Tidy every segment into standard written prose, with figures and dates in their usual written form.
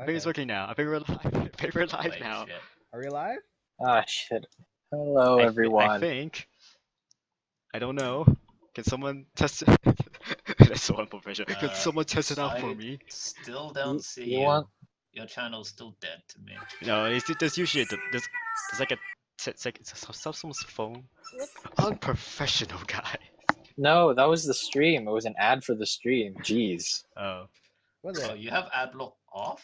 think it's working now. I think we're live. I think we're live Wait, now. shit. Are we live? Ah, shit. Hello, I everyone. think. I don't know. Can someone test it? That's so unprofessional. Can someone test it out for I me? still don't see you you. want- Your channel's still dead to me. No, there's usually there's like a it's like someone's phone. Unprofessional guy. No, that was the stream. It was an ad for the stream. Jeez. Oh, Was Oh, it? you have adblock off?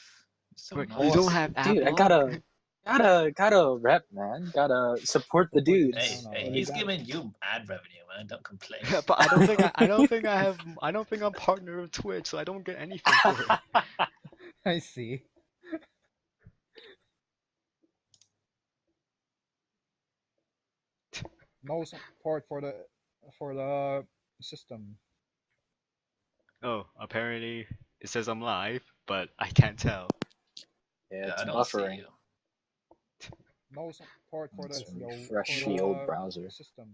So wait, nice. you don't have Dude, I adblock? gotta rep, man. Gotta support the dudes. Hey, No, hey, no, he's you got giving you ad revenue, man. Don't complain. But I don't think I'm partnered with Twitch, so I don't get anything for it. I see. No support for the system. Oh, apparently it says I'm live, but I can't tell. Yeah, Yeah, it's I don't see buffering. you. No support for the Let's refresh the old browser. system.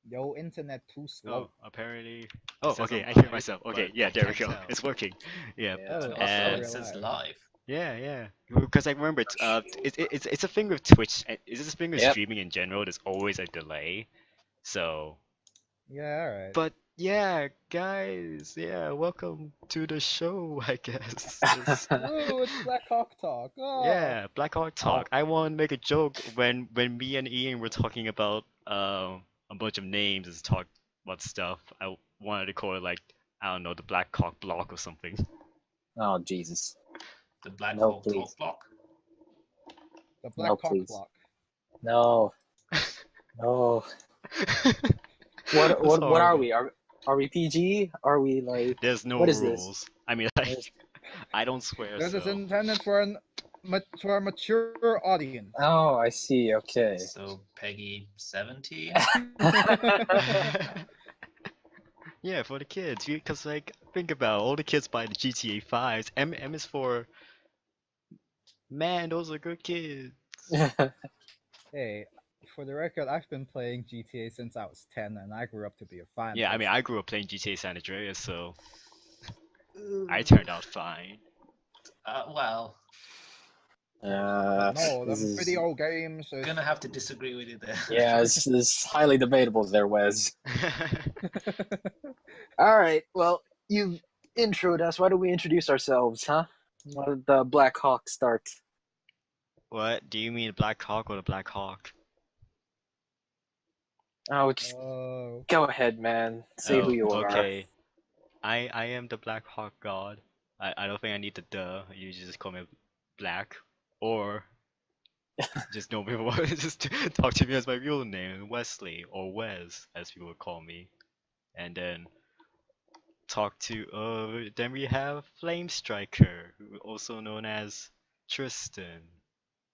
Yo, internet too Oh, slow. apparently. Oh, says okay, I'm I hear live, myself. but Okay, yeah, I there we can't go. tell. It's working. Yeah. Yeah, Oh, it's And also also, And it says live. live. yeah. Because I remember it's a thing with Twitch. It's a thing with Yep. streaming in general. There's always a delay. So, Yeah, alright. but yeah, guys, yeah, welcome to the show. I guess. It's- Ooh, it's Black Hawk Talk. Oh. Yeah, Black Hawk Talk. I want to make a joke when me and Ian were talking about a bunch of names and talk about stuff. I wanted to call it like, I don't know, the Black Hawk block or something. Oh, Jesus. The Black No, Hawk please. Talk block. The Black No, Hawk please. Clock. No. No. What Sorry. are we? Are we PG? Are we like... There's no What is this? rules. I mean, like, There's- I don't swear. This is So. intended for for a mature audience. Oh, I see. Okay. So Peggy 17. Yeah, for the kids. Because like, think about all the kids buy the GTA 5s. M is for. Man, those are good kids. Hey, for the record, I've been playing GTA since I was 10, and I grew up to be a fan. Yeah, I mean, person. I grew up playing GTA San Andreas, so I turned out fine. Well, No, this the is- video games. I'm gonna have to disagree with you there. Yeah, it's highly debatable there, Wes. All right, well, you've introed us. Why don't we introduce ourselves, huh? Why did the Black Hawk start? What? Do you mean the Black Hawk or the Black Hawk? Oh, just Oh, go ahead, man. Say who you are. Okay. I am the Black Hawk God. I don't think I need the duh. You just call me Black. Or just know me just talk to me as my real name, Wesley, or Wes, as people would call me. And then talk to then we have Flamestryker, also known as Tristan.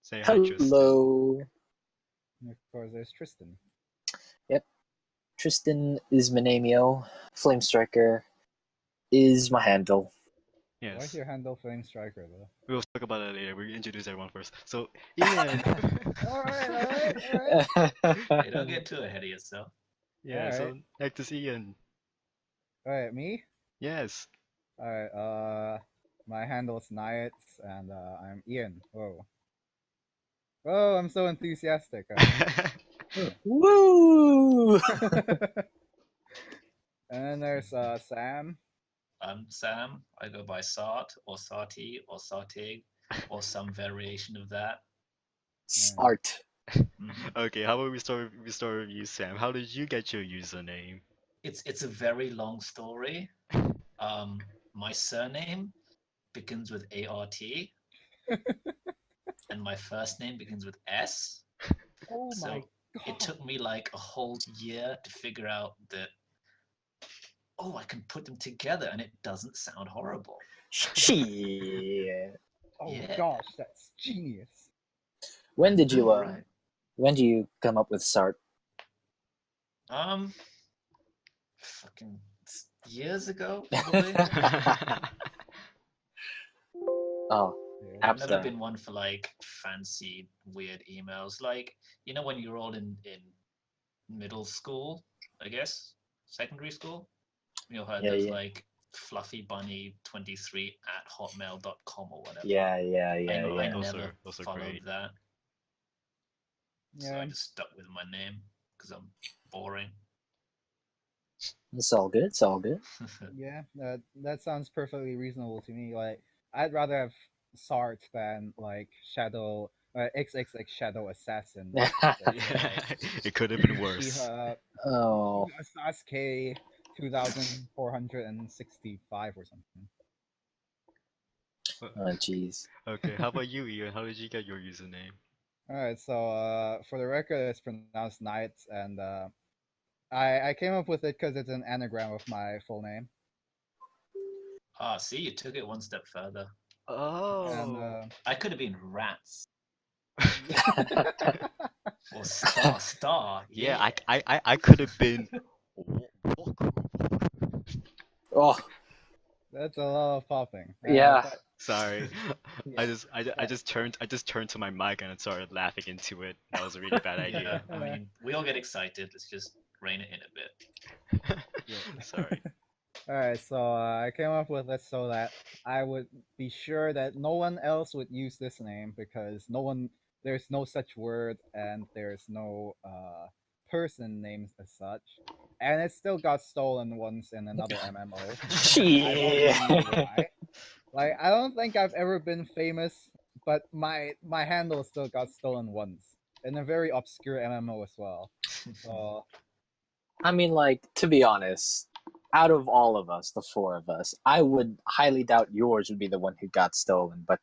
Say hi, Tristan. Hello. of course, there's Tristan. Tristan is my name, yo. Flamestryker is my handle. Why's Yes. your handle Flamestryker though? We'll talk about that later. We'll introduce everyone first. So, Ian. Alright. Hey, don't get too ahead of yourself. Yeah, so next to see Ian. Alright, me? Yes. Alright, my handle is Naietz, and I'm Ian. Whoa. Whoa, I'm so enthusiastic. Woo! And then there's Sam. I'm Sam. I go by Sart or Sarty or Sartig or some variation of that. Sart. Mhm. Okay, how about we start with you, Sam? How did you get your username? It's a very long story. My surname begins with ART, and my first name begins with S. Oh So my god. it took me like a whole year to figure out that, oh, I can put them together and it doesn't sound horrible. Shit. Oh Yeah. gosh, that's genius. When did you Alright. when did you come up with Sart? Fucking years ago, probably. Oh, Yeah. I've never Absent. been one for like fancy, weird emails. Like, you know, when you're all in middle school, I guess, secondary school, you had Yeah, those yeah. like fluffybunny23@hotmail.com or whatever. Yeah. I Those never are followed great. that, so Yeah. I just stuck with my name because I'm boring. It's all good. It's all good. Yeah, that sounds perfectly reasonable to me. Like, I'd rather have Sart than like Shadow XXX Shadow Assassin. Or something. Yeah, it could have been worse. Oh. Sasuke 2465 or something. Oh, jeez. Okay, how about you, Ian? How did you get your username? All right, so for the record, it's pronounced Naietz, and I came up with it because it's an anagram of my full name. Ah, see, you took it one step further. And Oh. I could have been Rats uh, or Star. Yeah, I could have been Walker. Oh, that's a lot of popping. yeah. But Sorry, I just turned to my mic and I started laughing into it. That was a really bad Yeah, idea. I mean, we all get excited. Let's just rein it in a bit. Sorry. all right, so I came up with this so that I would be sure that no one else would use this name because there's no such word and there's no person named as such, and it still got stolen once in another MMO. I don't Shit. remember why. Like, I don't think I've ever been famous, but my handle still got stolen once in a very obscure MMO as well. So I mean, like, to be honest, out of all of us, the four of us, I would highly doubt yours would be the one who got stolen, but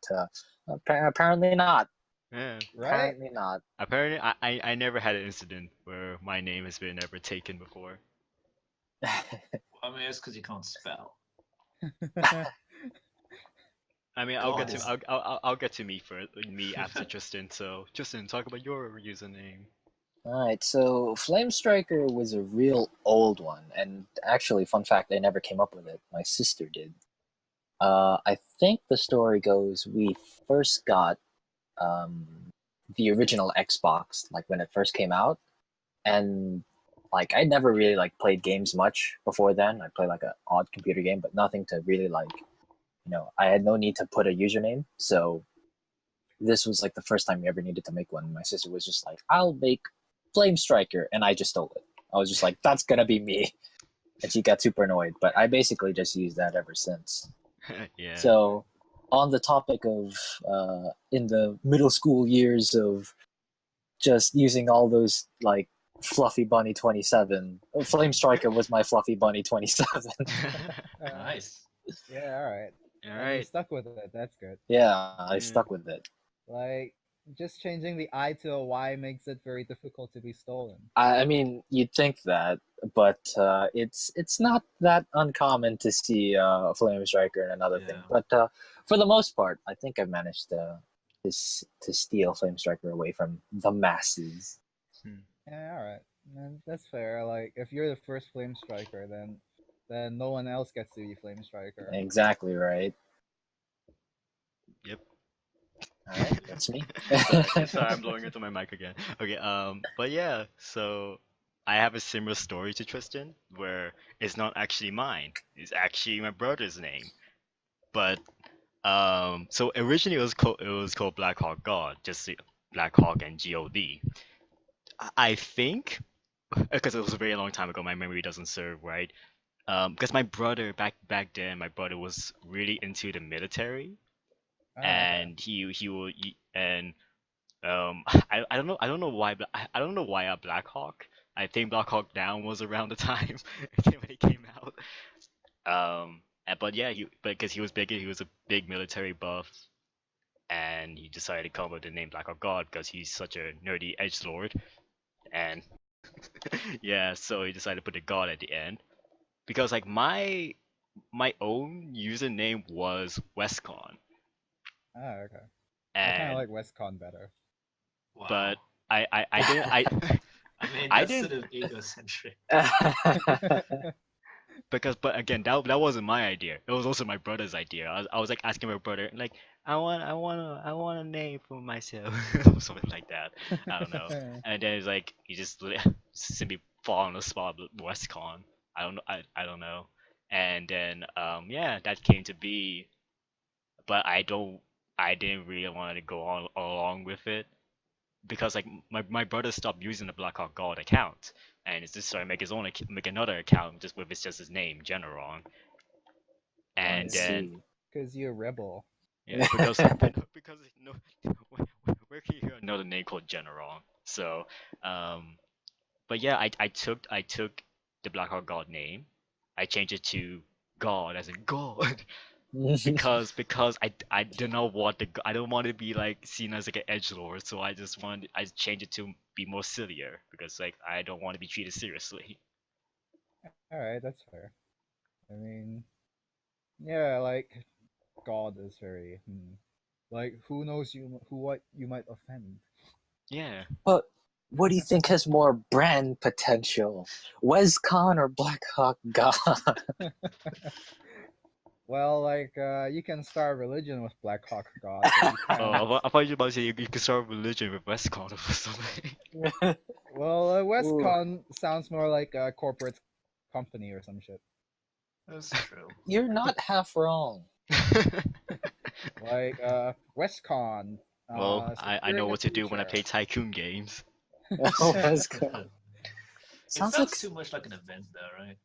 apparently not. Yeah. right? Apparently not. Apparently, I never had an incident where my name has been ever taken before. I mean, it's because you can't spell. I mean, God, it's- I'll get to me after Tristan. So Tristan, talk about your username. Alright, so Flamestryker was a real old one, and actually, fun fact, I never came up with it. My sister did. I think the story goes we first got the original Xbox, like when it first came out, and like I never really like played games much before then. I played like an odd computer game, but nothing to really like, I had no need to put a username, so this was like the first time we ever needed to make one. My sister was just like, "I'll make Flamestryker," and I just stole it. I was just like, "That's gonna be me," and she got super annoyed. But I basically just used that ever since. Yeah. So, on the topic of in the middle school years of just using all those like Fluffy Bunny 27, Flamestryker was my Fluffy Bunny 27. Nice. Yeah, all right. All And you right. stuck with it. That's good. Yeah, I Yeah. stuck with it. Like, just changing the I to a Y makes it very difficult to be stolen. I mean, you'd think that, but it's not that uncommon to see Flamestryker and another thing. Yeah. But for the most part, I think I've managed to steal Flamestryker away from the masses. Yeah, all right. That's fair. Like, if you're the first Flame Striker, then no one else gets to be Flame Striker. Exactly right. Yep. All right, that's me. Sorry, I'm blowing into my mic again. Okay, but yeah, so I have a similar story to Tristan, where it's not actually mine. It's actually my brother's name. But so originally it was called Black Hawk God, just Black Hawk and God. I think because it was a very long time ago, my memory doesn't serve right. Because my brother back then, my brother was really into the military, Oh, and he will and I don't know why, but I don't know why a Black Hawk. I think Black Hawk Down was around the time when it came out. But yeah, because he was big, he was a big military buff, and he decided to come up with the name Black Hawk God because he's such a nerdy edge lord, and yeah, so he decided to put the God at the end because like my own username was Westcon, Oh, okay. I kind and of like Westcon better. Wow. but I didn't I I mean, I that's didn't sort of egocentric. because but again that wasn't my idea. It was also my brother's idea. I was like asking my brother like I want a name for myself or something like that. I don't know. And then it's like he just simply fall on the spot with Westcon. I don't know. I don't know. and then yeah, that came to be. But I didn't really want to go on along with it because like my brother stopped using the Blackhawk God account and it's just started make his own make another account just with just his name Generon, I and then see. Because you're a rebel. yeah because no where can you hear another name called Generon? So um but yeah, I took the Blackhawk God name, I changed it to God as in God because I do not want I don't want to be like seen as like an edgelord, so I changed it to be more sillier because like I don't want to be treated seriously. Alright, that's fair. I mean, yeah, like, God is very. Like, who knows what you might offend? Yeah. But what do you think has more brand potential, WesCon or Blackhawk God? Well, like, you can start a religion with Black Hawk God, but you Oh, can't. I thought you were about to say you can start a religion with Westcon or something. Well, Ooh. WestCon sounds more like a corporate company or some shit. That's true. You're not half wrong. Like, WestCon, Well, I know securing the what to do when I play future. Tycoon games. WesCon. It Sounds sounds like too much like an event, though, right?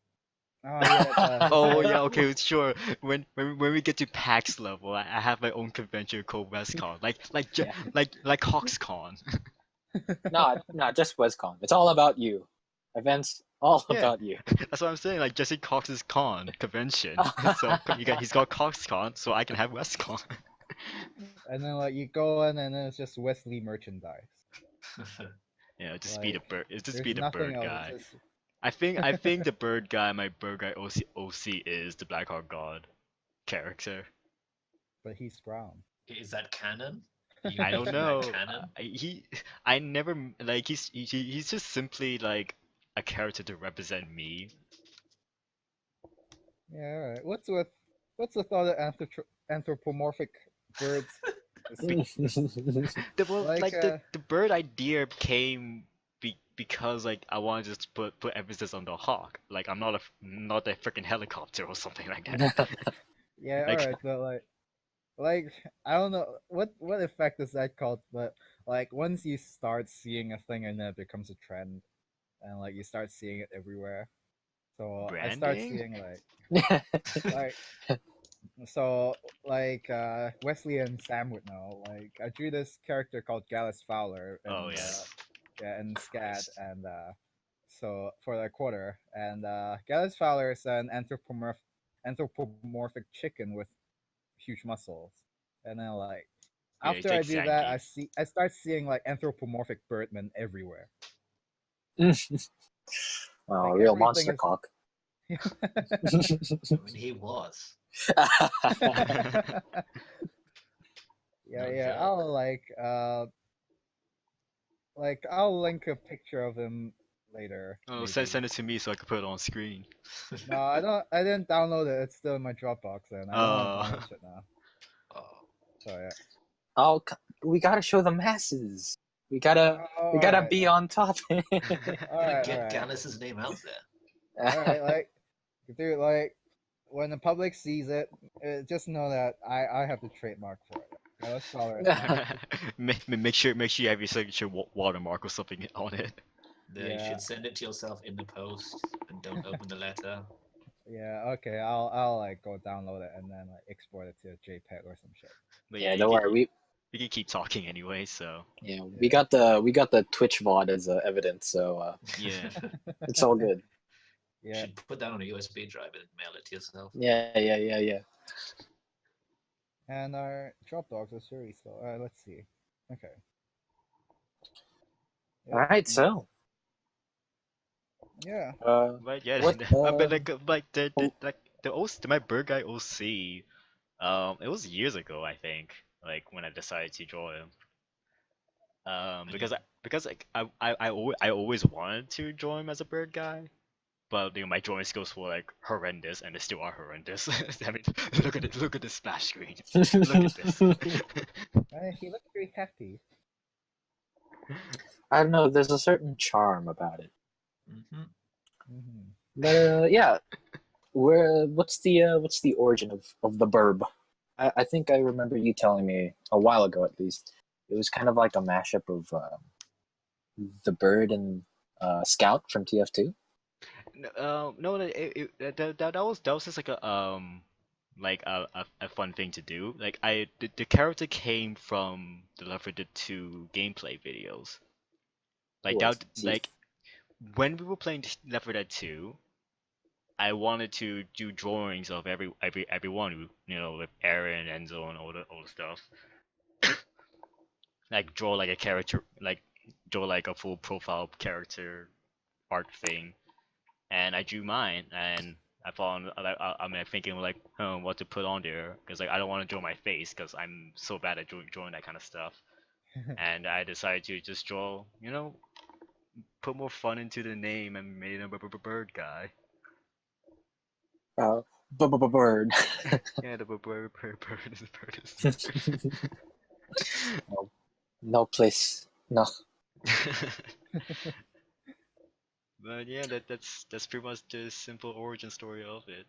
Oh yeah, it does. Oh Like, yeah, okay, sure. When we get to PAX level, I have my own convention called WestCon, Yeah. like HawksCon. not just WesCon. It's all about you. Events all Yeah, about you. that's what I'm saying. Like Jesse Cox's con convention. So he's got CoxCon, so I can have WestCon. and then like you go in and then it's just Wesley merchandise. Yeah, just be the Like, bird. It's just be there's the nothing bird else. guy. It's just I think the bird guy, my bird guy OC is the Blackhawk God character. but he's brown. Is that canon? You I don't making that know. canon? I never like he's just simply like a character to represent me. Yeah, alright. What's with all the anthropomorphic birds? Well, Like, like the bird idea came because like I wanted to just put emphasis on the hawk. Like I'm not a freaking helicopter or something like that. yeah, Like alright, but like I don't know what effect is that called, but like once you start seeing a thing and then it becomes a trend, and like you start seeing it everywhere. So I start branding. seeing like so like Wesley and Sam would know. Like I drew this character called Gallus Fowler Oh and yes. yeah, and SCAD Nice. and so for the quarter and Gallus Fowler is an anthropomorphic chicken with huge muscles. And then like Yeah, it's after I like do that, Zangief. I start seeing like anthropomorphic birdmen everywhere. Wow, Like a real everything monster is cock. I mean, he was. yeah, No yeah. joke. I'll like I'll link a picture of him later. Oh, Maybe. send it to me so I can put it on screen. No, I don't. I didn't download it. It's still in my Dropbox, and I don't want to Uh, publish it now. Oh. So yeah. Oh, we gotta show the masses. We gotta Alright, be on top. alright, Get alright, Gallus' name out there. alright. Like, dude, like when the public sees it, just know that I have the trademark for it. Yeah, let's follow it. make sure you have your signature watermark or something on it. You Yeah. should send it to yourself in the post and don't open the letter. Yeah. Okay. I'll like go download it and then like export it to a JPEG or some shit. But Yeah, yeah, don't worry. we can keep talking anyway. So We got the Twitch VOD as evidence, so yeah. it's all good. You Yeah. should put that on a USB drive and mail it to yourself. Yeah. And our Dropbox is series still. Let's see. Okay. All right, so Yeah. But yeah, what? but like the OC, my bird guy OC, it was years ago I think, like when I decided to draw him. Because like I always wanted to draw him as a bird guy, but you know, my drawing skills were like horrendous, and they still are horrendous. I mean, look at this splash screen. Look at this. He looked pretty happy. I don't know. There's a certain charm about it. Mm-hmm. Mm-hmm. But yeah, what's the origin of the burb? I think I remember you telling me a while ago, at least. It was kind of like a mashup of the bird and Scout from TF2. No, that was just like a fun thing to do. Like the character came from the Left 4 Dead 2 gameplay videos. Like Ooh, I that, see. like when we were playing Left 4 Dead 2, I wanted to do drawings of everyone, with Aaron, Enzo, and all the stuff. Like draw like a character, like draw like a full profile character art thing, and I drew mine, and I thought, I'm thinking like, what to put on there, because like I don't want to draw my face, because I'm so bad at drawing that kind of stuff, and I decided to just draw, put more fun into the name, and made him a bird guy. Bird. Yeah, the bird is. No place. No. But yeah, that's pretty much the simple origin story of it.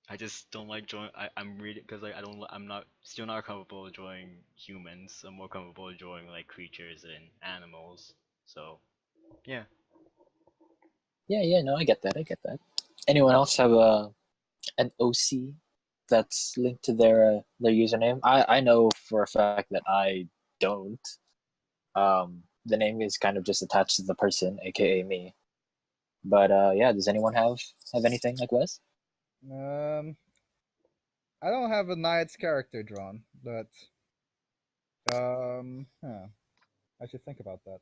I just don't like drawing. I'm reading because like I'm not still not comfortable drawing humans. I'm more comfortable drawing like creatures and animals. So yeah. Yeah. No, I get that. Anyone else have an OC that's linked to their username? I know for a fact that I don't. The name is kind of just attached to the person, aka me. But yeah, does anyone have anything like Wes? I don't have a Naietz character drawn, but I should think about that.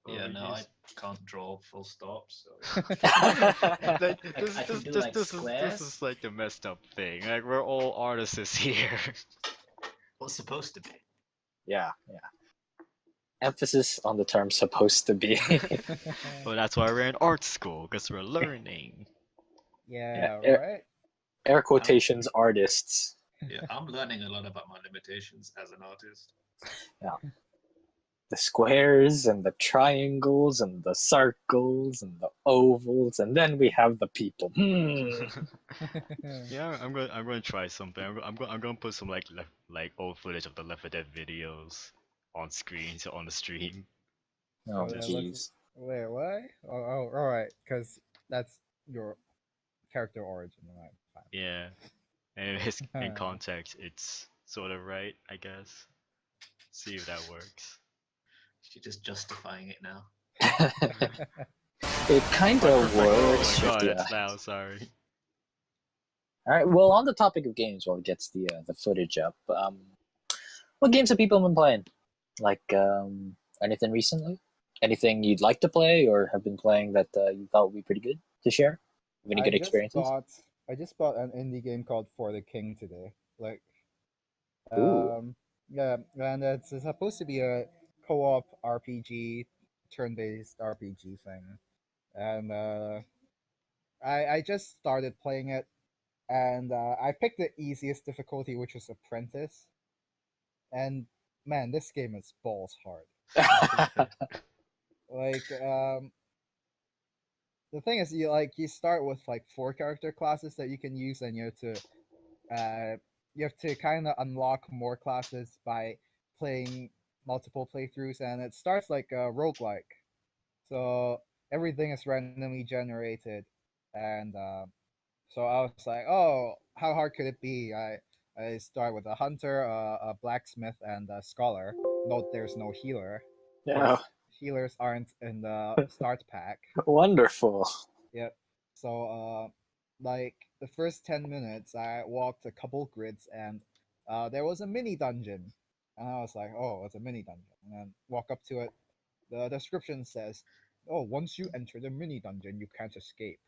Yeah, Or no, I use- can't draw full stop, so like I can do, like, this squares. is like the messed up thing. Like we're all artists here. what's supposed to be. Yeah. Emphasis on the term "supposed to be." Well, that's why we're in art school, because we're learning. Yeah, Yeah, right. Air quotations artists. Yeah, I'm learning a lot about my limitations as an artist. The squares and the triangles and the circles and the ovals, and then we have the people. Yeah, I'm gonna try something. I'm gonna put some like old footage of the Left 4 Dead videos on screen, so on the stream. Oh, that jeez. looks. Wait, what? Oh, all right, because that's your character origin, right? Fine. Yeah, and in context, it's sort of right, I guess. See if that works. She's just justifying it now. It kind of works. Oh my god, yeah. it's loud. Sorry. All right. Well, on the topic of games, while it gets the footage up, what games have people been playing? Like anything recently? Anything you'd like to play or have been playing that you thought would be pretty good to share? Have any good experiences? I just bought an indie game called For the King today. Like, Ooh. yeah, and it's supposed to be a co-op RPG, turn-based RPG thing, and I just started playing it, and I picked the easiest difficulty, which was Apprentice, and man, this game is balls hard. Like, the thing is, you start with like 4 character classes that you can use, and you have to kind of unlock more classes by playing multiple playthroughs, and it starts like a roguelike. So everything is randomly generated, and so I was like, oh, how hard could it be? I start with a hunter, a blacksmith, and a scholar. Note there's no healer. Yeah. Healers aren't in the start pack. Wonderful. Yep. So like the first 10 minutes, I walked a couple grids, and there was a mini dungeon, and I was like, oh, it's a mini dungeon. And then walk up to it. The description says, oh, once you enter the mini dungeon, you can't escape.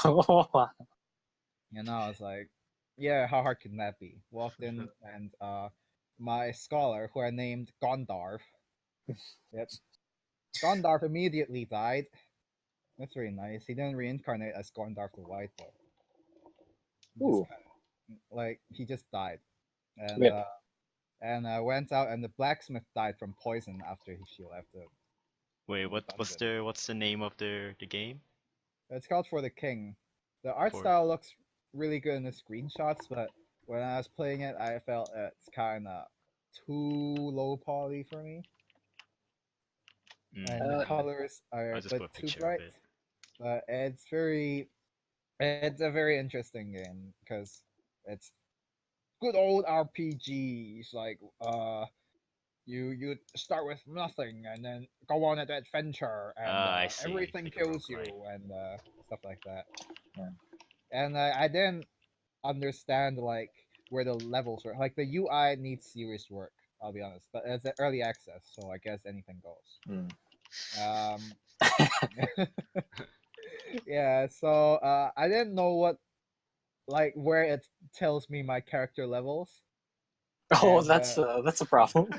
And I was like, yeah, how hard can that be? Walked in, and my scholar, who I named Gondarf, yep, Gondarf immediately died. That's very nice. He didn't reincarnate as Gondarf the White, though. Ooh. Like, he just died. And Rip. and I went out, and the blacksmith died from poison after she left the Wait, what's dungeon. the name of the game? It's called For the King. The art For- style looks really good in the screenshots, but when I was playing it, I felt it's kind of too low poly for me, and the Uh, colors are I'll a just put bit a too picture of bright. it. But it's a very interesting game because it's good old RPGs like you start with nothing and then go on an adventure and I see. everything Like a kills you roguelike. and stuff like that. Yeah. And I didn't understand like where the levels were. Like the UI needs serious work. I'll be honest, but it's an early access, so I guess anything goes. Um, yeah. So I didn't know what like where it tells me my character levels. Oh, And that's a problem.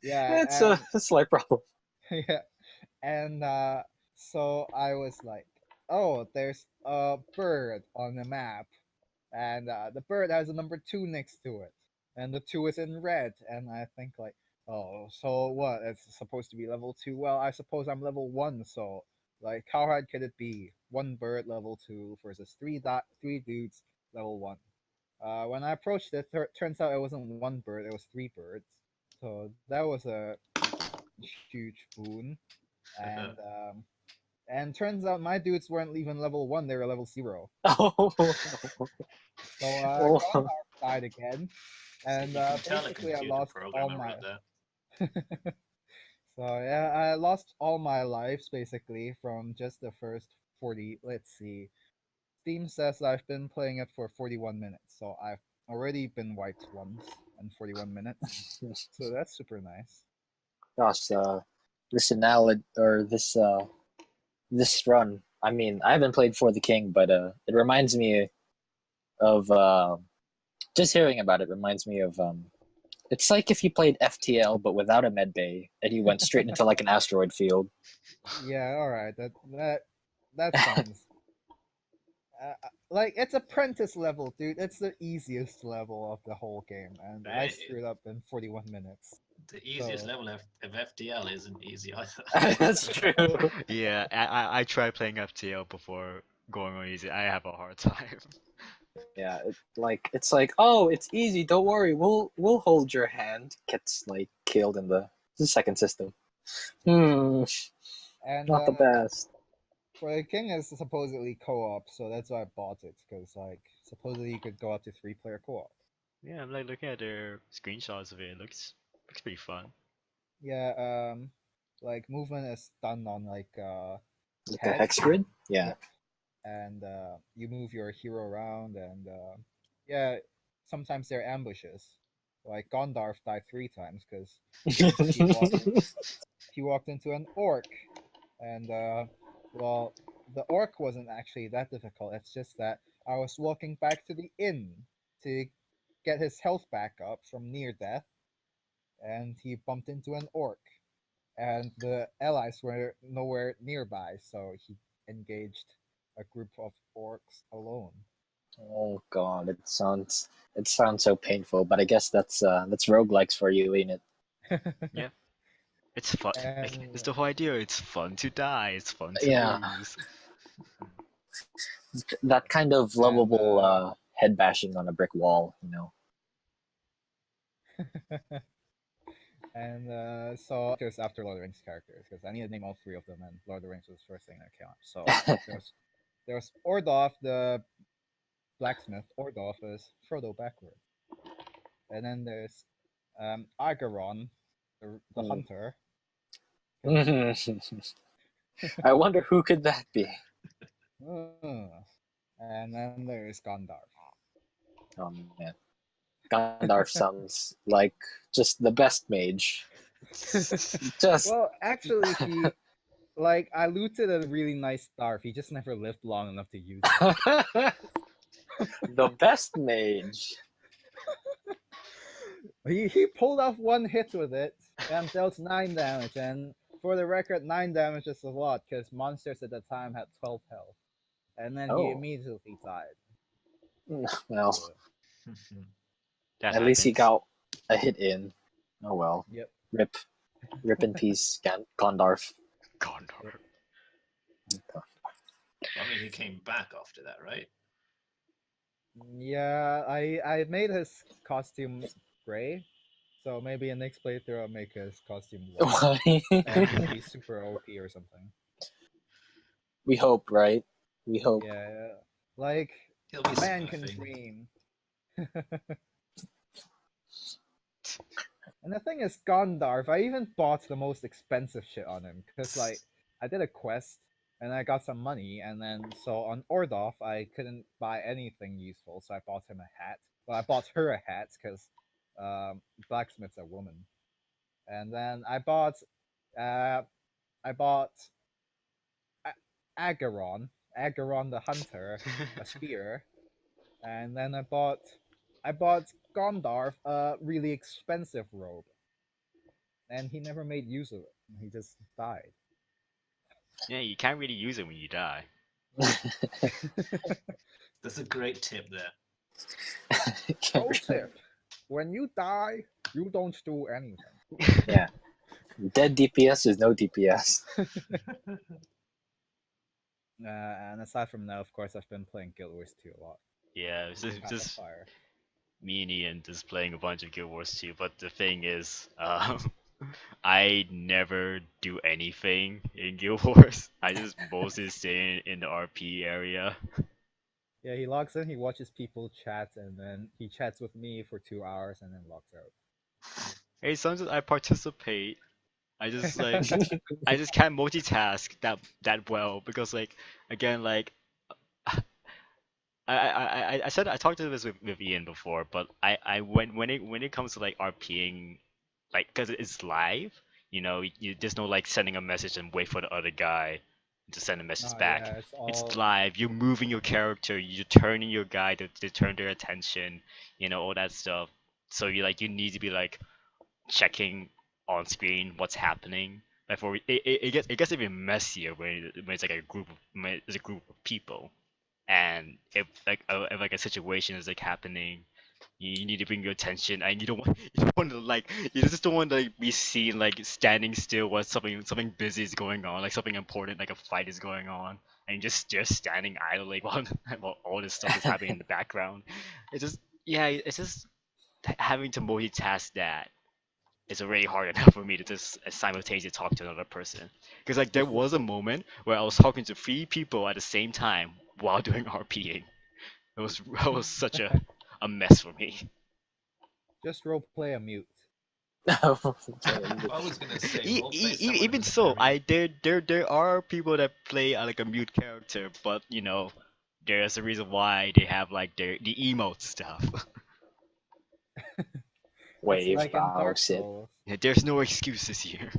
yeah, It's a slight problem. yeah, and so I was like, oh, there's a bird on the map, and the bird has a number 2 next to it, and the 2 is in red, and I think like, oh, so what? It's supposed to be level 2. Well, I suppose I'm level 1, so like, how hard could it be? One bird level 2 versus three dudes level 1. When I approached it, turns out it wasn't one bird; it was 3 birds. So that was a huge boon, and turns out my dudes weren't even level 1; they were level 0. Oh, So oh. Gondar died again, See, and you can tell a basically I computer lost all programmer my. wrote that. So yeah, I lost all my lives basically from just the first 40. Let's see. Steam says I've been playing it for 41 minutes, so I've already been wiped once in 41 minutes. So that's super nice. Gosh, this analogy or this run. I mean, I haven't played For the King, but it reminds me of just hearing about it reminds me of it's like if you played FTL but without a med bay and you went straight into like an asteroid field. Yeah, all right. That sounds like it's apprentice level, dude. It's the easiest level of the whole game, and I Right. screwed up in 41 minutes. The easiest So- level of FTL isn't easy either. That's true. Yeah, I tried playing FTL before going on easy. I have a hard time. Yeah, it's like, oh, it's easy. Don't worry, we'll hold your hand. Gets like killed in the second system. And Not the best. for the king is supposedly co-op, so that's why I bought it because like supposedly you could go up to 3-player co-op. Yeah, I'm like looking at their screenshots of it. It looks pretty fun. Yeah, like movement is done on like Like a head. hex grid. Yeah. Yep. And you move your hero around, and yeah, sometimes there are ambushes. Like Gondarf died 3 times because he walked into an orc, and well, the orc wasn't actually that difficult. It's just that I was walking back to the inn to get his health back up from near death, and he bumped into an orc, and the allies were nowhere nearby, so he engaged a group of orcs alone. Oh god, it sounds so painful, but I guess that's roguelikes for you, ain't it? Yeah. It's fun. Like, And it's the whole idea. It's fun to die. It's fun to Yeah. lose. That kind of And, lovable head bashing on a brick wall, you know. and so there's after Lord of the Rings characters because I need to name all 3 of them, and Lord of the Rings was the first thing that came up. So there's Ordolf, the blacksmith. Ordolf is Frodo backward, and then there's Argeron, the hunter. I wonder who could that be. And then there's Gondarf. Oh man, Gandalf sounds like just the best mage. Just Well, actually, he like I looted a really nice Darf. He just never lived long enough to use it. the best mage. He pulled off 1 hit with it and dealt 9 damage. And for the record, 9 damage is a lot because monsters at the time had 12 health. And then he Oh. immediately died. Well, That at least he happens. got a hit in. Oh well. Yep. Rip in peace, Gondarf. Gondor. I mean, he came back after that, right? Yeah, I made his costume gray, so maybe in next playthrough I'll make his costume white, and he'll be super OP or something. We hope, right? We hope. Yeah, like He'll be man can smurfing. dream. And the thing is, Gondarf, I even bought the most expensive shit on him because, like, I did a quest and I got some money, and then so on Ordoff I couldn't buy anything useful, so I bought him a hat. Well, I bought her a hat because blacksmith's a woman, and then uh, I bought Agaron the hunter, a spear, and then I bought Gondarf a really expensive robe, and he never made use of it. He just died. Yeah, you can't really use it when you die. That's a great tip there. Pro tip: when you die, you don't do anything. Yeah. Dead DPS is no DPS. And aside from that, of course, I've been playing Guild Wars 2 a lot. Yeah, it's Path of just Fire. me and Ian just playing a bunch of Guild Wars 2. But the thing is, I never do anything in Guild Wars. I just mostly stay in the RP area. Yeah, he logs in, he watches people chat, and then he chats with me for 2 hours and then logs out. Hey, sometimes I participate. I just like I just can't multitask that well because like again like I said I talked to this with Ian before, but I when it comes to like RPing, like because it's live, you know, there's no like sending a message and wait for the other guy to send a message back. Yeah, it's It's all live. You're moving your character. You're turning your guy to turn their attention. You know all that stuff. So you need to be like checking on screen what's happening. Before it gets even messier when it's like when it's a group of people, and if like a situation is like happening, you need to bring your attention, and you don't want to like you just don't want to like, be seen like standing still while something busy is going on, like something important like a fight is going on, and just standing idly while all this stuff is happening in the background. It's just yeah, it's just having to multitask that it's already hard enough for me to just simultaneously talk to another person. Because like there was a moment where I was talking to 3 people at the same time while doing RPing. It was such a mess for me. just roleplay a mute. I was gonna say, roleplay someone Even who's so, very... there are people that play like a mute character, but you know, there's a reason why they have like the emote stuff. It's Wave, like in Dark sit. Souls. Yeah, there's no excuses here.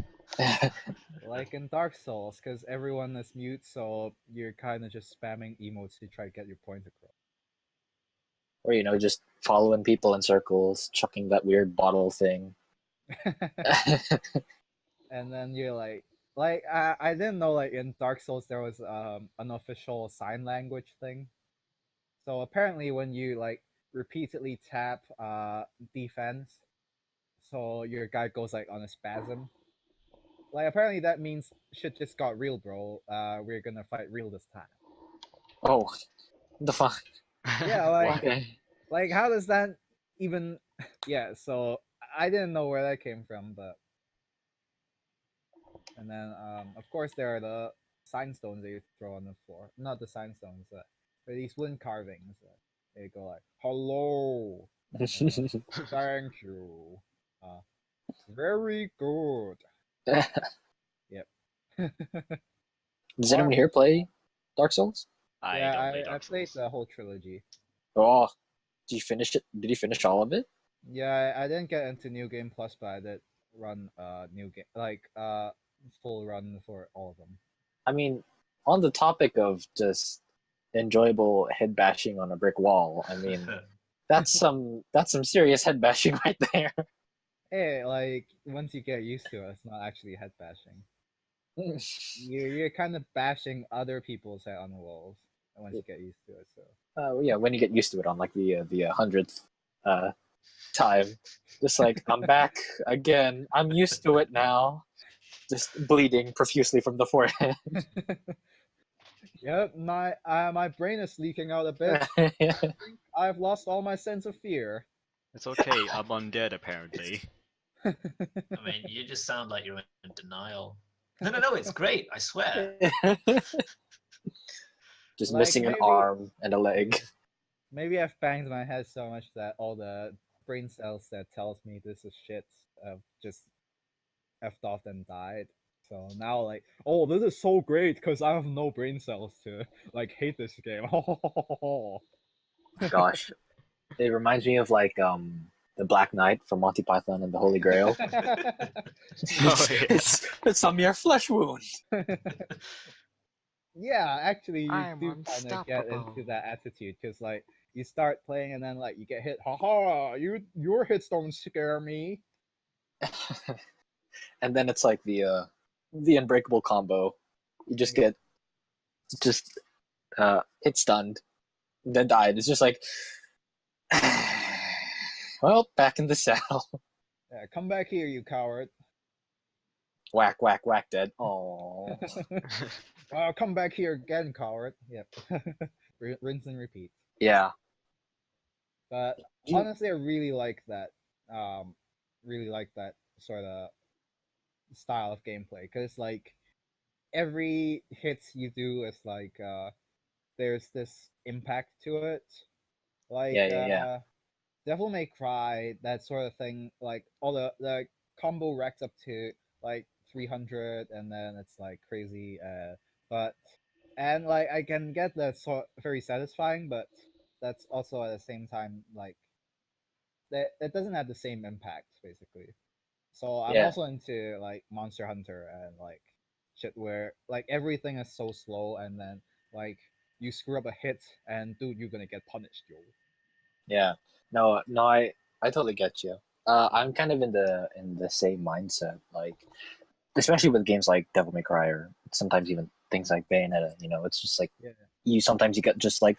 Like in Dark Souls, because everyone is mute, so you're kind of just spamming emotes to try to get your point across. Or, you know, just following people in circles, chucking that weird bottle thing. And then you're like I didn't know like in Dark Souls there was an official sign language thing. So apparently when you like repeatedly tap defense, so your guy goes like on a spasm. Like apparently that means shit just got real, bro. We're gonna fight real this time. Oh, the fuck? Yeah, like Okay. like how does that even? Yeah, so I didn't know where that came from, but and then of course there are the sign stones that you throw on the floor. Not the sign stones, but these wooden carvings. They go like hello, thank you, very good. Yep. Does anyone here play Dark Souls? I Yeah, don't play I Dark played Souls. the whole trilogy. Oh, did you finish it? Did you finish all of it? Yeah, I didn't get into New Game Plus, but I did run new game like full run for all of them. I mean, on the topic of just enjoyable head bashing on a brick wall, I mean, that's some serious head bashing right there. Hey, like once you get used to it, it's not actually head bashing. You're kind of bashing other people's head on the walls once you get used to it. So Yeah, when you get used to it on like the 100th time, just like I'm back again. I'm used to it now. Just bleeding profusely from the forehead. Yep, my brain is leaking out a bit. I've lost all my sense of fear. It's okay. I'm undead apparently. I mean, you just sound like you're in denial. No, it's great. I swear. Just Like, missing an maybe- arm and a leg. Maybe I've banged my head so much that all the brain cells that tells me this is shit just effed off and died. So now, like, oh, this is so great because I have no brain cells to like hate this game. Gosh, it reminds me of like the Black Knight from Monty Python and the Holy Grail. Oh, yeah. It's a mere flesh wound. Yeah, actually, you I'm do kind of get unstoppable. into that attitude because, like, you start playing and then, like, you get hit. Haha! Your hits don't scare me. And then it's like the unbreakable combo. You just get hit stunned, then died. It's just like, well, back in the saddle. Yeah, come back here, you coward. Whack, whack, whack, dead. Oh, Come back here again, coward. Yep. Rinse and repeat. yeah. But You- honestly, I really like that. Really like that sort of style of gameplay because, like, every hit you do is like there's this impact to it. Like Yeah. Devil May Cry, that sort of thing. Like all the combo racks up to like 300, and then it's like crazy. But and like I can get that sort very satisfying, but that's also at the same time like that it doesn't have the same impact basically. So I'm Yeah. also into like Monster Hunter and like shit where like everything is so slow and then like you screw up a hit and dude you're gonna get punished, yo. Yeah. No, I totally get you. I'm kind of in the same mindset. Like, especially with games like Devil May Cry or sometimes even things like Bayonetta. You know, it's just like Yeah. you get just like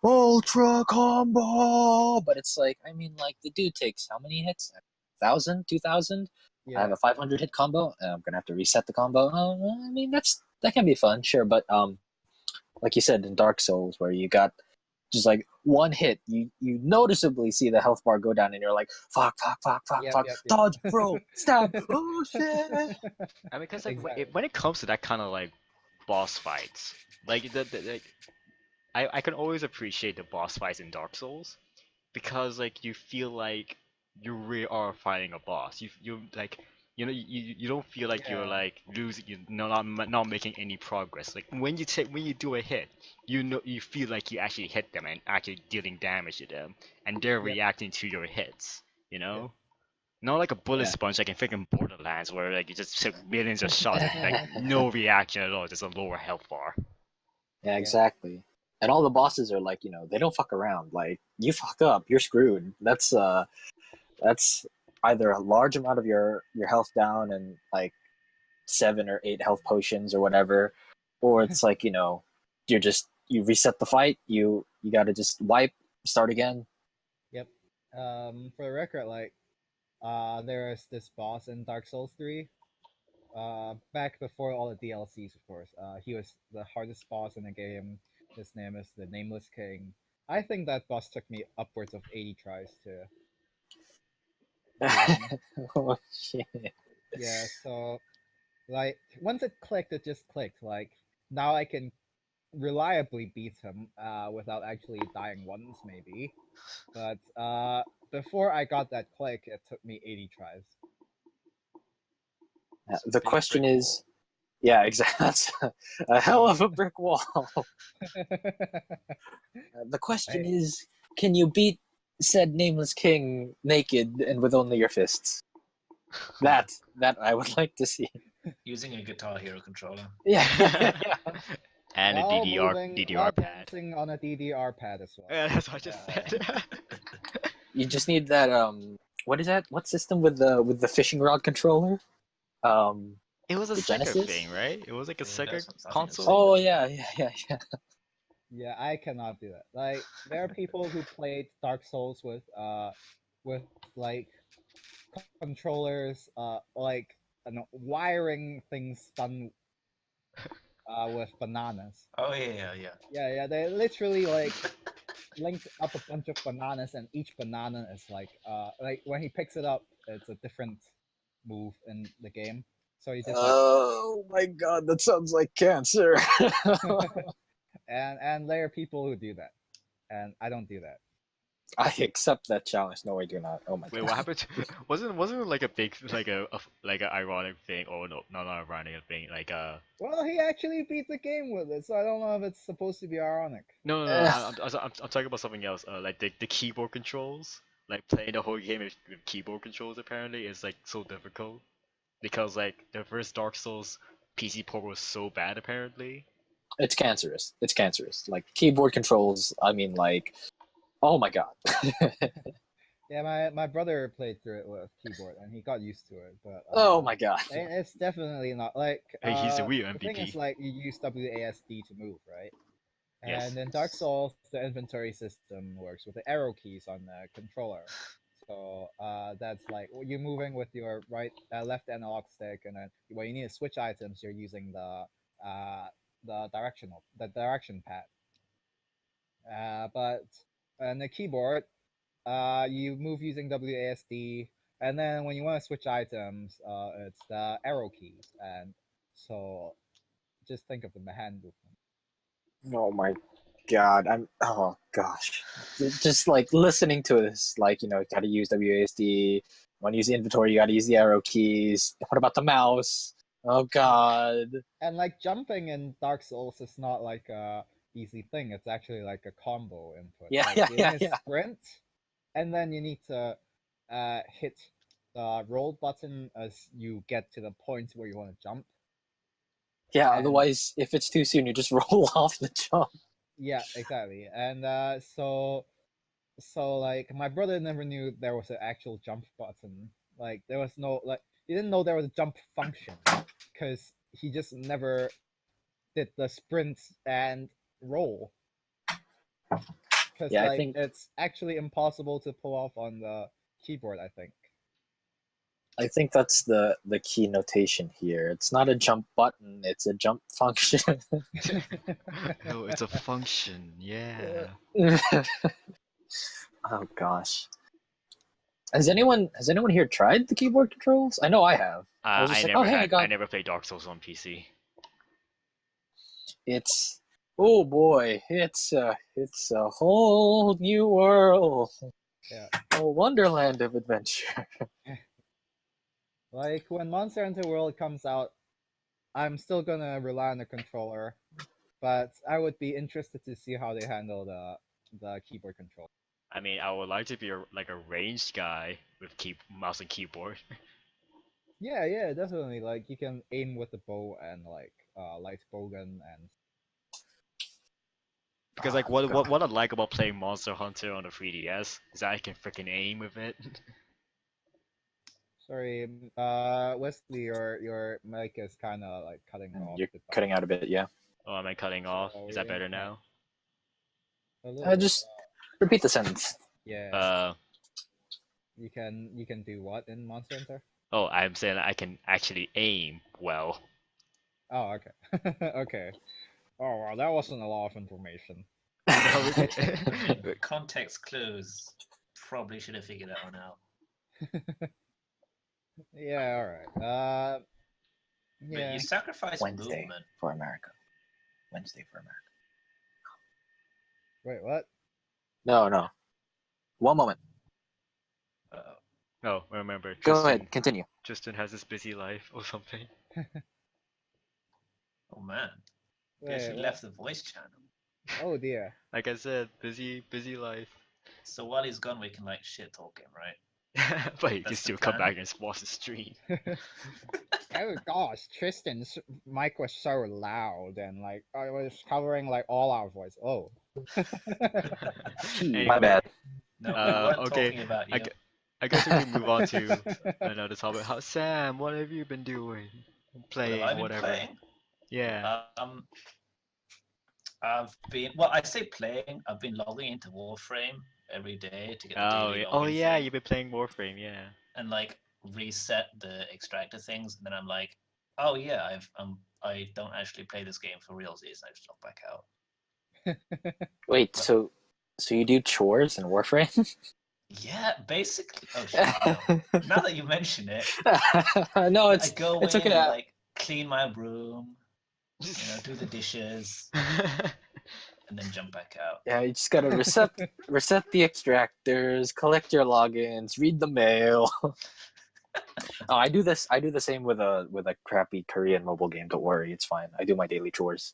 ultra combo, but it's like I mean, like the dude takes how many hits? 1,000, 2,000. I have Yeah. a 500 hit combo, and I'm gonna have to reset the combo. I mean, that can be fun, sure, but like you said in Dark Souls, where you got just like one hit, you noticeably see the health bar go down, and you're like, fuck, Yep. dodge, bro, stab, oh shit. I mean, because like Exactly. when it comes to that kind of like boss fights, like like I can always appreciate the boss fights in Dark Souls because like you feel like you really are fighting a boss. You like you don't feel like you're Yeah. like losing, you're not making any progress. Like when you do a hit, you feel like you actually hit them and actually dealing damage to them, and they're Yep. reacting to your hits. You know. Not like a bullet Yeah. sponge like in freaking Borderlands where like you just took millions of shots and like no reaction at all, just a lower health bar. Yeah, exactly. And all the bosses are like, they don't fuck around. Like, you fuck up, you're screwed. That's either a large amount of your health down and like 7 or 8 health potions or whatever, or it's like, you reset the fight, you got to just wipe, start again. Yep. For the record, like there's this boss in Dark Souls 3. Back before all the DLCs, of course. He was the hardest boss in the game. His name is the Nameless King. I think that boss took me upwards of 80 tries to win. Oh shit. Yeah, so like once it clicked, it just clicked. Like now I can reliably beat him without actually dying once, maybe. But before I got that click, it took me 80 tries. It's a The big question brick is, yeah, exactly. That's a hell of a brick wall. The question is, can you beat said nameless king naked and with only your fists? wall. That I would like to see. Using a Guitar Hero controller. Yeah. And a While DDR moving, DDR while pad. dancing on a DDR pad as well. Yeah, that's what I just said. You just need that what is that? What system with the fishing rod controller? It was a The Sega Genesis? thing, right? It was like a Yeah, Sega that's what I think it's console. Oh yeah. Yeah, I cannot do that. Like there are people who played Dark Souls with like controllers like I don't know, wiring things done with bananas. Oh yeah. Yeah, they literally like linked up a bunch of bananas, and each banana is like when he picks it up, it's a different move in the game. So you just like Oh my god, that sounds like cancer. and there are people who do that, and I don't do that. I accept that challenge. No, I do not. Oh my Wait, god. what happened? Wasn't it like a big like a ironic thing? Oh no, not ironic thing. Like Well, he actually beat the game with it, so I don't know if it's supposed to be ironic. no. I'm talking about something else. Like the keyboard controls. Like playing the whole game with keyboard controls apparently is like so difficult because like the first Dark Souls PC port was so bad apparently. It's cancerous. It's cancerous. Like keyboard controls. I mean, like, oh my god. Yeah, my brother played through it with keyboard, and he got used to it. But Oh my god. it's definitely not like Hey, he's the Wii the thing is MVP. like you use WASD to move, right? Yes. And in Dark Souls, the inventory system works with the arrow keys on the controller. So that's like you're moving with your left analog stick, and then when you need to switch items, you're using the direction pad. But on the keyboard, you move using WASD, and then when you want to switch items, it's the arrow keys. And so just think of the hand movement. Oh my god. Oh gosh. Just like listening to this, like, you know, gotta use WASD. When you use the inventory, you gotta use the arrow keys. What about the mouse? Oh god. And like jumping in Dark Souls is not like a easy thing. It's actually like a combo input. Yeah, like, yeah, you yeah, need to yeah. sprint, and then you need to hit the roll button as you get to the point where you want to jump. Yeah, And- otherwise, if it's too soon, you just roll off the jump. Yeah, exactly. And so like my brother never knew there was an actual jump button. Like there was no like he didn't know there was a jump function because he just never did the sprint and roll. Because Yeah, I like think it's actually impossible to pull off on the keyboard, I think. that's the key notation here. It's not a jump button, it's a jump function. No, it's a function. Yeah. Oh gosh. Has anyone here tried the keyboard controls? I know I have. I was just like, oh hey, I never played Dark Souls on PC. it's oh boy, it's a whole new world. Yeah. A wonderland of adventure. Like when Monster Hunter World comes out, I'm still gonna rely on the controller, but I would be interested to see how they handle the keyboard control. I mean, I would like to be like a ranged guy with mouse and keyboard. Yeah, definitely. Like you can aim with the bow and like light bowgun and Because like what I like about playing Monster Hunter on the 3DS is that I can freaking aim with it. sorry, Wesley, your mic is kind of like cutting off. You're cutting out a bit, yeah. Oh, am I cutting off? Is that Sorry. better now? A little bit. Just repeat the sentence. Yeah. You can do what in Monster Hunter? Oh, I'm saying that I can actually aim well. Oh, okay. Okay. Oh, well, that wasn't a lot of information. Context clues. Probably should have figured that one out. Yeah, all right. But Yeah. you sacrifice Wednesday movement. for America. Wednesday for America. Wait, what? No. One moment. No, remember. Go ahead, continue. Tristan has this busy life or something. Oh man. Guess Wait, he what? left the voice channel. Oh dear. Like I said, busy life. So while he's gone, we can like shit talk him, right? But he can That's the still come plan. back and watch the stream. Oh gosh, Tristan's mic was so loud and like I was covering like all our voice. Oh. My bad. No, we weren't okay, talking about you. I guess we can move on to another topic. Sam, what have you been doing? Playing, What have I been whatever. playing? Yeah. I've been I say playing. I've been logging into Warframe every day to get the Oh, daily yeah. login Oh yeah, thing you've been playing Warframe, yeah. and like reset the extractor things, and then I'm like, oh yeah, I don't actually play this game for realsies. I just drop back out. Wait, But- so you do chores in Warframe? Yeah, basically. Oh shit! No. Now that you mention it, No, I it's go it's in okay. and like clean my room, do the dishes, and then jump back out. Yeah, you just gotta reset the extractors, collect your logins, read the mail. Oh, I do this. I do the same with a crappy Korean mobile game. Don't worry, it's fine. I do my daily chores.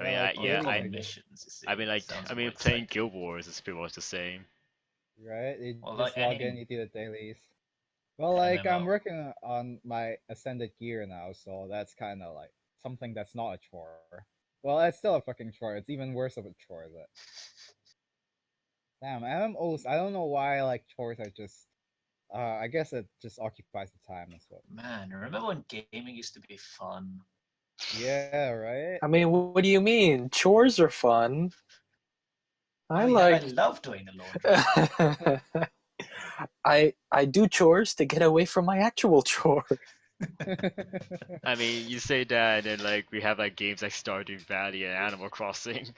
Oh, yeah, Well, yeah. they call I them missions. You see. I mean, like, Sounds I more mean, playing exciting. Guild Wars is pretty much the same. Right? You Well, just like log in, any you do the dailies. Well, like I'm MMO. working on my ascended gear now, so that's kind of like something that's not a chore. Well, it's still a fucking chore. It's even worse of a chore. But damn, MMOs. I don't know why like chores are just. I guess it just occupies the time as well. Man, remember when gaming used to be fun? Yeah, right. I mean, what do you mean? Chores are fun. I Oh, yeah, like. I love doing the laundry. I do chores to get away from my actual chore. I mean, you say that, and like we have like games like Stardew Valley and Animal Crossing.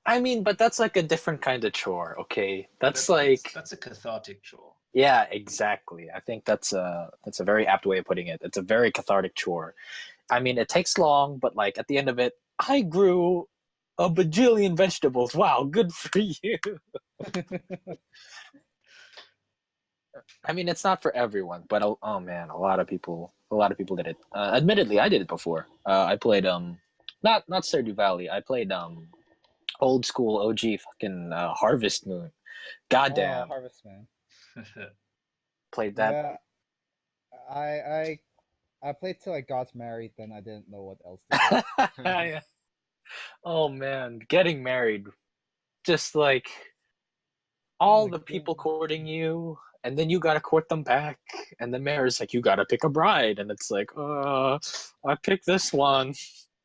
I mean, but that's like a different kind of chore, okay? That's like, that's a cathartic chore. yeah, exactly. I think that's a very apt way of putting it. It's a very cathartic chore. I mean, it takes long, but like at the end of it, I grew a bajillion vegetables. Wow, good for you. I mean, it's not for everyone, but oh man, a lot of people did it. Admittedly, I did it before. I played not Stardew Valley. I played old school OG fucking Harvest Moon. Goddamn, Oh, Harvest Man. played that. Yeah, I played till I got married. Then I didn't know what else to do. Yeah. Oh man, getting married, just like all my the people God. courting you, and then you gotta court them back, and the mayor's like, you gotta pick a bride, and it's like, I picked this one.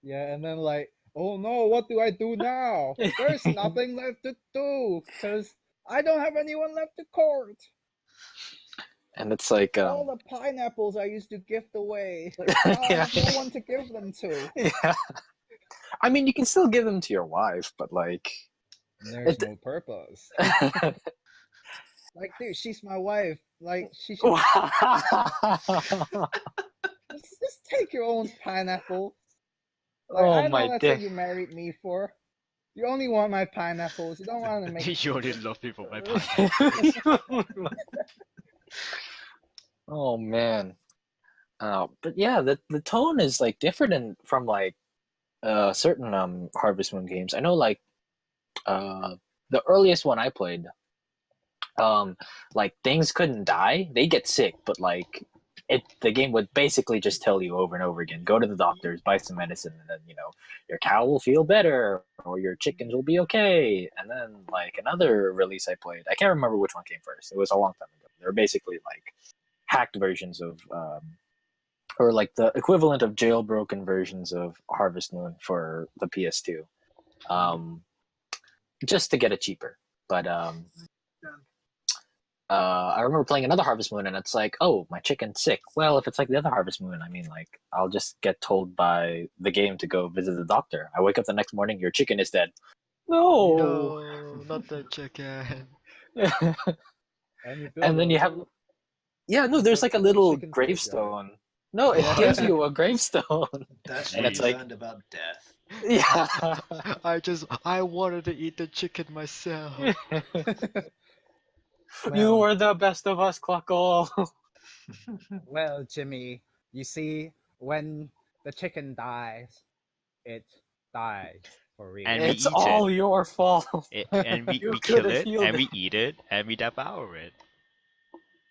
Yeah, and then like, oh no, what do I do now? There's nothing left to do because I don't have anyone left to court. And it's like, All the pineapples I used to gift away. Now I yeah, have no one to give them to. yeah. I mean, you can still give them to your wife, but like, There's no purpose. Like, dude, she's my wife. Like, she should just take your own pineapple. Like, Oh, I know my that's dick. what you married me for. You only want my pineapples. You don't want to make. You only love people by pineapples. Oh man. But yeah, the tone is like different from like certain Harvest Moon games. I know like the earliest one I played, like things couldn't die. They get sick, but like the game would basically just tell you over and over again, go to the doctors, buy some medicine, and then your cow will feel better or your chickens will be okay. And then like another release I played, I can't remember which one came first. It was a long time ago. They were basically like hacked versions of or like the equivalent of jailbroken versions of Harvest Moon for the PS2, just to get it cheaper. But I remember playing another Harvest Moon, and it's like, oh, my chicken's sick. Well, if it's like the other Harvest Moon, I mean, like, I'll just get told by the game to go visit the doctor. I wake up the next morning, your chicken is dead. No. No, not the chicken. And you build And then you have, yeah, no, there's like a little chicken's gravestone. No, it Yeah. gives you a gravestone. That's And what it's you like- learned about death. Yeah. I wanted to eat the chicken myself. You Well- were the best of us, Cluckle. Well, Jimmy, you see, when the chicken dies, it dies for real. And we It's eat all it. your fault. And we You kill could've it, healed and we it. eat it, and we devour it.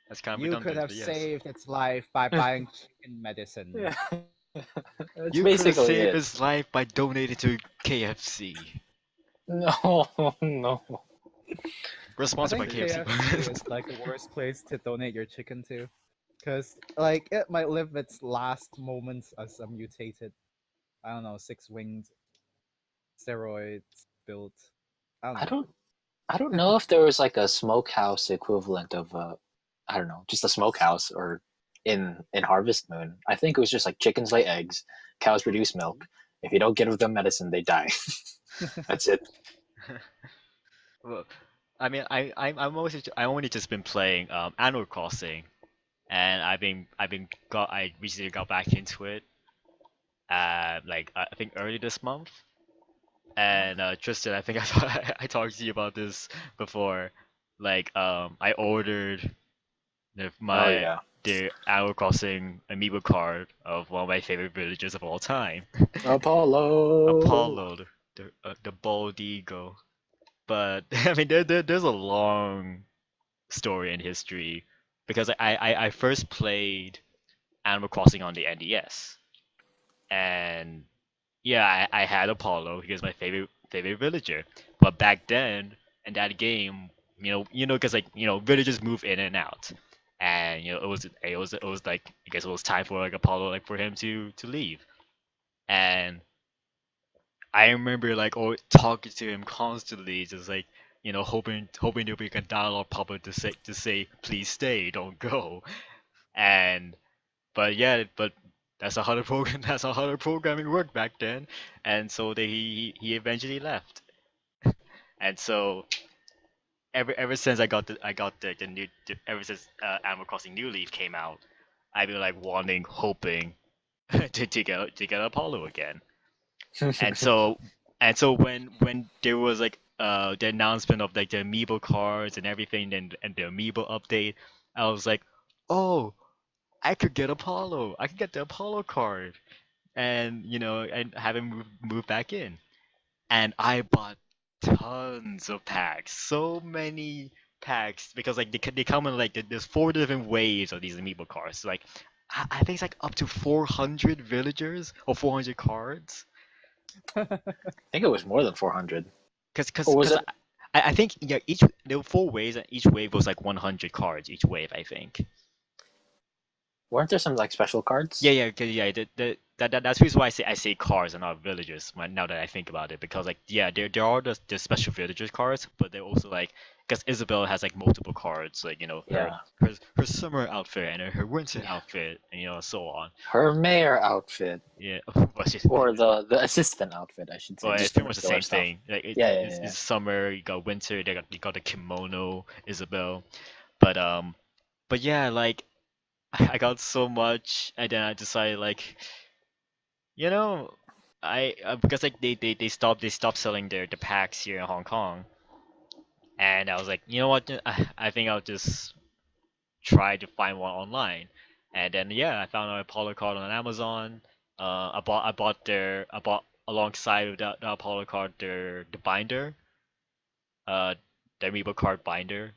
That's kind of You could redundant, have but yes. saved its life by buying chicken medicine. Yeah. That's You could have basically saved it. his life by donating to KFC. No, no. We're I sponsored by think KFC. KFC is like the worst place to donate your chicken to, because like it might live its last moments as a mutated, I don't know, six-winged steroids built. I don't know if there was like a smokehouse equivalent of I don't know, just a smokehouse or in Harvest Moon. I think it was just like chickens lay eggs, cows produce milk. If you don't give them medicine, they die. That's it. Well, I mean, I only just been playing Animal Crossing, and I recently got back into it. Like I think early this month. And Tristan, I think I talked to you about this before. Like I ordered Oh yeah. the Animal Crossing amiibo card of one of my favorite villagers of all time, Apollo. Apollo, the bald eagle. But I mean, there's a long story and history because I first played Animal Crossing on the NDS, and yeah, I had Apollo. He was my favorite villager. But back then in that game, because like villagers move in and out, and it was like I guess it was time for like Apollo like for him to leave, and I remember like talking to him constantly, just like hoping that we can dialogue pop up to say please stay, don't go, and but yeah, but that's how the program that's how the programming worked back then, and so he eventually left, and so ever since I got the new ever since Animal Crossing New Leaf came out, I've been like hoping to get Apollo again, and so when there was like the announcement of like the amiibo cards and everything and the amiibo update, I was like, oh, I could get Apollo. I could get the Apollo card, and and have him move back in. And I bought tons of packs, so many packs because like they come in like there's 4 different waves of these amiibo cards. Like I think it's like up to 400 villagers or 400 cards. I think it was more than 400. Cause Or was it? I think yeah there were 4 waves and each wave was like 100 cards each wave I think. Weren't there some like special cards? Yeah, yeah. That's the reason why I say cars and not villagers. Now that I think about it, because like yeah, there are the special villagers cards, but they're also like because Isabel has like multiple cards, like Yeah. her summer outfit and her winter outfit, and so on. Her mayor outfit, Yeah, or the assistant outfit, I should say. well, it's just pretty for much the killer same stuff. thing. Like Yeah. it's summer, you got winter, you got the kimono, Isabel, but yeah, like I got so much, and then I decided like. You know, I because like they stopped selling the packs here in Hong Kong, and I was like, you know what? I think I'll just try to find one online, and then yeah, I found an Apollo card on Amazon. I bought alongside with the Apollo card the binder, uh, the amiibo card binder,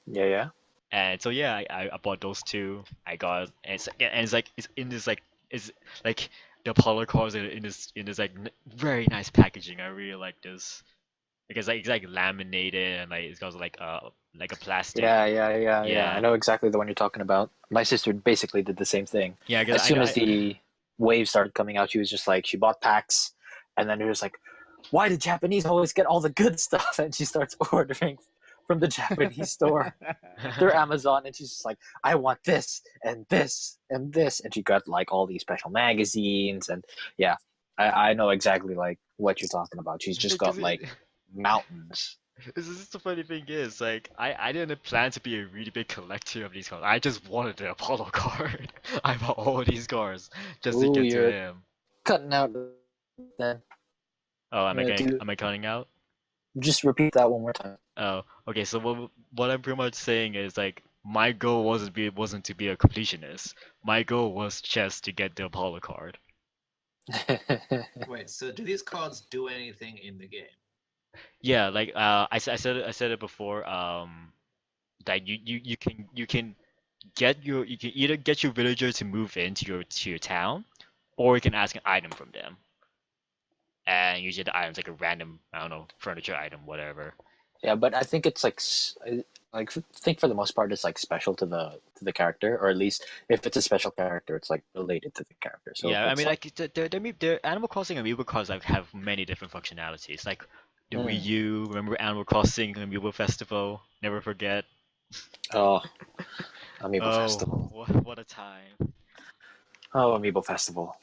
Yeah. and so yeah, I bought those two. I got and it's like it's in this like it's like the Apollo cards are in this like very nice packaging. I really like this because like it's like laminated and like it's got like a plastic. Yeah. I know exactly the one you're talking about. My sister basically did the same thing. Yeah, As because soon as the wave started coming out, she was just like, she bought packs, and then it was like, why do Japanese always get all the good stuff? And she starts ordering from the Japanese store through Amazon, and she's just like, I want this and this and this, and she got like all these special magazines, and yeah, I know exactly like what you're talking about. She's just got like mountains. This is the funny thing is like I didn't plan to be a really big collector of these cards. I just wanted the Apollo card. I bought all these cards just to Ooh, get to you're him. cutting out then. Oh, am I Yeah, getting, am I cutting out? Just repeat that one more time. Oh, okay. So what I'm pretty much saying is like my goal wasn't to be a completionist. My goal was just to get the Apollo card. Wait, so do these cards do anything in the game? Yeah, like I said it before. That you can you can either get your villager to move into your town, or you can ask an item from them. And usually the item's like a random, I don't know, furniture item, whatever. Yeah, but I think it's like I think for the most part it's like special to the character, or at least if it's a special character, it's like related to the character. So Yeah, if I it's mean like the Animal Crossing amiibo cards like have many different functionalities. Like the Wii U, remember Animal Crossing Amiibo Festival? Never forget. oh, Amiibo Oh, Festival. what a time. Oh, Amiibo Festival.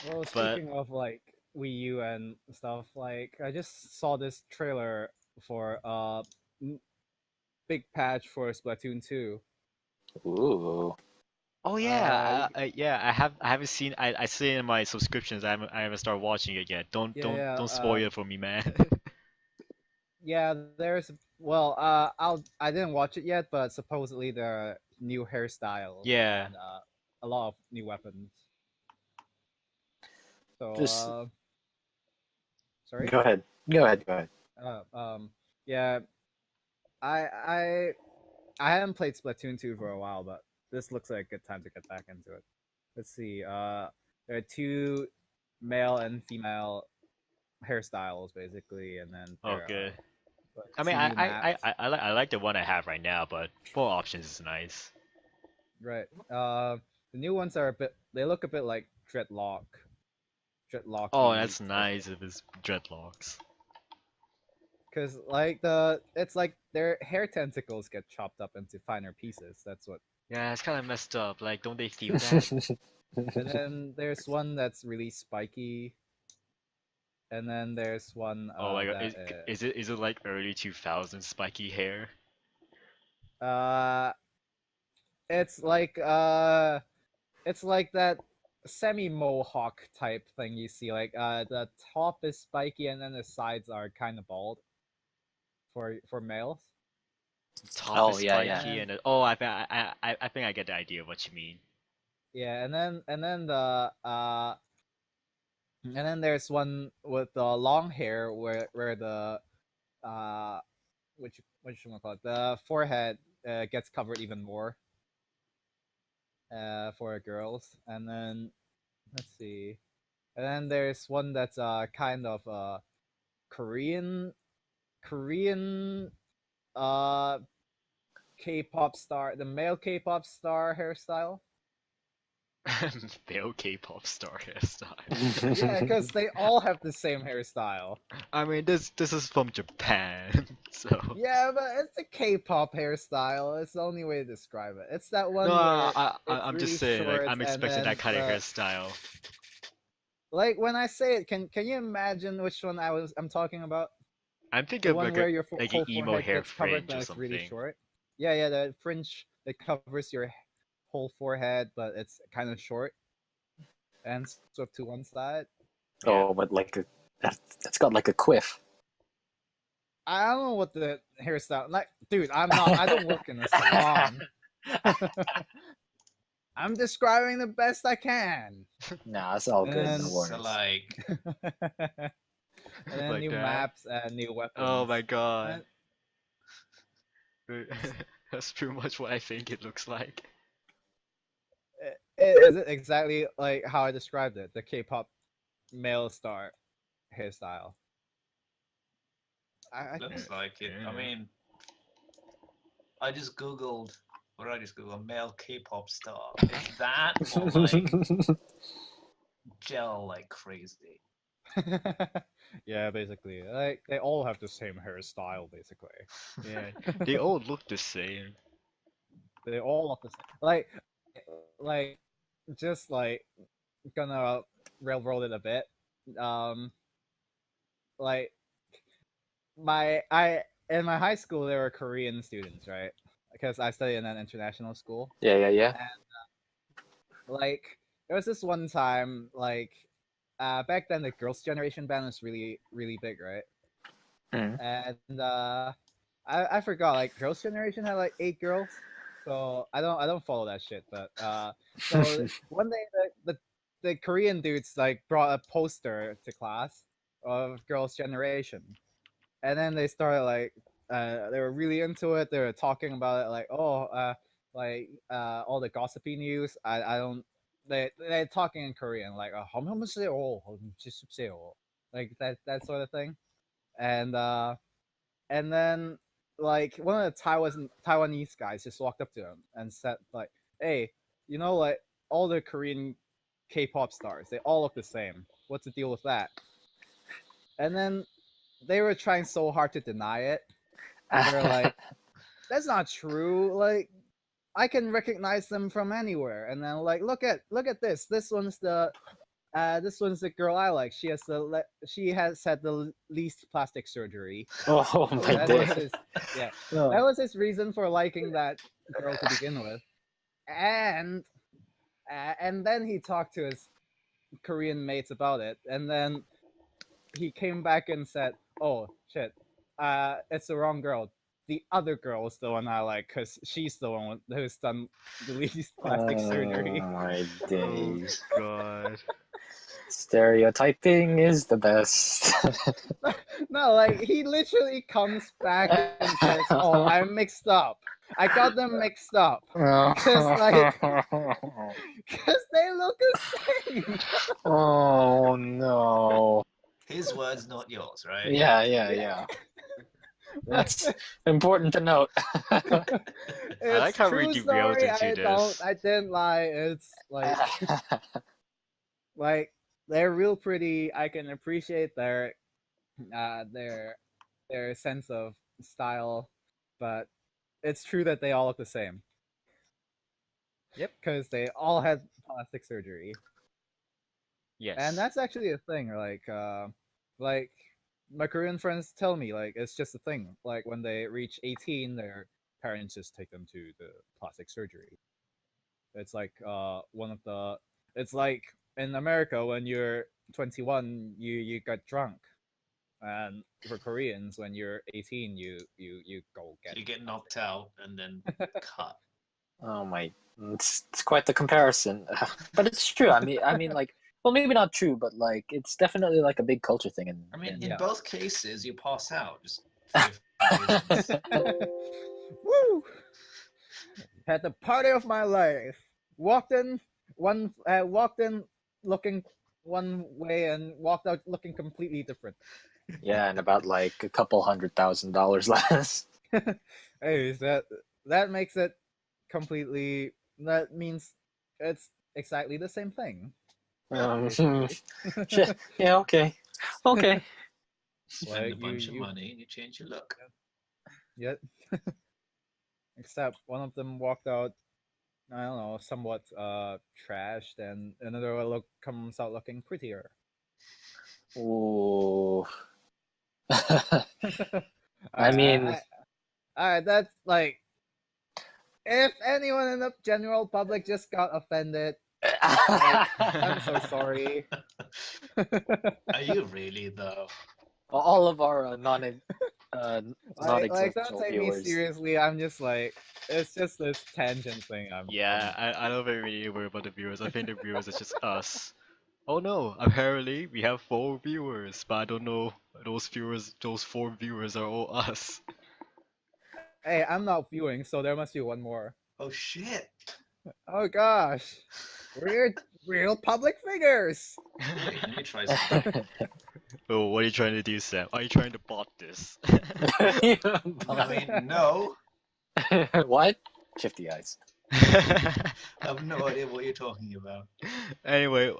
Well, But speaking of like Wii U and stuff, like I just saw this trailer for n- big patch for Splatoon 2. Ooh. oh Uh, yeah, yeah, I haven't seen I see it in my subscriptions. I haven't started watching it yet. Don't yeah, don't yeah, don't spoil it for me, man. yeah. There's I didn't watch it yet, but supposedly there are new hairstyles Yeah. and a lot of new weapons. So This. sorry. Go ahead. Go ahead. Go ahead. Yeah, I I I haven't played Splatoon 2 for a while, but this looks like a good time to get back into it. Let's see. There are two male and female hairstyles basically, and then there Okay. are like, I mean, two new maps. I like the one I have right now, but more options is nice. Right. The new ones are a bit. They look a bit like Oh, dreadlocky that's type. nice of his dreadlocks. Because it's like their hair tentacles get chopped up into finer pieces. That's what. Yeah, it's kind of messed up. Like, don't they feel that? And then there's one that's really spiky. And then there's one Oh my god, that is it like early 2000s spiky hair? uh it's like that semi mohawk type thing you see. Like the top is spiky and then the sides are kind of bald for males. Top is Oh yeah, spiky yeah. and oh, I think I get the idea of what you mean. Yeah, and then there's one with the long hair where the uh what should I call it? The forehead gets covered even more for girls. And then let's see. And then there's one that's kind of Korean Korean uh K-pop star, the male K-pop star hairstyle. Male K-pop star hairstyle. Yeah, because they all have the same hairstyle. I mean, this is from Japan, so. Yeah, but it's a K-pop hairstyle. It's the only way to describe it. It's that one No, where I'm it's just really saying, like, short I'm and expecting then that kind of hairstyle. like when I say it, can you imagine which one I'm talking about? I'm thinking The of one like where your an whole emo forehead hair gets covered, fringe but or it's really something. short. Yeah, yeah, the fringe that covers your whole forehead, but it's kind of short and sort of to one side. Yeah. Oh, but like that's got like a quiff. I don't know what the hairstyle like, dude. I don't work in a salon. I'm describing the best I can. Nah, it's all good. And No So worries. like, and then Like new that. maps and new weapons. Oh my god. And That's pretty much what I think it looks like. is it exactly like how I described it? The K-pop male star hairstyle. I looks like it. I Yeah. mean, I just googled. What did I just Google? Male K-pop star. Is that or like gel like crazy? yeah, basically, like they all have the same hairstyle. Basically, Yeah. They all look the same. they all look the same. Like, just like gonna railroad it a bit. Um, like my I in my high school there were Korean students, right? Because I studied in an international school. Yeah, yeah, yeah. Like there was this one time, like back then the Girls' Generation band was really big, right? Mhm. And I forgot, like Girls' Generation had like 8 girls, so I don't follow that shit. But so one day the Korean dudes like brought a poster to class of Girls' Generation, and then they started like they were really into it. They were talking about it like, oh, all the gossipy news. I don't. They're talking in Korean like like that sort of thing. And then like one of the Taiwanese guys just walked up to him and said like, hey, you know, like all the Korean K-pop stars, they all look the same. What's the deal with that? And then they were trying so hard to deny it. They're like, that's not true. Like I can recognize them from anywhere. And then like, look at this. This one's the girl I like. She has had the least plastic surgery. Oh my That was day. his yeah. No. That was his reason for liking that girl to begin with. And then he talked to his Korean mates about it, and then he came back and said, "Oh shit, it's the wrong girl. The other girl is the one I like, because she's the one who's done the least plastic surgery." Oh my Oh days. god. Stereotyping is the best. No, like he literally comes back and says, "Oh, I'm mixed up. I got them mixed up because they look the same." Oh no. His words, not yours, right? Yeah. That's important to note. It's like how we true derailed story. into this. I didn't lie. It's like they're real pretty. I can appreciate their sense of style, but it's true that they all look the same. Yep, because they all had plastic surgery, Yes. and that's actually a thing. Like my Korean friends tell me, like it's just a thing. Like when they reach 18, their parents just take them to the plastic surgery. It's like one of the. It's like in America when you're 21, you get drunk, and for Koreans when you're 18, you go get. You get knocked out and then cut. Oh my, it's quite the comparison. But it's true. I mean, like, well, maybe not true, but like, it's definitely like a big culture thing. I mean, in Yeah. both cases, you pass out. Just for reasons. Woo! Had the party of my life. Walked in looking one way and walked out looking completely different. Yeah, and about like a couple $100,000 less. Anyways, that makes it completely. That means it's exactly the same thing. Yeah, okay. Spend a Like, bunch of you- money and you change your look. Yet, except one of them walked out. I don't know, somewhat trashed, and another one comes out looking prettier. Ooh. I mean, that's like, if anyone in the general public just got offended, I'm so sorry. Are you really, though? all of our not Like, don't existential take me viewers. seriously. I'm just like, it's just this tangent thing. Yeah, I don't think we need to worry about the viewers. I think the viewers is just us. Oh no, apparently we have 4 viewers, but I don't know those 4 viewers are all us. Hey, I'm not viewing, so there must be one more. Oh shit! Oh gosh, we're real public figures. Wait, let me try something. Oh, what are you trying to do, Sam? Are you trying to bot this? I mean, no. What? Shifty eyes. I have no idea what you're talking about. Anyway,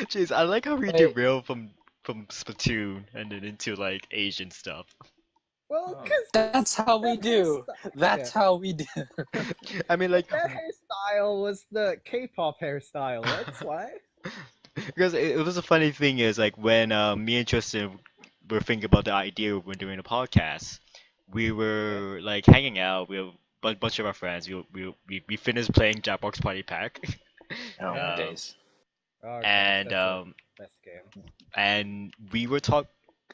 jeez, I like how we Wait. derail from Splatoon and then into like Asian stuff. Well, Oh. because That's how we do. That's how we do. I mean, like, that hairstyle was the K-pop hairstyle. That's why. because it was a funny thing is like when me and Tristan were thinking about the idea when doing a podcast, we were like hanging out. We were a bunch of our friends. We finished playing Jackbox Party Pack. Oh my Um, days. Oh, gosh, and that's the best game. and we were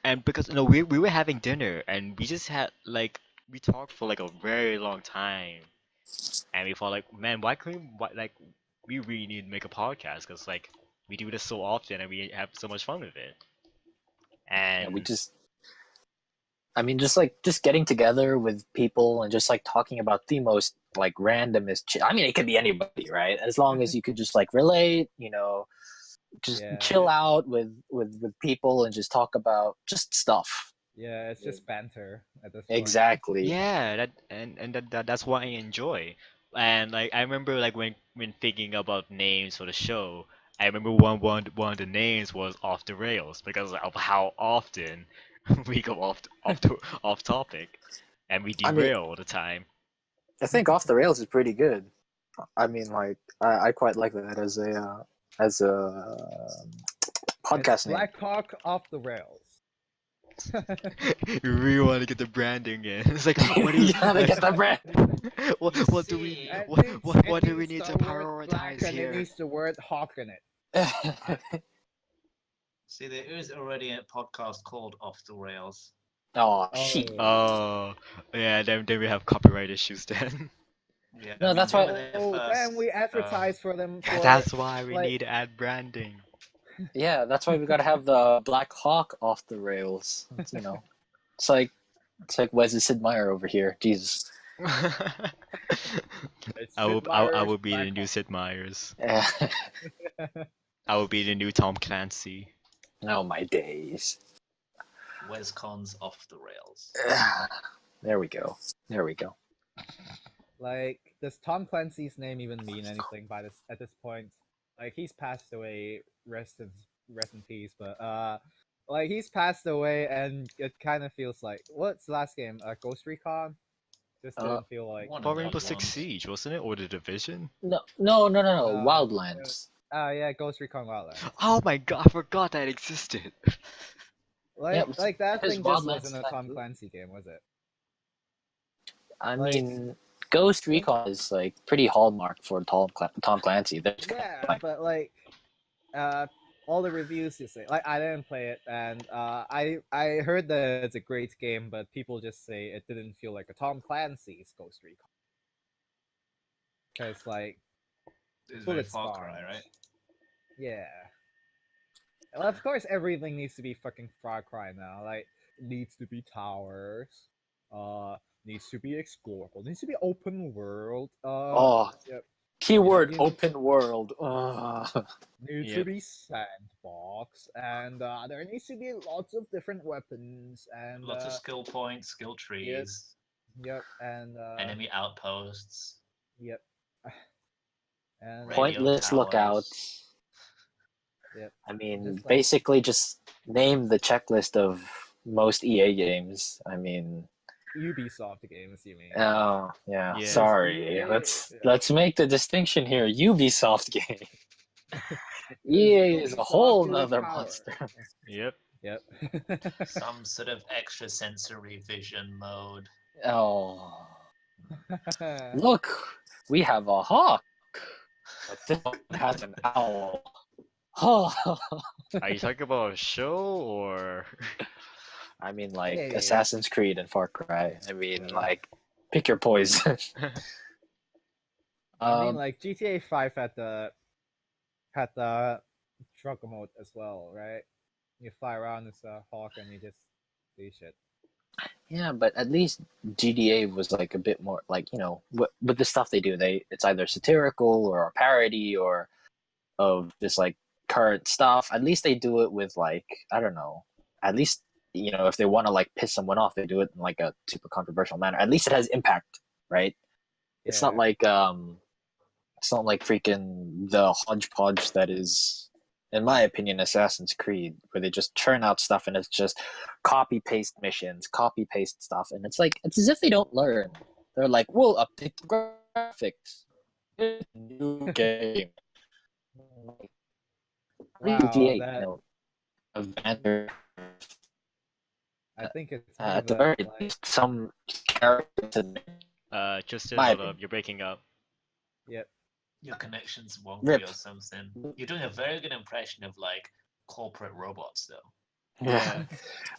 and because no we were having dinner and we just had like we talked for like a very long time and we thought like man we really need to make a podcast because like we do this so often and we have so much fun with it Yeah, and just getting together with people and just like talking about the most like randomest shit. I mean, it could be anybody, right? As long as you could just like relate, just Yeah. chill out with people and just talk about just stuff. Yeah, it's just banter at this point. Exactly. yeah that's what I enjoy and like I remember like when thinking about names for the show I remember one of the names was off the rails because of how often we go off topic and we I mean- derail all the time. I think Off the Rails is pretty good. I mean, like, I quite like that as a podcast It's name. Black Hawk off the rails. You really want to get the branding in. It's like, what do You gotta get the brand. what do we It what do we needs need the to word black prioritize and here? it needs the word hawk in it. See, there is already a podcast called Off the Rails. Oh, Oh. shit. Oh, yeah. Then we have copyright issues then. Yeah, No, that's they why- were there Oh, first, then we advertise for them. For, That's why we like- need to add branding. Yeah, that's why we gotta have the Black Hawk Off the Rails. It's, you know, it's like Wesley Sid Meier over here. Jesus. It's I will Sid Meier's be the Black new Hawk. Sid Meier's. Yeah. I will be the new Tom Clancy. Oh my days. WesCon's Off the Rails. There we go. There we go. Like, does Tom Clancy's name even mean anything at this point? Like, he's passed away, rest in peace. But like he's passed away, and it kind of feels like what's the last game? Ghost Recon. Just didn't feel like. one of For those Rainbow Six ones. Siege, wasn't it? Or the Division? No. Uh, Wildlands. Yeah, Ghost Recon Wildlands. Oh my god, I forgot that existed. Like, Yeah, it was- like that because thing just Wildlands wasn't a had Tom to- Clancy game, was it? I like- mean, Ghost Recon is like pretty hallmark for Tom Clancy. There's Yeah, but like, all the reviews just say like I didn't play it, and I heard that it's a great game, but people just say it didn't feel like a Tom Clancy's Ghost Recon. Because like, It's very bullet Far Cry, sponge. right? Yeah. Well, of course, everything needs to be fucking Far Cry now. Like, it needs to be towers. Needs to be explorable. Needs to be open world. Oh, Yep. keyword Yeah. open world. Needs to Yep. be sandbox, and there needs to be lots of different weapons and Lots of skill points, skill trees, yep, and enemy outposts. yep, and Radio Pointless towers. lookouts. Yep. I mean, Just like- basically just name the checklist of most EA games. I mean, Ubisoft games, you mean? oh yeah, Yeah. sorry. EA, yeah. Let's make the distinction here. Ubisoft game. EA is a Ubisoft whole with nother power. monster. Yep. Yep. Some sort of extra sensory vision mode. Oh, look, we have a hawk, but this one has an owl. Oh, Are you talking about a show or? I mean, like Yeah. Assassin's Creed and Far Cry. I mean, like, pick your poison. I mean, like GTA 5 had the truck mode as well, right? You fly around as a hawk and you just do shit. Yeah, but at least GTA was like a bit more like, you know, with the stuff they do, it's either satirical or a parody or of just like current stuff. At least they do it with like, I don't know. At least, you know, if they want to like piss someone off, they do it in like a super controversial manner. At least it has impact, right? It's not Yeah. like freaking the hodgepodge that is, in my opinion, Assassin's Creed, where they just churn out stuff and it's just copy paste missions, copy paste stuff, and it's like it's as if they don't learn. They're like, we'll update the graphics. It's a new game. Wow, GTA, that- you know, advantage, I think it's at the more very that, like, least some characters. Tristan, My hold opinion. up, you're breaking up. yep. Your connection's wonky Rip. or something. You're doing a very good impression of like corporate robots, though. Yeah.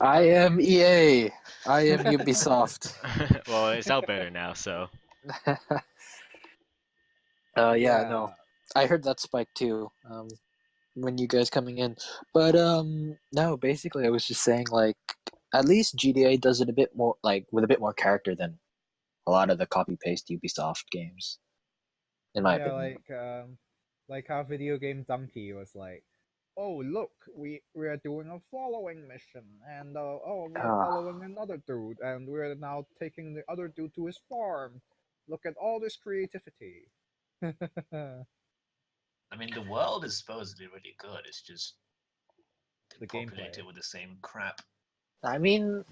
I am EA. I am Ubisoft. Well, it's out better now, so. Yeah, no. I heard that spike too. When you guys coming in, but no. Basically, I was just saying like, at least GTA does it a bit more like with a bit more character than a lot of the copy paste Ubisoft games. In my Yeah, opinion. like how Video Game Donkey was like, oh look, we are doing a following mission, and we're following another dude, and we're now taking the other dude to his farm. Look at all this creativity. I mean, the world is supposedly really good. It's just The populated gameplay. with the same crap. I mean,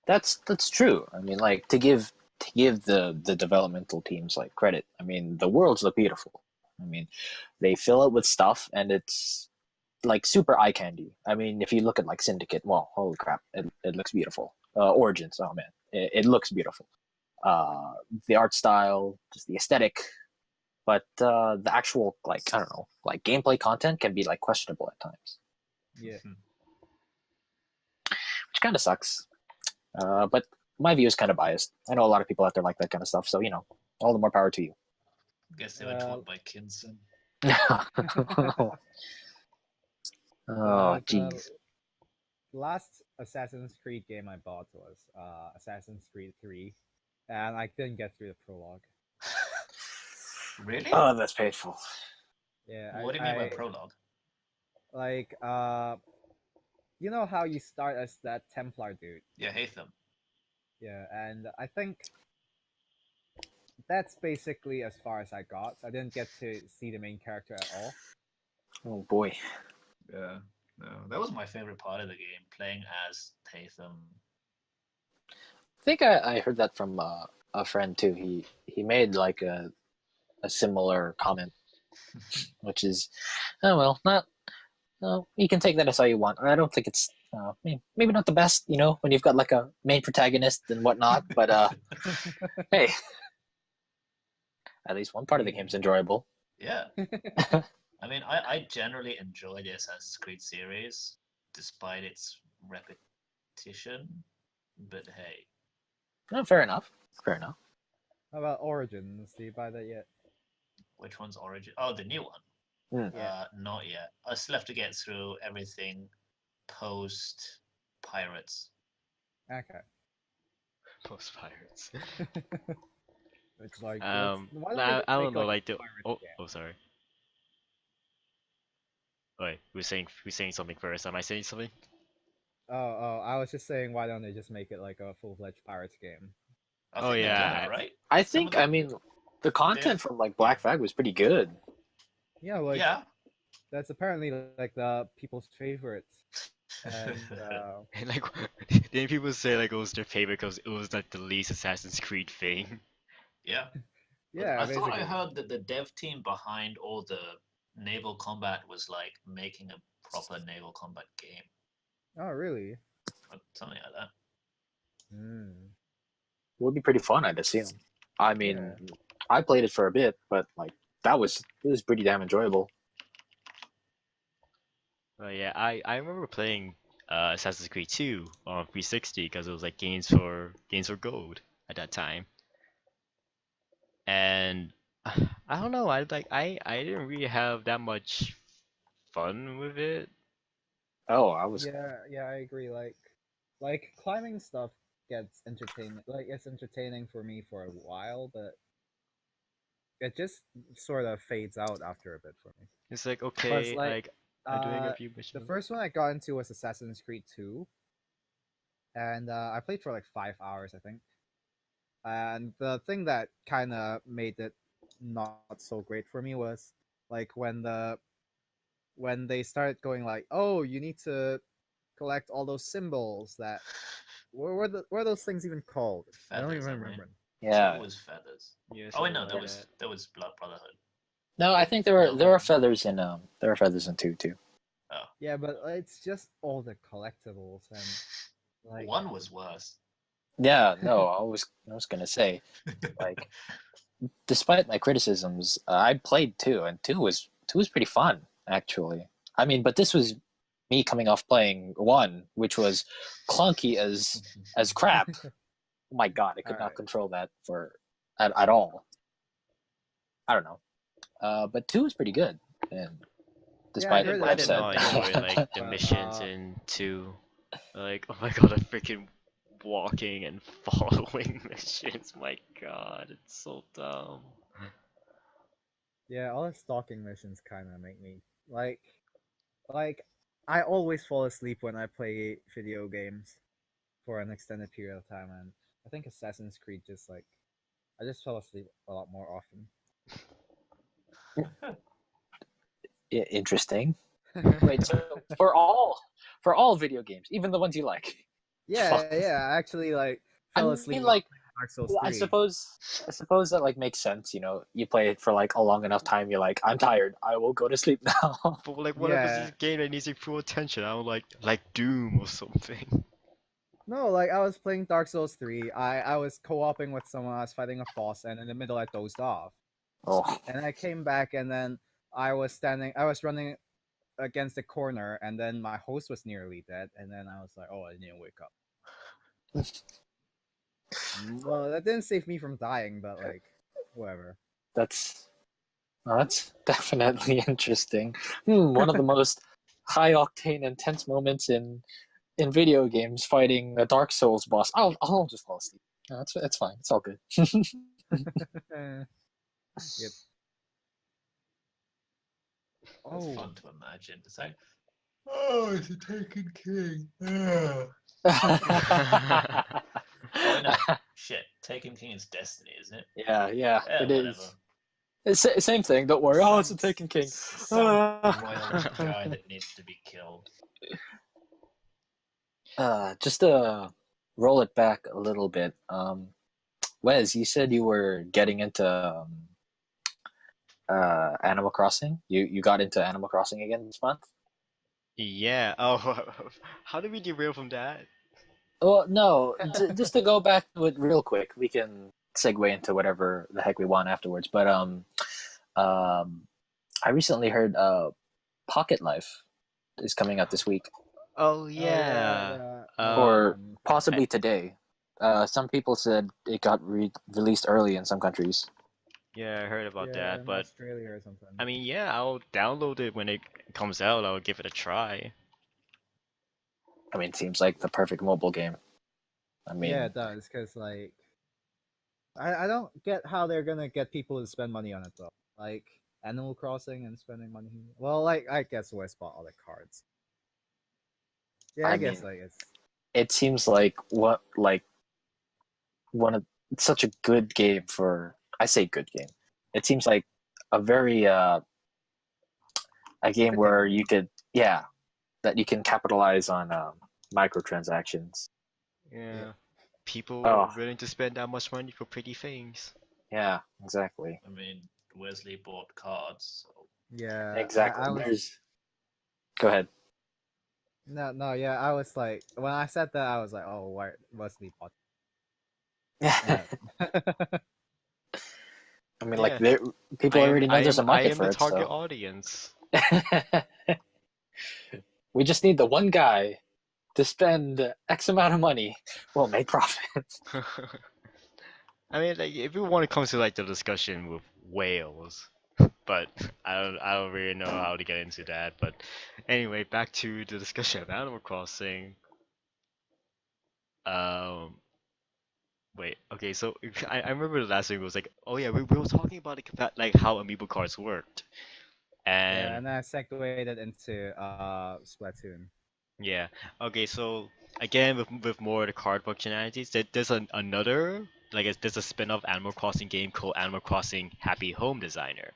that's true. I mean, like to give to give the developmental teams like credit. I mean, the worlds look beautiful. I mean, they fill it with stuff, and it's like super eye candy. I mean, if you look at like Syndicate, well, holy crap, it looks beautiful. Origins, oh man, it looks beautiful. The art style, just the aesthetic, but the actual like I don't know, like gameplay content can be like questionable at times, Yeah. which kind of sucks. But my view is kind of biased. I know a lot of people out there like that kind of stuff, so all the more power to you. Guess they were taught by Kinson. Oh, jeez. Last Assassin's Creed game I bought was Assassin's Creed 3, and I didn't get through the prologue. Really? Oh, that's painful. Yeah. What do you mean by prologue? Like, you know how you start as that Templar dude? Yeah, Hatham. Yeah, and I think that's basically as far as I got. I didn't get to see the main character at all. Oh boy. Yeah. No, that was my favorite part of the game, playing as Hatham. I think I heard that from a friend too. He made like a similar comment, which is, oh well, not. No, you can take that as how you want. I don't think it's maybe not the best, when you've got like a main protagonist and whatnot. But hey, at least one part of the game's enjoyable. Yeah. I mean, I generally enjoy the Assassin's Creed series, despite its repetition. But hey. No, fair enough. Fair enough. How about Origins? Do you buy that yet? Which one's Origin? Oh, the new one. Yeah. Not yet. I still have to get through everything post Pirates. Okay. Post Pirates. It's like I don't know, like the sorry. Wait, who's saying something first? Am I saying something? Oh, I was just saying, why don't they just make it like a full-fledged Pirates game? I Oh, think they've done yeah. it, right? I think I mean the content from like Black Flag was pretty good. Yeah, like Yeah. that's apparently like the people's favorites. And And like, then people say like it was their favorite because it was like the least Assassin's Creed thing. Yeah. yeah, I thought I basically. heard that the dev team behind all the naval combat was like making a proper naval combat game. Oh, really? Or something like that. Hmm. It would be pretty fun, I'd assume. I mean, Yeah. I played it for a bit, but like it was pretty damn enjoyable. Yeah, I remember playing Assassin's Creed 2 on 360 because it was like games for gold at that time. And I don't know, I didn't really have that much fun with it. Oh, I was. Yeah, I agree. Like climbing stuff gets entertaining. Like it's entertaining for me for a while, but it just sort of fades out after a bit for me. It's like, Plus, okay, like I'm doing a few the missions. first one I got into was Assassin's Creed 2, and I played for like 5 hours, I think. And the thing that kind of made it not so great for me was like when they started going like, oh, you need to collect all those symbols that what are those things even called? I don't Feathers, even I mean. remember. Yeah. It was feathers. Yeah, Oh wait, no, something there like that. was Blood Brotherhood. No, I think there were feathers in 2 too. Oh. Yeah, but it's just all the collectibles and like One was worse. Yeah, no, I was gonna say, like, despite my criticisms, I played 2, and 2 was pretty fun actually. I mean, but this was me coming off playing 1, which was clunky as crap. Oh my god, I could not Alright. control that at all. I don't know. But 2 is pretty good, and despite I heard I that did too. not enjoy like the But, missions in 2. Like, oh my god, I'm freaking walking and following missions. My god, it's so dumb. yeah, all the stalking missions kind of make me like I always fall asleep when I play video games for an extended period of time, and I think Assassin's Creed just like I just fell asleep a lot more often. Interesting. Wait, so for all video games, even the ones you like. Yeah, I actually like fell I asleep mean, like Dark Souls Well, 3. I suppose that like makes sense. You know, you play it for like a long enough time. You're like, I'm tired. I will go to sleep now. But like, what if it's Yeah. a game that needs your full attention? I don't like Doom or something. No, like I was playing Dark Souls 3. I was co-oping with someone. I was fighting a boss, and in the middle I dozed off. Oh, And I came back, and then I was running against the corner, and then my host was nearly dead, and then I was like, oh, I need to wake up. Well, that didn't save me from dying, but like, whatever. that's that's definitely interesting. One of the most high octane, intense moments in video games, fighting a Dark Souls boss. I'll just fall asleep. No, it's fine. It's all good. Yep. That's Oh. fun to imagine. It's like, oh, it's a Taken King. Oh no, shit. Taken King is Destiny, isn't it? yeah, Yeah, it whatever. is. It's same thing. Don't worry. Oh, it's a Taken King. Some royal guy that needs to be killed. Just to roll it back a little bit. Wes, you said you were getting into Animal Crossing. You got into Animal Crossing again this month? Yeah. Oh, how did we derail from that? Well, no. Just to go back to it real quick, we can segue into whatever the heck we want afterwards. But I recently heard Pocket Life is coming out this week, Oh yeah. or possibly today. Some people said it got released early in some countries. Yeah, I heard about yeah, that, in but Australia or something. I mean, yeah, I'll download it when it comes out. I'll give it a try. I mean, it seems like the perfect mobile game. I mean, yeah, it does, because like, I don't get how they're gonna get people to spend money on it though. Like Animal Crossing and spending money. Well, like I guess West bought all the cards. Yeah, I guess mean, like it's. it seems like one of such a good game for. I say good game. It seems like a very a game where you could that you can capitalize on microtransactions. Yeah. People Oh. are willing to spend that much money for pretty things. Yeah, exactly. I mean, Wesley bought cards. So Yeah, Exactly. I was. There's. Go ahead. No, yeah, I was like, when I said that, I was like, oh, why Wesley bought? I mean, like, Yeah. people already know there's a I market am for the it. target So. audience. We just need the one guy to spend X amount of money. We'll make profit. I mean, like, if you want to come to like the discussion with whales, but I don't really know how to get into that. But anyway, back to the discussion of Animal Crossing. Um, wait, okay, so I remember the last week was like, oh yeah, we were talking about like how amiibo cards worked, Yeah, and and then I segued it into Splatoon. yeah, okay, so again with more of the card functionalities, there's another there's a spin-off Animal Crossing game called Animal Crossing Happy Home Designer,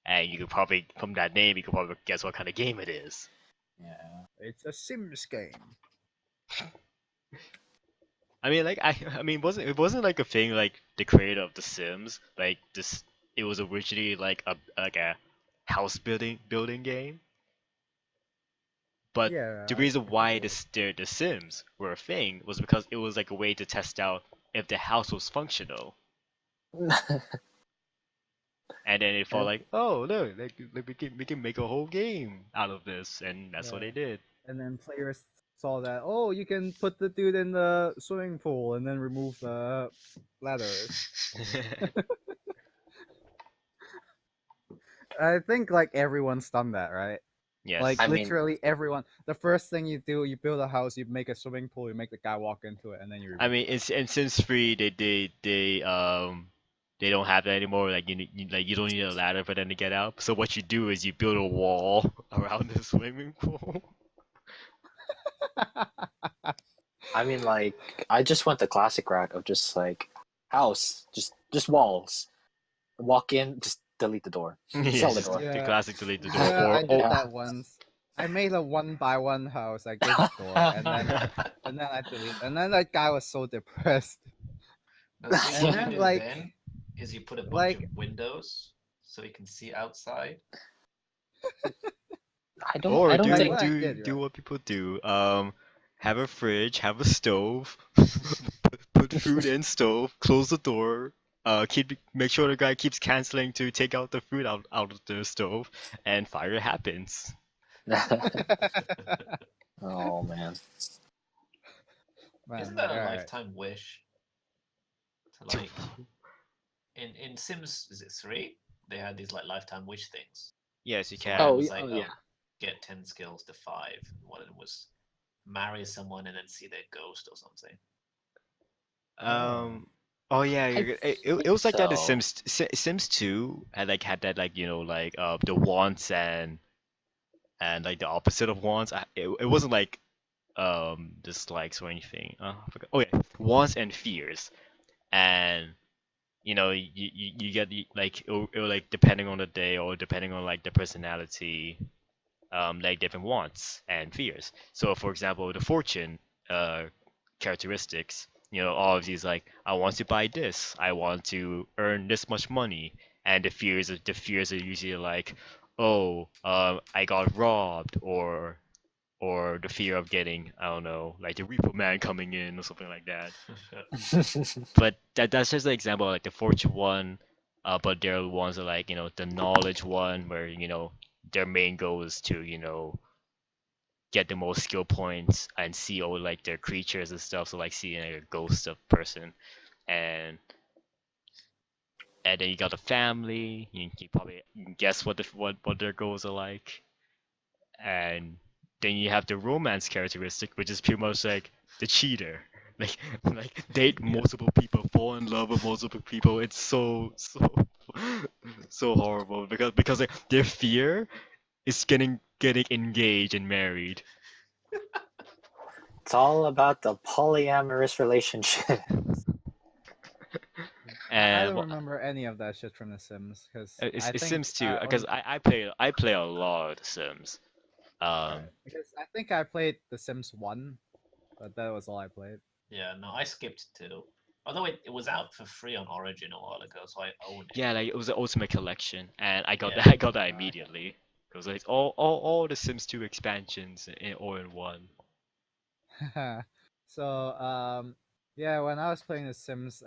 and you could probably from that name you could probably guess what kind of game it is. Yeah. It's a Sims game. I mean, like I mean, it wasn't like a thing like the creator of The Sims like this. It was originally like a house building game, but Yeah, the I reason think why it was. the Sims were a thing was because it was like a way to test out if the house was functional, and then it felt like, oh look, like we can make a whole game out of this, and that's what Yeah. they did. And then players saw that, oh, you can put the dude in the swimming pool and then remove the ladders. I think like everyone's done that, right? Yes. Like I mean- literally everyone. The first thing you do, you build a house, you make a swimming pool, you make the guy walk into it, and then you. I mean, in Sims 3, they don't have that anymore. Like you don't need a ladder for them to get out. So what you do is you build a wall around the swimming pool. I mean, like, I just went the classic route of just like house, just walls. Walk in, just delete the door. Sell the door. The Yeah. classic delete the door. Yeah, I did or- that once. I made a 1x1 house. I gave a door, and then I deleted. And then that guy was so depressed. The thing And you then, do like- then is you put a bunch like- of windows so you can see outside. I don't. Or I don't do Like think. what I do did, do right? what people do. Have a fridge, have a stove, put food in stove, close the door. Make sure the guy keeps canceling to take out the food out of the stove, and fire happens. Oh man. Man, Isn't like, that a alright. lifetime wish? To like in Sims is it 3? They had these like lifetime wish things. Yes, you So can. one Oh, was yeah, like, oh, yeah. get 10 skills to 5. And one of them was marry someone and then see their ghost or something. Oh yeah, I it was like that. The so. Sims 2 had that like the wants and like the opposite of wants. It wasn't like dislikes or anything. I forgot. Oh yeah, wants and fears, and you get it'll, like depending on the day or depending on like the personality, like different wants and fears. So for example, the fortune characteristics, all of these like I want to buy this, I want to earn this much money, and the fears are usually like, oh, I got robbed, or the fear of getting, I don't know, like the Reaper Man coming in or something like that. But that's just an example of like the fortune one. But there are ones that like the knowledge one where their main goal is to get the most skill points and see all like their creatures and stuff. So like seeing like a ghost of person, and then you got the family. You probably guess what their goals are like, and then you have the romance characteristic, which is pretty much like the cheater. Like date multiple people, fall in love with multiple people. It's so horrible because like their fear is getting engaged and married. It's all about the polyamorous relationship. I And don't well, remember any of that shit from The Sims because it's, I it's think Sims 2 because I play a lot of The Sims. because I think I played The Sims 1, but that was all I played. Yeah, no, I skipped 2. Although it was out for free on Origin a while ago, so I own it. Yeah, like it was the Ultimate Collection, and I got Yeah. that I got that Right. immediately. It was like all the Sims 2 expansions all in one. So yeah, when I was playing The Sims,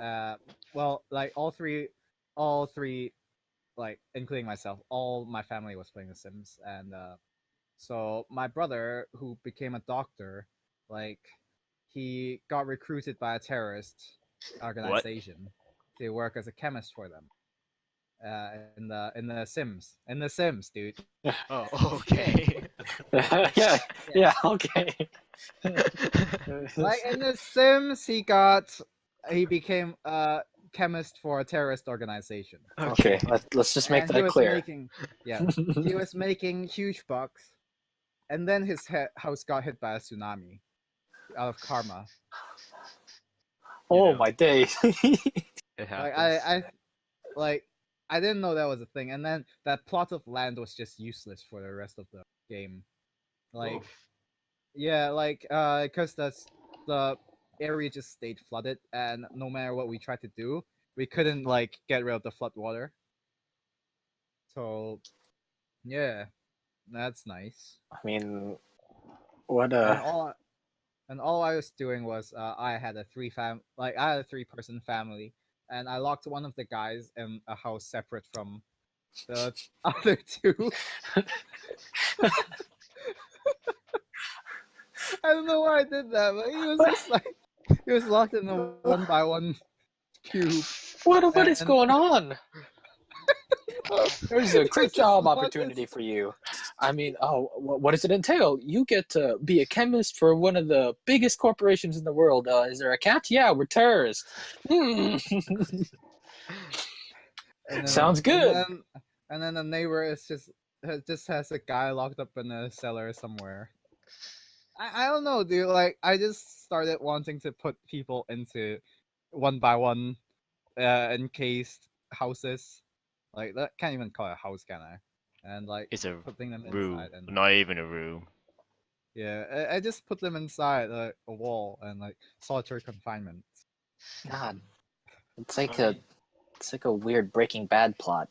well, like all three, like including myself, all my family was playing The Sims, and so my brother, who became a doctor, like he got recruited by a terrorist organization to work as a chemist for them. In the Sims, dude. Oh, okay. Yeah, yeah, okay. Like in The Sims, he became a chemist for a terrorist organization. Okay, let's just make And he that was clear. making, yeah, he was making huge bucks, and then his house got hit by a tsunami out of karma. Oh know. my days. It Like happens. like I didn't know that was a thing, and then that plot of land was just useless for the rest of the game. Like, Oof. yeah, like because the area just stayed flooded, and no matter what we tried to do, we couldn't like get rid of the flood water. So, yeah, that's nice. I mean, what And all I was doing was I had a I had a 3-person family, and I locked one of the guys in a house separate from the other 2. I don't know why I did that, but he was just like he was locked in a 1x1 cube. what is And- going on? There's a He great was just job locked opportunity in- for you. I mean, oh, what does it entail? You get to be a chemist for one of the biggest corporations in the world. Is there a catch? Yeah, we're terrorists. Hmm. and then, Sounds good. And then the neighbor is just has a guy locked up in a cellar somewhere. I don't know, dude. Like I just started wanting to put people into 1x1 encased houses. Like that can't even call it a house, can I? And like It's a putting them room, inside, and not even a room. yeah, I just put them inside a wall and like solitary confinement. God, It's like I a mean, it's like a weird Breaking Bad plot.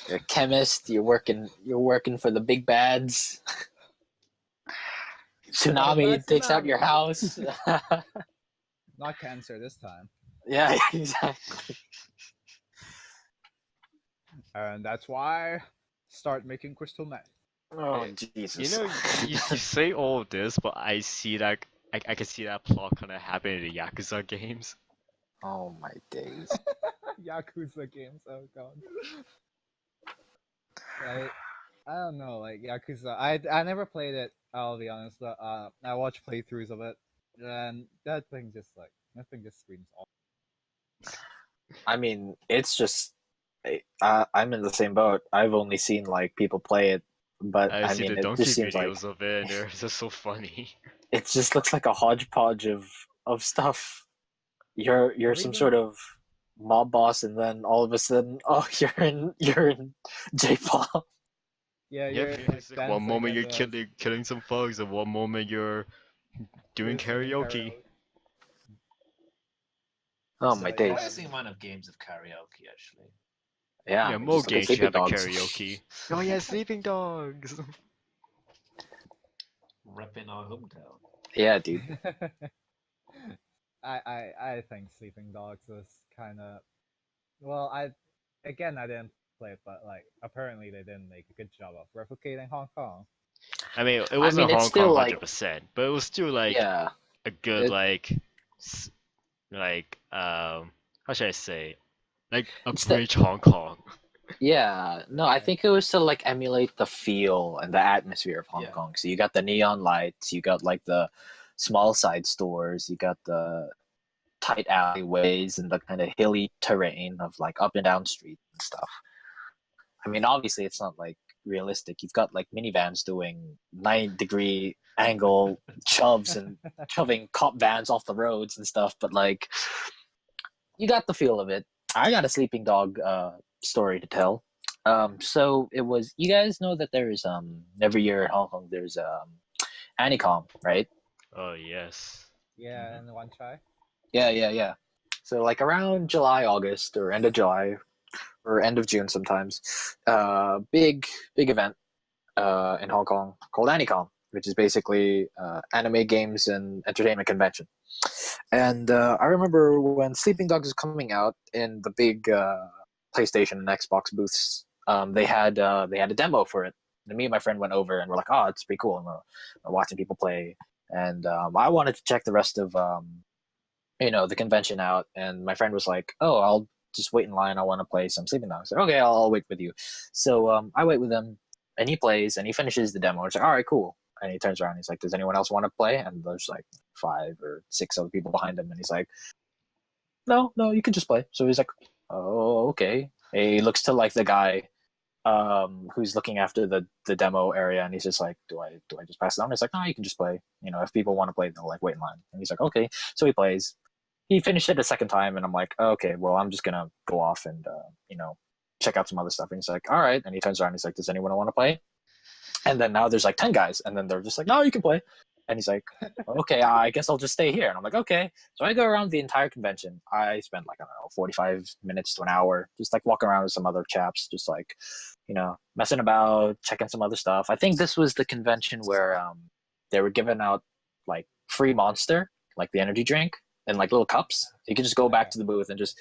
You're a chemist. You're working for the big bads. But Tsunami that's takes out your tsunami. house. Not cancer this time. Yeah, exactly. And that's why start making crystal meth. Oh You Jesus. know, you say all of this, but I see that I can see that plot kind of happen in the Yakuza games. Oh my days. Yakuza games, oh god. Like, I don't know, like Yakuza. I never played it. I'll be honest, but I watched playthroughs of it, and that thing just screams off. I mean, it's just I'm in the same boat. I've only seen like people play it, but I I see mean, the it just donkey seems like videos of it, and they're just so funny. it just looks like a hodgepodge of stuff. You're some Everything. sort of mob boss, and then all of a sudden, oh, you're in J-pop. Yeah, Yep, you're like it's like one dancing moment and you're killing some thugs, and one moment you're doing singing karaoke. Oh my But days. yeah, surprising amount of games of karaoke actually. Yeah, Yeah, I mean, more just look at games should Sleeping have a Dogs. karaoke. Oh yeah, sleeping dogs. Repping our hometown. Yeah, dude. I think Sleeping Dogs was kind of well. I didn't play it, but like apparently they didn't make a good job of replicating Hong Kong. I mean, it I wasn't mean, it's Hong Kong still like, 100%, but it was still like yeah, a good it, s- how should I say, like a it's the bridge Hong Kong. yeah. No, I Yeah. think it was to like emulate the feel and the atmosphere of Hong Yeah. Kong. So you got the neon lights, you got like the small side stores, you got the tight alleyways and the kind of hilly terrain of like up and down streets and stuff. I mean, obviously, it's not like realistic. You've got like minivans doing 9-degree angle shoves and shoving cop vans off the roads and stuff, but like you got the feel of it. I got a sleeping dog story to tell. So it was. You guys know that there's every year in Hong Kong there's Anicom, right? Oh yes. Yeah, and one try. Yeah. So like around July, August, or end of July, or end of June sometimes, big event in Hong Kong called Anicom, which is basically anime games and entertainment convention. And I remember when Sleeping Dogs was coming out in the big PlayStation and Xbox booths, they had a demo for it. And me and my friend went over and we're like, oh, it's pretty cool. And we're watching people play. And I wanted to check the rest of the convention out. And my friend was like, oh, I'll just wait in line. I want to play some Sleeping Dogs. I said, okay, I'll wait with you. So I wait with him, and he plays, and he finishes the demo. It's like, all right, cool. And he turns around, and he's like, does anyone else want to play? And there's like 5 or 6 other people behind him, and he's like, no, you can just play. So he's like, oh, okay. He looks to like the guy who's looking after the demo area, and he's just like, do I just pass it on? He's like, no, you can just play. If people want to play, they'll like wait in line. And he's like, okay. So he plays. He finished it a second time, and I'm like, okay, well, I'm just gonna go off and check out some other stuff. And he's like, all right. And he turns around, and he's like, does anyone want to play? And then now there's like 10 guys, and then they're just like, no, you can play. And he's like, okay, I guess I'll just stay here. And I'm like, okay. So I go around the entire convention. I spent like, I don't know, 45 minutes to an hour, just like walking around with some other chaps, just like, messing about, checking some other stuff. I think this was the convention where they were giving out like free Monster, like the energy drink, in like little cups. You could just go back to the booth and just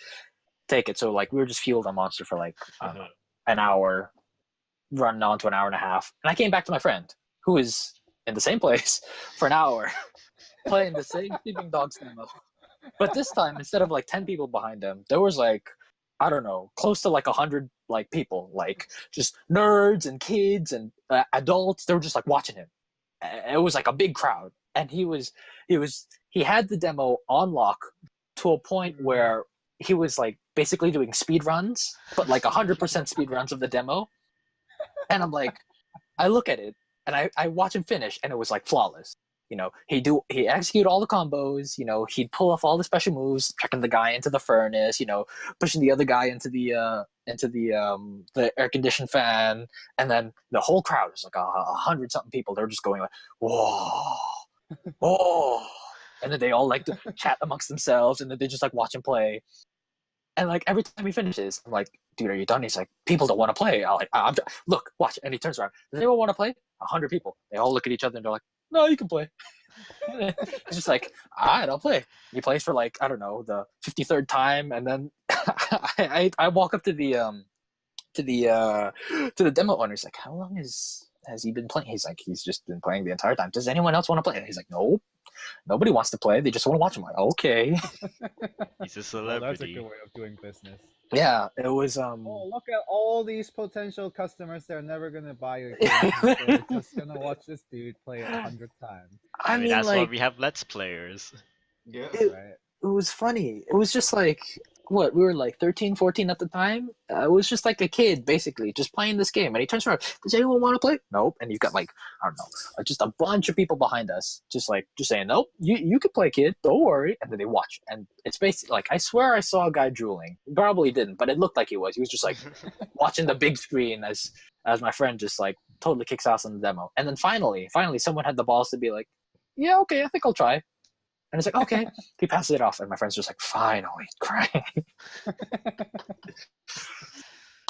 take it. So like we were just fueled on Monster for like an hour, running on to an hour and a half. And I came back to my friend, who is in the same place for an hour, playing the same Sleeping Dogs demo. But this time, instead of like 10 people behind him, there was like, I don't know, close to like 100 like people, like just nerds and kids and adults. They were just like watching him. It was like a big crowd, and he had the demo on lock to a point where he was like basically doing speed runs, but like 100% speed runs of the demo. And I'm like, I look at it and I watch him finish, and it was like flawless. He execute all the combos. He'd pull off all the special moves, checking the guy into the furnace. Pushing the other guy into the air conditioned fan, and then the whole crowd was like 100 something people. They're just going like, whoa, whoa. and then they all like to chat amongst themselves, and then they just like watch him play. And like every time he finishes, I'm like, dude, are you done? He's like, people don't want to play. I'm look, watch. And he turns around. Does anyone want to play? 100 people. They all look at each other and they're like, no, you can play. He's just like, all right, I'll play. He plays for like, I don't know, the 53rd time, and then I walk up to the demo owner. He's like, how long has he been playing? He's like, he's just been playing the entire time. Does anyone else want to play? And he's like, no, nobody wants to play. They just want to watch him. I'm like, okay. He's a Well, celebrity. that's a good way of doing business. Yeah, it was Oh, look at all these potential customers. They're never gonna buy your game. They're just gonna watch this dude play it 100 times. I mean, that's why like, we have Let's Players. Yeah. Right? it was funny. It was just like, what, we were like 13, 14 at the time. It was just like a kid, basically, just playing this game. And he turns around, does anyone want to play? Nope. And you've got like, I don't know, just a bunch of people behind us, just saying, nope, you can play, kid, don't worry. And then they watch. And it's basically like, I swear I saw a guy drooling. Probably didn't, but it looked like he was. He was just like watching the big screen as my friend just like totally kicks ass on the demo. And then finally, someone had the balls to be like, yeah, okay, I think I'll try. And it's like, okay. He passes it off, and my friend's just like, finally, crying.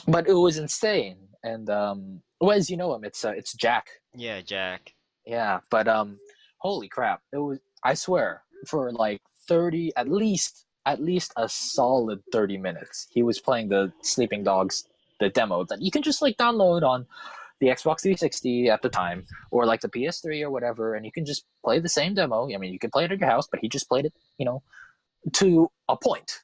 But it was insane. And Wes, you know him. It's Jack. Yeah, Jack. Yeah, but holy crap! It was. I swear, for like 30, at least a solid 30 minutes, he was playing the Sleeping Dogs, the demo that you can just like download on the Xbox 360 at the time, or like the PS3 or whatever, and you can just play the same demo. I mean, you can play it at your house, but he just played it, to a point.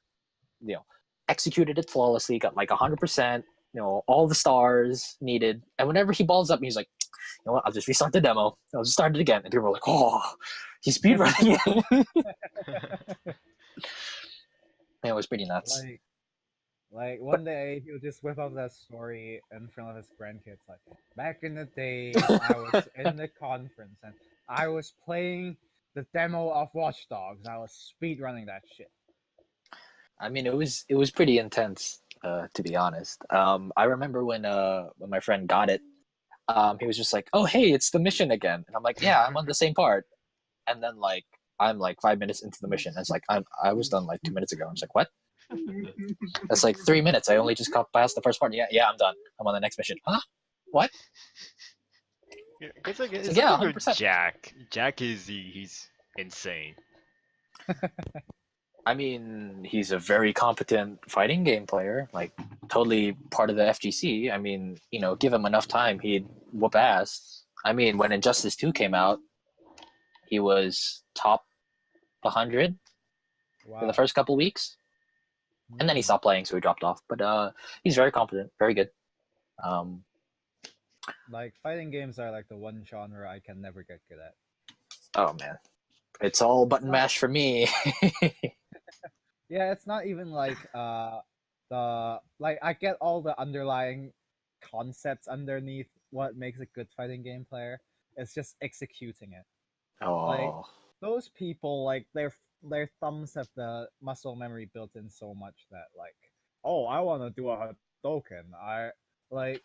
Executed it flawlessly, got like 100%, all the stars needed. And whenever he balls up, he's like, you know what, I'll just restart the demo. I'll just start it again. And people were like, oh, he's speedrunning it. It was pretty nuts. Like one day he'll just whip up that story in front of his grandkids. Like, back in the days, I was in the conference and I was playing the demo of Watch Dogs. I was speedrunning that shit. I mean, it was pretty intense, to be honest. I remember when my friend got it, he was just like, "Oh, hey, it's the mission again," and I'm like, "Yeah, I'm on the same part." And then like I'm like 5 minutes into the mission, and it's like I was done like 2 minutes ago. I was like, "What?" That's like 3 minutes. I only just got past the first part. Yeah, I'm done. I'm on the next mission. Huh? What? It's like, So, yeah, like 100%. Jack. Jack he's insane. I mean, he's a very competent fighting game player, like totally part of the FGC. I mean, give him enough time, he'd whoop ass. I mean, when Injustice 2 came out, he was top 100 Wow. in the first couple weeks. And then he stopped playing, so he dropped off. But he's very competent, very good. Like, fighting games are like the one genre I can never get good at. Oh man, it's all button mash for me. Yeah, it's not even like I get all the underlying concepts underneath what makes a good fighting game player. It's just executing it. Oh, Those people, like their thumbs have the muscle memory built in so much that like, oh, I want to do a Hadouken. I like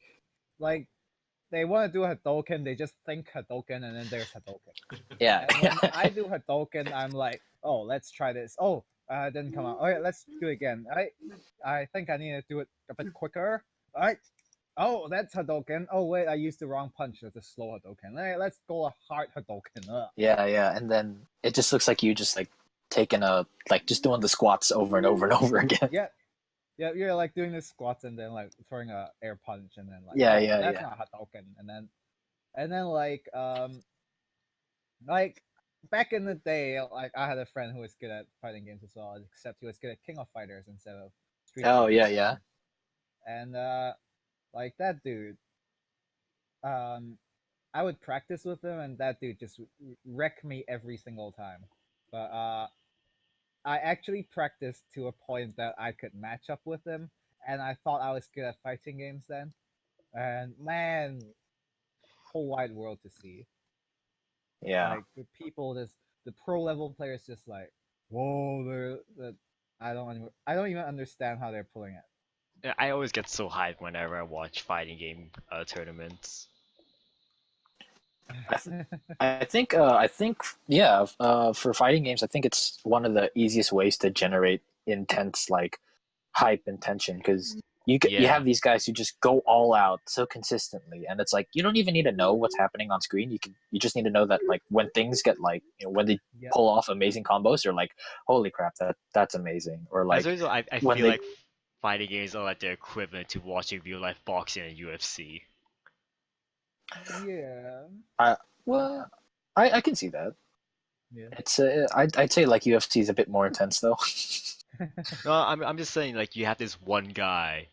they want to do Hadouken. They just think Hadouken, and then there's Hadouken. yeah. And when I do Hadouken, I'm like, oh, let's try this. Oh, it didn't come out. Okay, let's do it again. I think I need to do it a bit quicker. All right. Oh, that's Hadouken. Oh, wait, I used the wrong punch. That's a slow Hadouken. Hey, let's go a hard Hadouken. Yeah. And then it just looks like you just like taking just doing the squats over and over and over again. Yeah, you're like doing the squats and then like throwing a air punch and then like, that's not Hadouken. And then like back in the day, like I had a friend who was good at fighting games as well, except he was good at King of Fighters instead of Street Oh Fighters. yeah. And like that dude, I would practice with him, and that dude just wrecked me every single time. But I actually practiced to a point that I could match up with him, and I thought I was good at fighting games then. And man, whole wide world to see. Yeah. Like the people, the pro level players, just like, whoa, I don't even understand how they're pulling it. I always get so hyped whenever I watch fighting game tournaments. I think, yeah. For fighting games, I think it's one of the easiest ways to generate intense like hype and tension because you Yeah. have these guys who just go all out so consistently, and it's like you don't even need to know what's happening on screen. You just need to know that like when things get like when they Yep. pull off amazing combos, you're like, holy crap, that's amazing. Or That's like the reason I when feel they like fighting games are like the equivalent to watching real life boxing and UFC. Yeah. well, I can see that. Yeah. It's I'd say like UFC is a bit more intense though. No, I'm just saying like you have this one guy,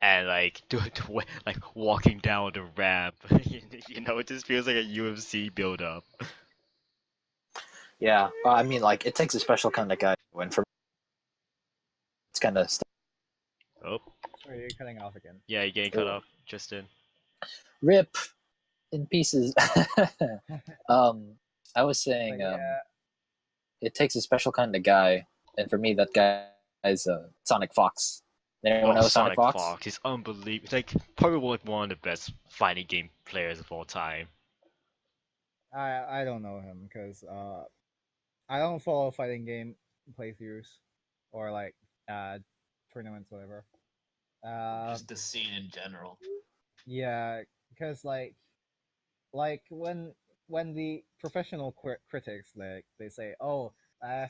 and like like walking down the ramp, you know, it just feels like a UFC build up. Yeah, I mean like it takes a special kind of guy. When for it's kind of Oh, Sorry, you're cutting off again. yeah, you're getting cut off, Tristan. rip in pieces. I was saying, But yeah, it takes a special kind of guy, and for me, that guy is Sonic Fox. Anyone Oh, know Sonic Fox? Fox, he's unbelievable. Like probably like one of the best fighting game players of all time. I don't know him because I don't follow fighting game playthroughs or like tournaments whatever. Just the scene in general. Yeah, because like when the professional critics like they say, oh,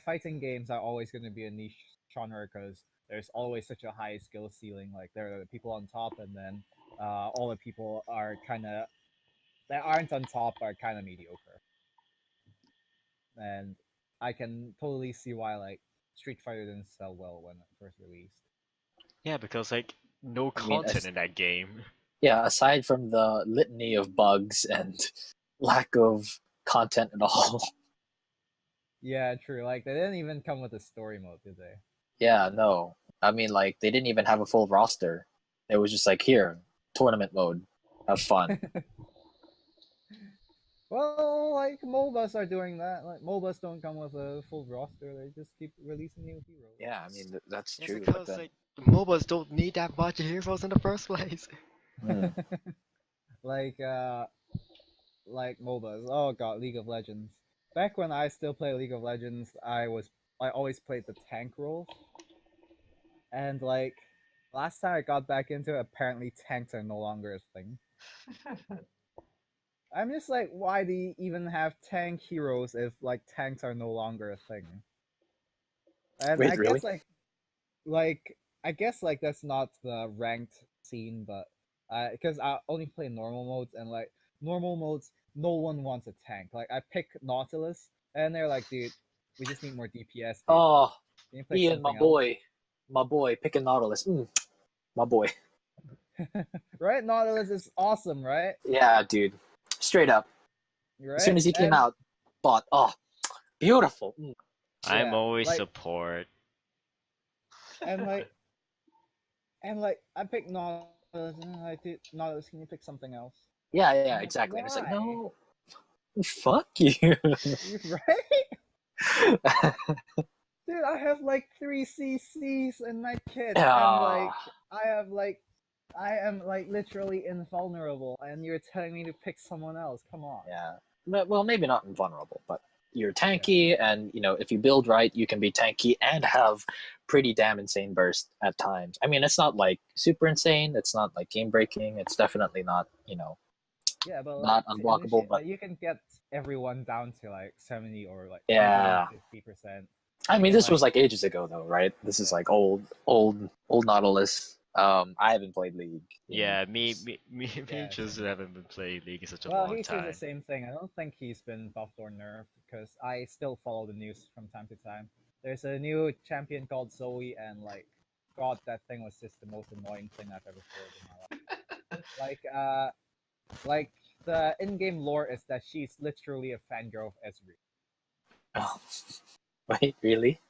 fighting games are always going to be a niche genre because there's always such a high skill ceiling. Like there are the people on top, and then all the people are kind of that aren't on top are kind of mediocre. And I can totally see why like Street Fighter didn't sell well when it first released. Yeah, because like no I mean, content in that game. yeah, aside from the litany of bugs and lack of content at all. Yeah, true. Like they didn't even come with a story mode, did they? Yeah, no. I mean, like they didn't even have a full roster. It was just like here, tournament mode, have fun. Well, like MOBAs are doing that. Like MOBAs don't come with a full roster; they just keep releasing new heroes. Yeah, I mean that's Yeah, true. But because then, like MOBAs don't need that much heroes in the first place. hmm. like like MOBAs. Oh god, League of Legends. Back when I still played League of Legends, I always played the tank role, and like last time I got back into it, apparently tanks are no longer a thing. I'm just like, why do you even have tank heroes if like tanks are no longer a thing? And Wait, I really? guess like I guess like that's not the ranked scene, but because I only play normal modes and like normal modes, no one wants a tank. Like I pick Nautilus, and they're like, dude, we just need more DPS. Dude. Oh, Can you pick Ian, something else? my boy, pick a Nautilus. My boy. Right? Nautilus is awesome, right? Yeah, dude. Straight up. Right? As soon as he came And, out, bought. Oh, beautiful. I'm yeah, always like, support. and like and like I picked Nautilus, and I did Nautilus. Can you pick something else? Yeah, I'm yeah, like, exactly. And it's like, why? no, fuck you. Right? Dude, I have like 3 CCs in my kit, and like Ah, I am like literally invulnerable, and you're telling me to pick someone else. Come on. yeah. Well, maybe not invulnerable, but you're tanky, and if you build right, you can be tanky and have pretty damn insane burst at times. I mean, it's not like super insane. It's not like game breaking. It's definitely not, Yeah, but like not unblockable. But you can get everyone down to like 70 or like yeah, even 50%. I mean, And this was like like ages ago, though, right? This is like old Nautilus. I haven't played League. Yeah, me and yeah, just same. haven't been playing League in such a Well, long he says the time. same thing. I don't think he's been buffed or nerfed because I still follow the news from time to time. There's a new champion called Zoe, and like, God, that thing was just the most annoying thing I've ever played in my life. Like the in-game lore is that she's literally a fangirl of Ezreal. Oh, wait, really?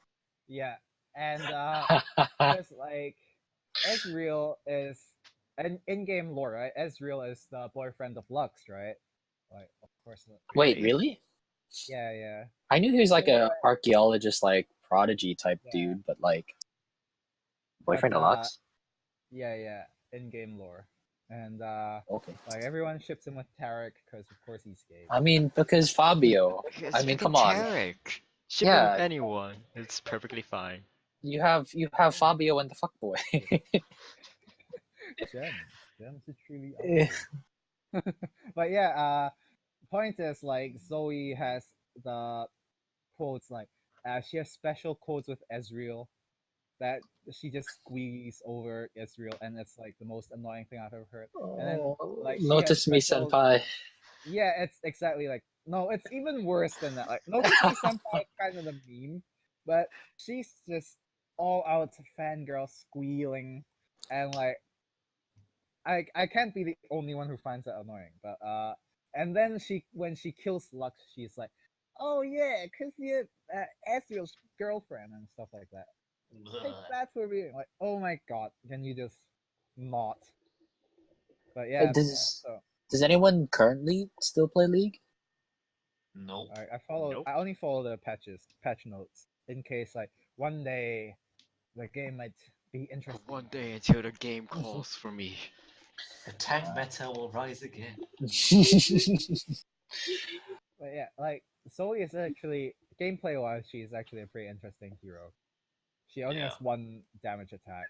Yeah, and because like Ezreal is an in-game lore, right? Ezreal is the boyfriend of Lux, right? Like, of course. Wait, Really? really? Yeah, yeah, I knew he was like yeah, a archaeologist, like prodigy type yeah. dude, but like But boyfriend of Lux. yeah, yeah, in-game lore. and Okay. like everyone ships him with Tarek because of course he's gay. I mean, because Fabio. Because I mean, freaking come on. Tarek. Ship him with Yeah. anyone. It's perfectly fine. You have Fabio and the fuckboy. Gems are truly Eh. ugly. But yeah, point is like Zoe has the quotes like she has special quotes with Ezreal that she just squeeze over Ezreal, and it's like the most annoying thing I've ever heard. And then like she has Notice me, special, senpai. yeah, it's exactly like no, it's even worse than that. Like Notice Me Senpai is kind of the meme, but she's just all out fangirl squealing, and like I can't be the only one who finds that annoying. But and then when she kills Lux, she's like, oh yeah, cause you're Ezreal's girlfriend and stuff like that. Take that for being like, oh my god, can you just not? But yeah, Does so anyone currently still play League? Nope. I follow. Nope. I only follow the patch notes in case like one day the game might be interesting. One day until the game calls for me. The tank meta will rise again. But yeah, like Zoe is actually gameplay wise, she is actually a pretty interesting hero. She only Yeah. has one damage attack,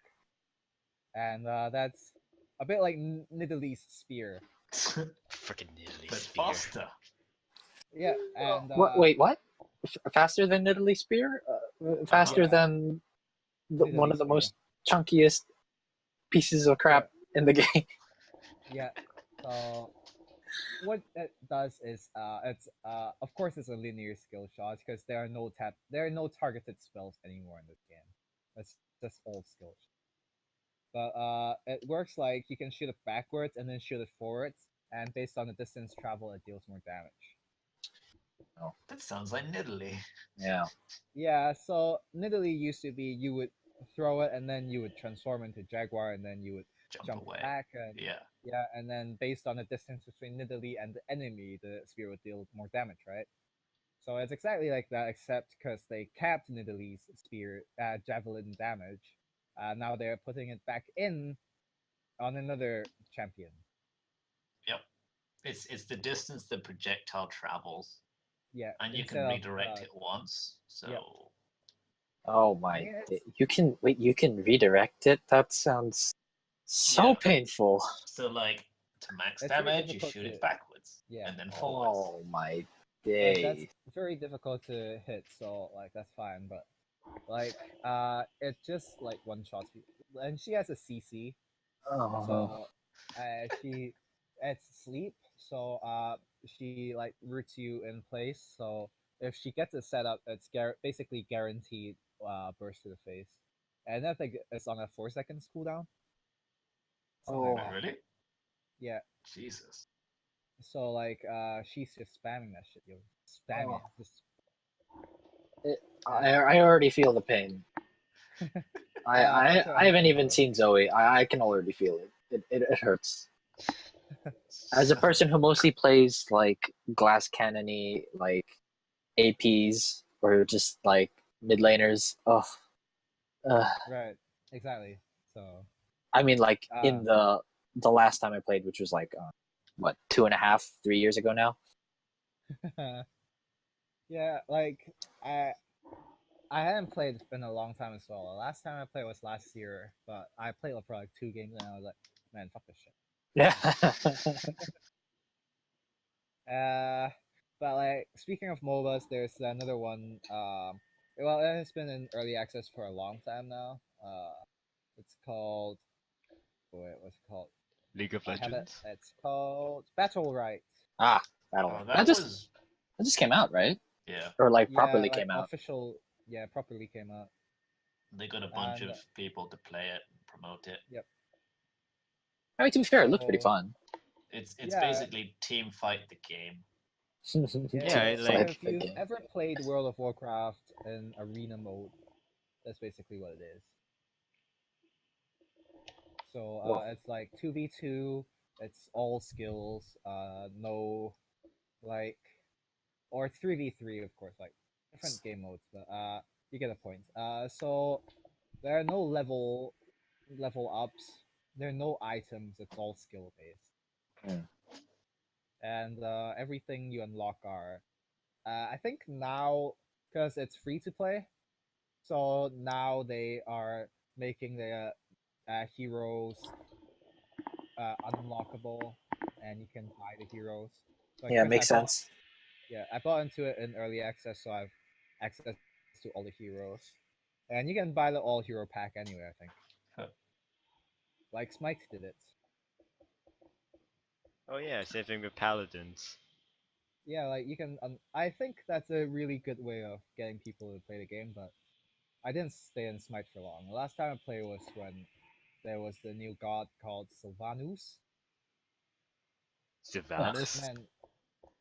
and that's a bit like Nidalee's spear. Freaking Italy But spear. faster. Yeah, and Wait, what? Faster than Italy Spear? Faster Yeah. than one Nidalee of the spear. most chunkiest pieces of crap in the game. Yeah. So what it does is it's of course it's a linear skill shot because there are no targeted spells anymore in this game. It's just all skill shots. But it works like you can shoot it backwards and then shoot it forwards, and based on the distance travel, it deals more damage. That sounds like Nidalee. Yeah. Yeah, so Nidalee used to be you would throw it and then you would transform into Jaguar and then you would jump away. back and Yeah. and then based on the distance between Nidalee and the enemy, the spear would deal more damage, right? So it's exactly like that, except because they capped Nidalee's spear javelin damage. Now they're putting it back in on another champion. Yep. It's the distance the projectile travels. Yeah, And you instead can of, redirect it once. So yep. Oh my! mean, it's- You can redirect it. That sounds so Yeah. painful. so like to max It's very damage, you difficult shoot to- it backwards. yeah. And then forwards. Oh my Like, that's day! very difficult to hit, so like that's fine. But like it just like one shots people, and she has a CC, Oh. so she it's sleep, so she like roots you in place. So if she gets it set up, it's basically guaranteed burst to the face, and I think it's on a 4 seconds cooldown. Something like Oh, that. really? Yeah. Jesus. So like she's just spamming that shit, yo. Spam it. Just I already feel the pain. I haven't even seen Zoe. I can already feel it. It hurts. As a person who mostly plays like glass cannony, like APs or just like mid laners, right. Exactly. So I mean, like in the last time I played, which was like what 2.5, 3 years ago now. yeah, like I hadn't played in a long time as well. The last time I played was last year, but I played for like 2 games and I was like, man, fuck this shit. Yeah. But like speaking of MOBAs, there's another one. Well, it has been in early access for a long time now. It's called. Wait, what's it called? League of I have it. Legends. It's called Battle Right. Battle. Oh, that just came out, right? Yeah. Or like Yeah, properly like came out. official. Yeah, properly came out. They got a bunch And, of people to play it and promote it. Yep. I mean, to be fair, it looked pretty So- fun. It's Yeah. basically team fight the game. Yeah, it's so like- if you've ever played World of Warcraft in arena mode, that's basically what it is. So Well- it's like 2v2. It's all skills. No, like, or 3v3, of course, like different game modes. But you get the point. So there are no level ups. there are no items. It's all skill based, Hmm. and everything you unlock are. I think now because it's free to play, so now they are making the heroes unlockable, and you can buy the heroes. Like, Yeah, cause makes sense. I bought into it in early access, so I've access to all the heroes, and you can buy the all hero pack anyway. I think, Huh. like Smite did it. Oh yeah, same thing with paladins. Yeah, like you can. I think that's a really good way of getting people to play the game, but I didn't stay in Smite for long. The last time I played was when there was the new god called Sylvanus. Sylvanas? Man,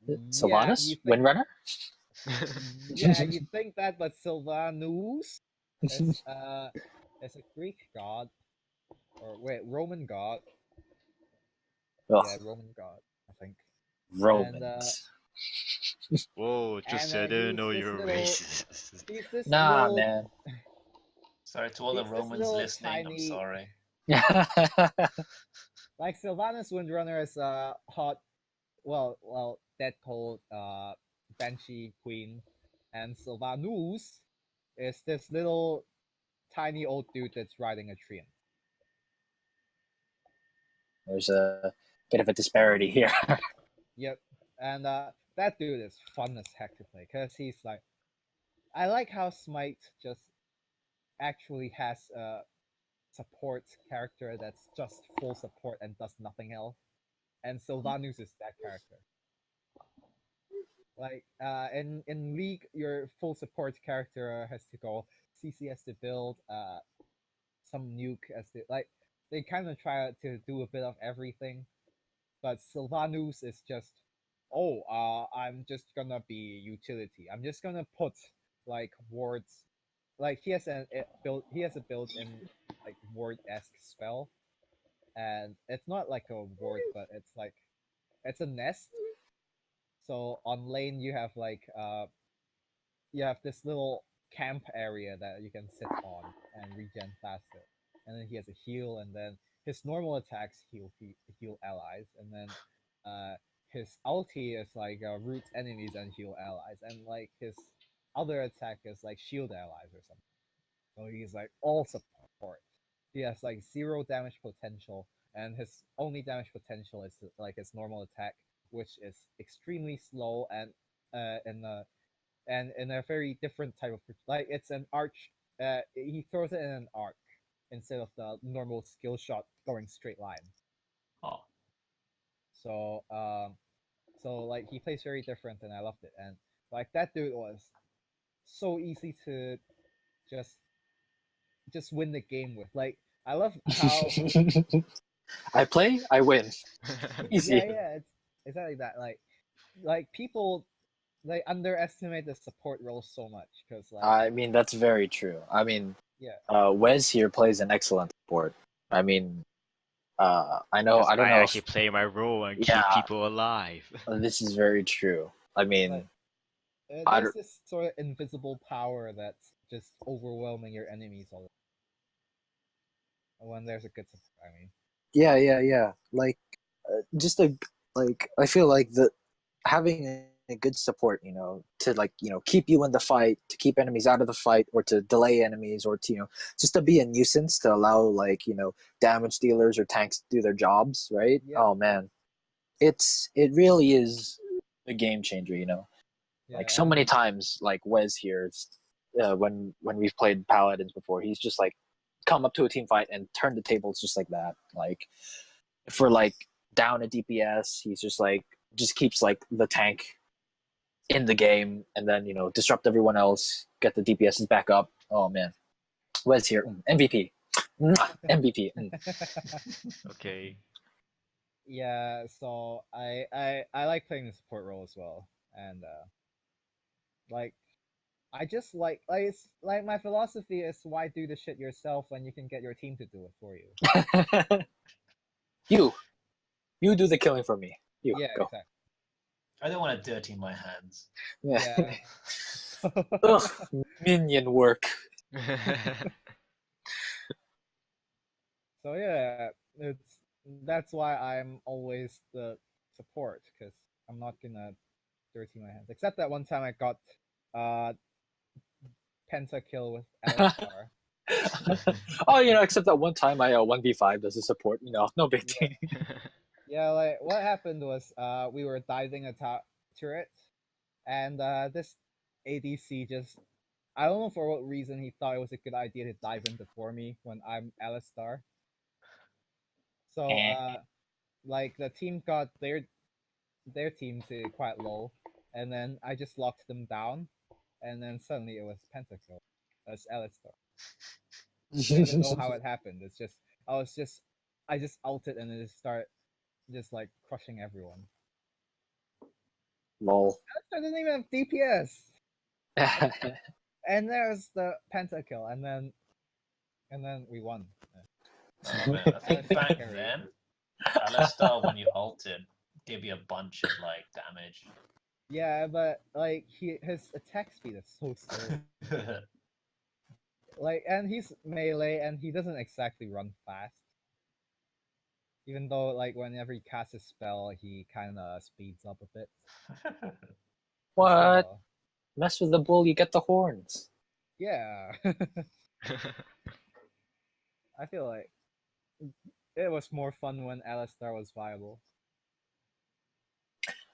yeah, you Sylvanas? think Windrunner? yeah, you think that, but Sylvanus is is a Greek god, or wait, Roman god. Ugh, Yeah, Roman god, I think. And Romans. Whoa, Tristan, I didn't he's know you this were little racist. he's this Nah, little man. Sorry to all the he's this Romans little listening. I'm tiny sorry. like Sylvanus Windrunner is a hot Dead Cold Banshee Queen, and Sylvanus is this little tiny old dude that's riding a tree. There's a bit of a disparity here. Yep. And that dude is fun as heck to play because he's like, I like how Smite just actually has a support character that's just full support and does nothing else, and Sylvanus is that character. Like in League, your full support character has to go. CC has to build some nuke as to like they kind of try to do a bit of everything, but Sylvanus is just, oh, I'm just gonna be utility. I'm just gonna put like wards. Like he has a built-in like ward-esque spell, and it's not like a ward, but it's like it's a nest. So on lane you have this little camp area that you can sit on and regen faster. And then he has a heal, and then his normal attacks heal allies, and then his ulti is like root enemies and heal allies, and like his other attack is like shield allies or something. So he's like all support. He has like zero damage potential, and his only damage potential is like his normal attack, which is extremely slow and in a very different type of like it's an arch. He throws it in an arc instead of the normal skill shot going straight line. Oh, So so like he plays very different, and I loved it. And like that dude was so easy to just win the game with. Like I love how I play, I win. Easy. yeah, it's exactly that. Like people they underestimate the support role so much because like I mean, that's very true. I mean, yeah. Wes here plays an excellent support. I mean, I know, Because I don't I know actually if, play my role and keep yeah, people alive. this is very true. I mean, Like I there's don't, this sort of invisible power that's just overwhelming your enemies all the time when there's a good support. I mean, yeah. Like, just like, I feel like having a good support, to like, keep you in the fight, to keep enemies out of the fight, or to delay enemies, or to, just to be a nuisance to allow like, damage dealers or tanks to do their jobs, right? yep, Oh man, it really is a game changer. Like yeah, so many and times, like Wes here, when we've played paladins before, he's just like come up to a team fight and turn the tables just like that. Like for like down a DPS, he's just keeps like the tank in the game, and then disrupt everyone else, get the DPSs back up. Oh man, Wes here, MVP, MVP. Okay. yeah. So I like playing the support role as well, and like I just like it's like my philosophy is why do the shit yourself when you can get your team to do it for you. you do the killing for me. You Yeah, go. exactly. I don't want to dirty my hands. Yeah. Ugh, minion work. So yeah, it's that's why I'm always the support because I'm not gonna dirty my hands. Except that one time I got uh pentakill with Alistar. Oh, except that one time I 1v5 as a support, no big Yeah. thing. Yeah, like what happened was we were diving a turret, and this ADC just I don't know for what reason he thought it was a good idea to dive in before me when I'm Alistar. So like the team got their team to quite low, and then I just locked them down, and then suddenly it was pentakill as Alistar. I don't even know how it happened. It's just I just ulted and then just start just like crushing everyone. Lol. Alistar doesn't even have DPS. And there's the pentakill, and then we won. Oh man, I think back then, Alistar when you ulted gave you a bunch of like damage. Yeah, but like his attack speed is so slow. Like, and he's melee, and he doesn't exactly run fast. Even though, like, whenever he casts a spell, he kind of speeds up a bit. What? So, Mess with the bull, you get the horns. yeah. I feel like it was more fun when Alistar was viable.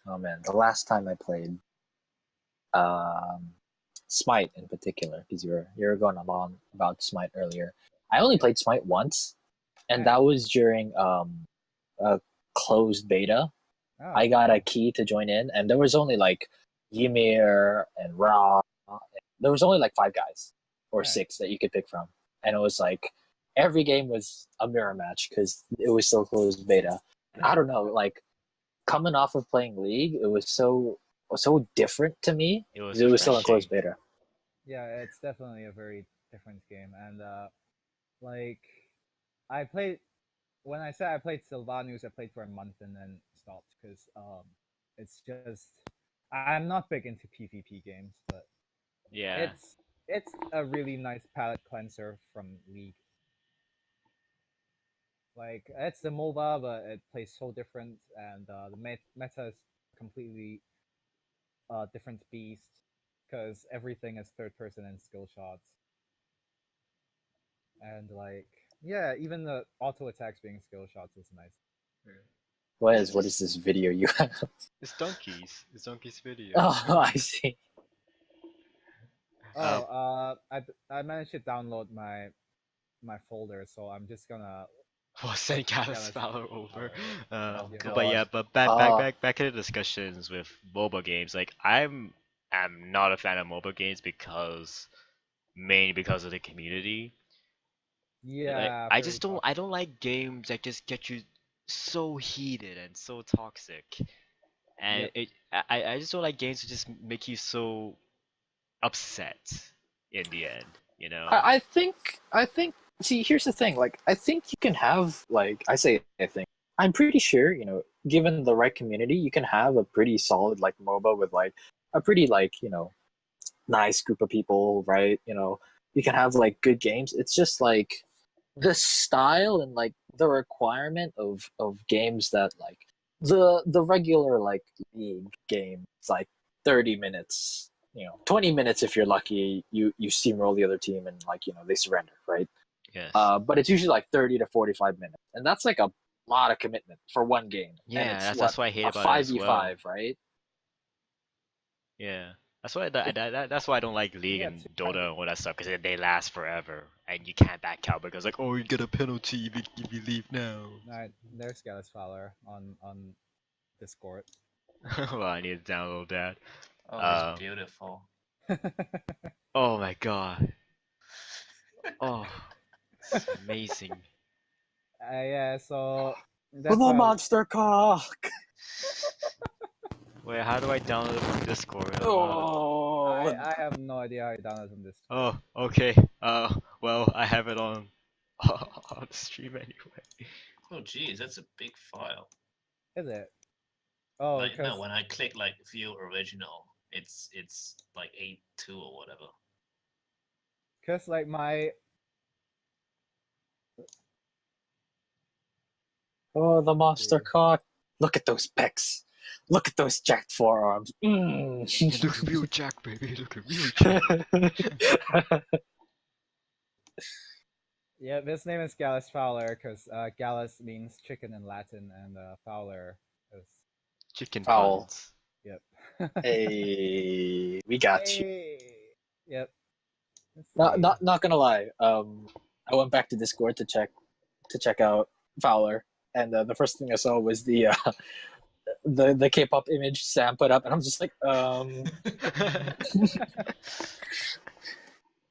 Oh man, the last time I played Smite in particular, because you were going along about Smite earlier. I only played Smite once, and that was during a closed beta. Oh, I got a key to join in, and there was only like Ymir and Ra. There was only like 5 guys or Right. 6 that you could pick from, and it was like every game was a mirror match because it was still closed beta. And I don't know, like coming off of playing League, it was so different to me It was because it was still in refreshing. closed beta. Yeah, it's definitely a very different game, and like I played when I said I played Sylvanus, I played for a month and then stopped because it's just I'm not big into PvP games, but Yeah. it's a really nice palate cleanser from League. Like it's a MOBA, but it plays so different, and the meta is completely different beast because everything is third person and skill shots, and like yeah, even the auto attacks being skill shots is nice. What is this video you have? It's Donkey's. It's Donkey's video. Oh, I see. Oh, I managed to download my folder, so I'm just gonna. We'll send Gallus Gallus Valor over. Oh, But God. yeah, but back to the discussions with mobile games. Like I'm not a fan of mobile games mainly because of the community. Yeah, I very just don't tough. I don't like games that just get you so heated and so toxic. And Yep. I just don't like games that just make you so upset in the end, you know? I think. See, here's the thing. Like, I think you can have like I say. I think I'm pretty sure. Given the right community, you can have a pretty solid like MOBA with like a pretty like nice group of people, right? You can have like good games. It's just like the style and like the requirement of games that like the regular like league game. It's like 30 minutes. 20 minutes if you're lucky. You steamroll the other team and like they surrender, right? Yes. But it's usually like 30 to 45 minutes, and that's like a lot of commitment for one game. And Yeah, it's that's what I hate a about it as 5v5, well. right? Yeah. That's why I don't like League Yeah, and too. Dota and all that stuff because they last forever and you can't back out because like oh you get a penalty if you leave now. Alright, there's Gallus Fowler on Discord. Well, I need to download that. Oh, he's beautiful. Oh my god. Oh, it's amazing. Yeah, so The how monster cock. Wait, how do I download it from Discord? Oh, I have no idea how you download from this. Oh, okay. Well, I have it on on the stream anyway. Oh, geez, that's a big file. Is it? Oh, Like, no, because when I click like view original, it's like 8.2 or whatever. like my Oh, the monster Yeah. caught. Look at those pecs. Look at those jacked forearms. Yeah, look at real Jack, baby. Look at real Jack. Yeah, his name is Gallus Fowler because Gallus means chicken in Latin, and Fowler is Chicken Foul. puns. yep. Hey, we got you. Hey. Yep. Let's Not, see. not gonna lie. I went back to Discord to check out Fowler, and the first thing I saw was the K-pop image Sam put up, and I'm just like,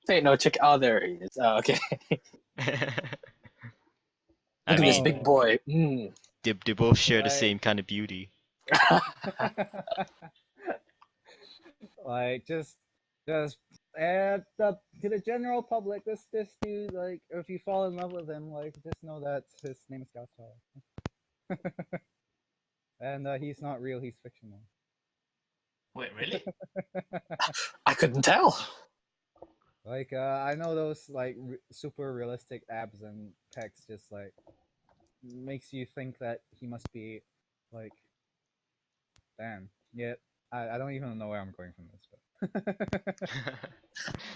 ain't no chick. Oh, there he is. Oh, okay. I Look at this mean, big boy. they both share the Like- same kind of beauty. Like just and to the general public, this dude, like, if you fall in love with him, like, just know that his name is Gallus Fowler. And he's not real, he's fictional. Wait, really? I couldn't tell. Like, I know those, like, super realistic abs and pecs just, like, makes you think that he must be, like, damn. Yet, I don't even know where I'm going from this, but...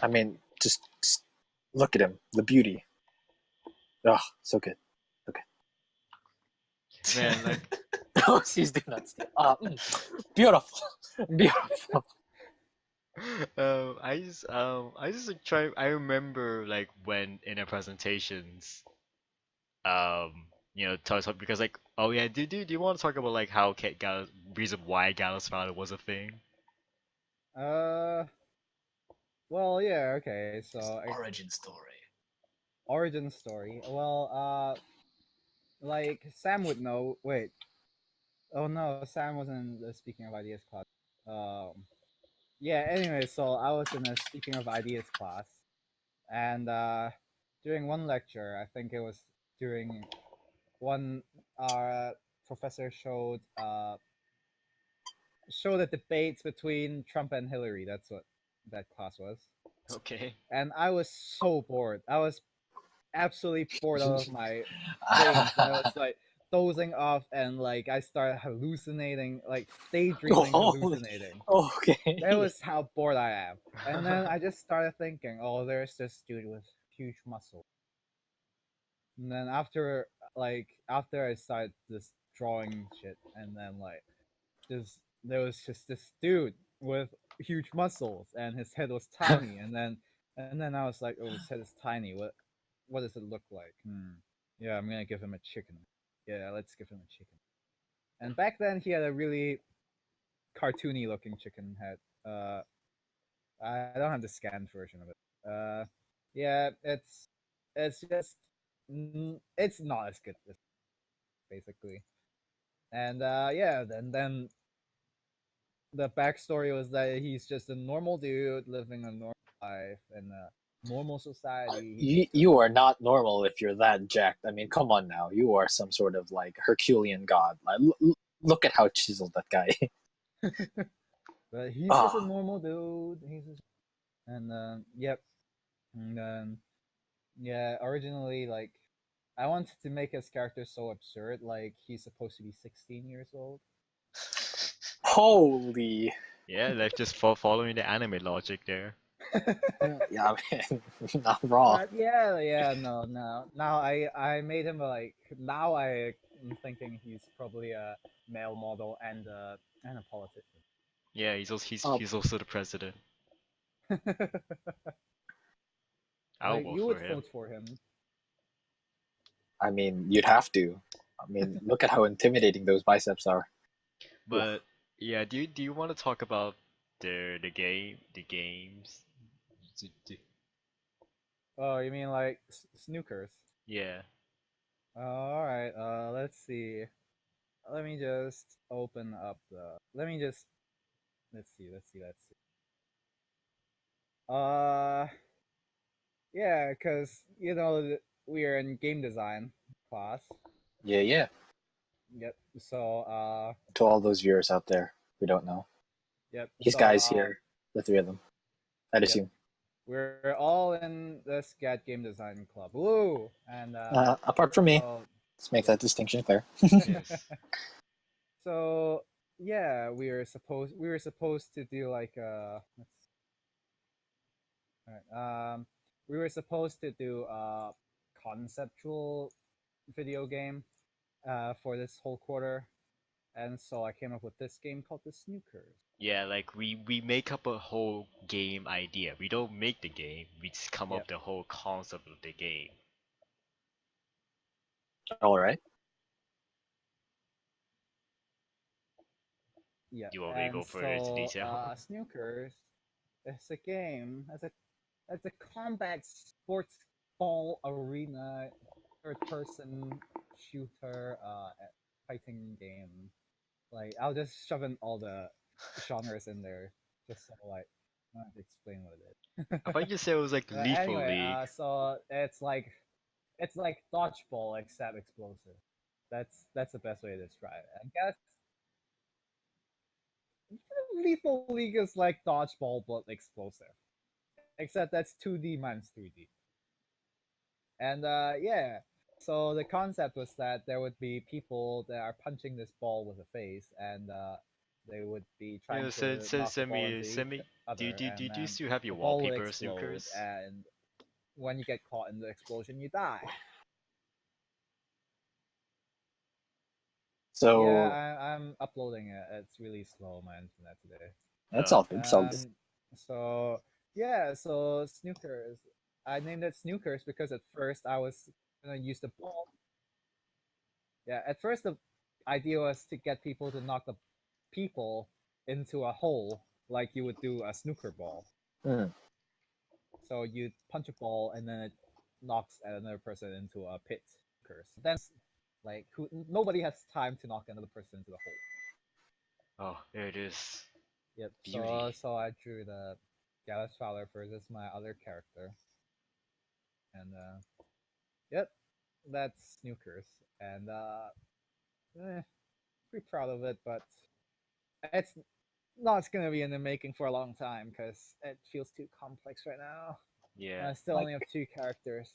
I mean, just look at him. The beauty. Oh, so good. Man, like, Oh, he's doing that stuff. Beautiful. Beautiful. I just like try. I remember like when in our presentations, talk because like, oh yeah, do you want to talk about like how Gallus, reason why Gallus Fowler was a thing? Well, yeah, okay, so... Origin story. Origin story. Well, like, Sam would know... Wait. Oh no, Sam was in the Speaking of Ideas class. Yeah, anyway, so I was in a Speaking of Ideas class, and during one lecture, I think it was during one, our professor showed the debates between Trump and Hillary. That's what that class was. Okay. And I was so bored. I was absolutely bored out of my brains. I was like dozing off, and like I started hallucinating, like daydreaming, hallucinating. Okay. That was how bored I am. And then I just started thinking, oh, there's this dude with huge muscle. And then after I started this drawing shit, and then like there was just this dude with huge muscles, and his head was tiny, and then I was like, oh, his head is tiny. What does it look like? Yeah, I'm gonna give him a chicken. Yeah, let's give him a chicken. And back then he had a really cartoony looking chicken head. I don't have the scanned version of it. Yeah, it's just it's not as good as basically. And yeah, then the backstory was that he's just a normal dude living a normal life in a normal society. You are not normal if you're that jacked. I mean, come on now. You are some sort of like Herculean god. Like, look at how chiseled that guy. But he's just a normal dude. And yep. And yeah, originally like I wanted to make his character so absurd, like he's supposed to be 16 years old. Holy. Yeah, like just following the anime logic there. Yeah, I mean, not wrong. But yeah, no. Now I made him like, now I'm thinking he's probably a male model and a politician. Yeah, he's also the president. I'll Like, vote you for would him. vote for him. I mean, you'd have to. I mean, look at how intimidating those biceps are. But yeah, do you want to talk about the games? Oh, you mean like snookers? Yeah. Alright, let's see. Let me just open up the... Let's see. Yeah, because, we are in game design class. Yeah. Yep, so, To all those viewers out there who don't know, yep. these so, guys here, the three of them, I'd Yep. assume. We're all in the SCAT game design club. Woo! And, Apart from me. so, Let's make that distinction clear. Yes. So yeah, we were supposed to do like we were supposed to do a conceptual video game for this whole quarter, and so I came up with this game called the Snookers. Yeah, like we make up a whole game idea. We don't make the game. We just come Yep. up the whole concept of the game. All right. Yeah. You want me to go further into detail? Snookers is a game. It's a combat sports ball arena third-person shooter fighting game. Like I'll just shove in all the genres in there just so like I don't have to explain what it is. I thought you said it was like Lethal Anyway, League. so it's like dodgeball except explosive. That's the best way to describe it. I guess Lethal League is like dodgeball but explosive, except that's 2D minus 3D. And yeah, so the concept was that there would be people that are punching this ball with a face, and they would be trying Yeah, to knock the ball into send me. each other, Do and you then still have your the ball will wallpaper, explode, Snookers? and when you get caught in the explosion, you die. So Yeah, I'm uploading it. It's really slow, my internet today. that's all good. It's all good. So yeah, so Snookers. I named it Snookers because at first I was gonna use the ball. Yeah, at first the idea was to get people to knock the people into a hole like you would do a snooker ball. Mm. So you punch a ball and then it knocks another person into a pit. Then like nobody has time to knock another person into the hole. Oh, there it is. Yep. Beauty. So I drew the Gallus Fowler versus my other character. And yep, that's Snookers. And pretty proud of it, but it's not gonna be in the making for a long time because it feels too complex right now. Yeah. I still Like- only have 2 characters.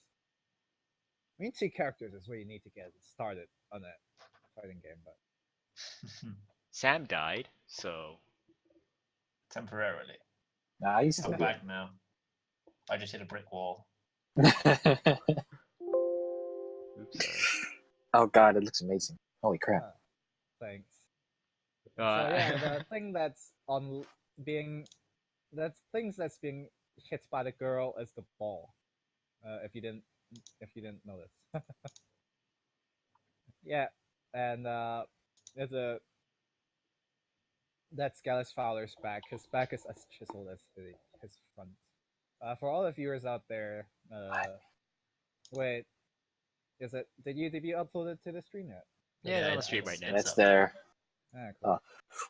I mean, 2 characters is where you need to get started on a fighting game, but Sam died, so Temporarily. Nah, he's I'm still back now. I just hit a brick wall. good. oops, sorry. Oh god, it looks amazing. Holy crap. thanks. Uh, So yeah, the thing that's being hit by the girl is the ball. If you didn't notice. Yeah, and that's Gallus Fowler's back. His back is as chiseled as his front. For all the viewers out there, wait, did you upload it to the stream yet? yeah, it's on the it's- stream right it's- now. That's up. there. Ah, cool.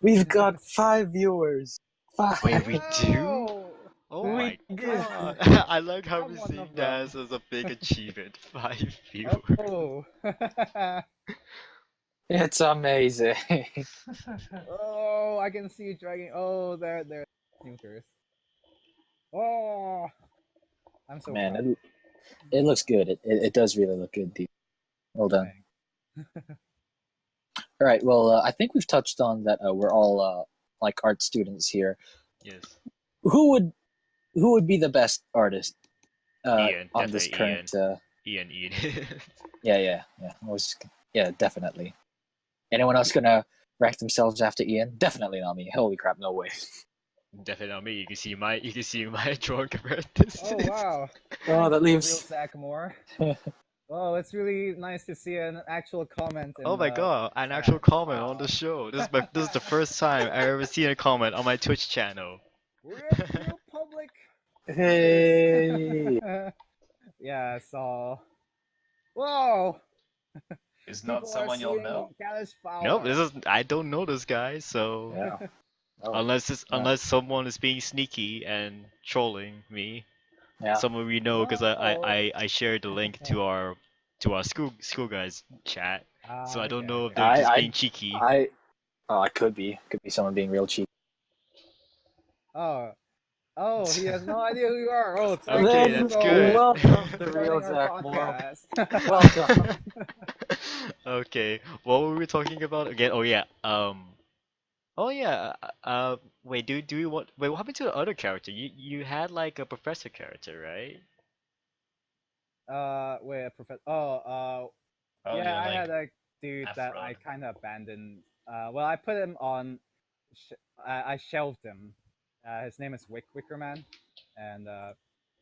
We've got 5 viewers. 5. Wait, we do? Oh! Oh We my did. god! I like how I'm we one see of that them. as a big achievement. 5 viewers. Oh! It's amazing. Oh, I can see you dragging. Oh, there, snookers. Oh, I'm so proud. Man, it looks good. It does really look good, dude. Well done. All right. Well, I think we've touched on that. We're all like art students here. Yes. Who would be the best artist Ian, on this definitely current? Ian. Yeah. Yeah, definitely. Anyone else gonna rank themselves after Ian? Definitely not me. Holy crap, no way. Definitely not me. You can see my drawing compared to this. Oh wow. Oh, that Real leaves. Sackmore. Oh, it's really nice to see an actual comment. Oh my god, an actual comment on the show. This is the first time I ever seen a comment on my Twitch channel. We're real public. Hey. Yeah, so. Whoa! Is not People are someone you'll seeing know. Gallus Fowler. Nope, I don't know this guy, so Yeah. Oh, unless someone is being sneaky and trolling me, yeah. someone we know because No. I shared the link to our school guys chat, so I don't know if they're just being cheeky. I could be someone being real cheap. Oh, he has no idea who you are. Oh, thank Okay, you. that's So, good. Welcome to joining Real our Zach Moore. podcast. Welcome. Okay, what were we talking about again? Oh yeah, oh yeah. Wait, do you want? Wait, what happened to the other character? You had like a professor character, right? Wait, a professor. Oh, Yeah, you're I like had a dude that I Afro. kind of abandoned. Well, I put him on. I shelved him. His name is Wickerman, and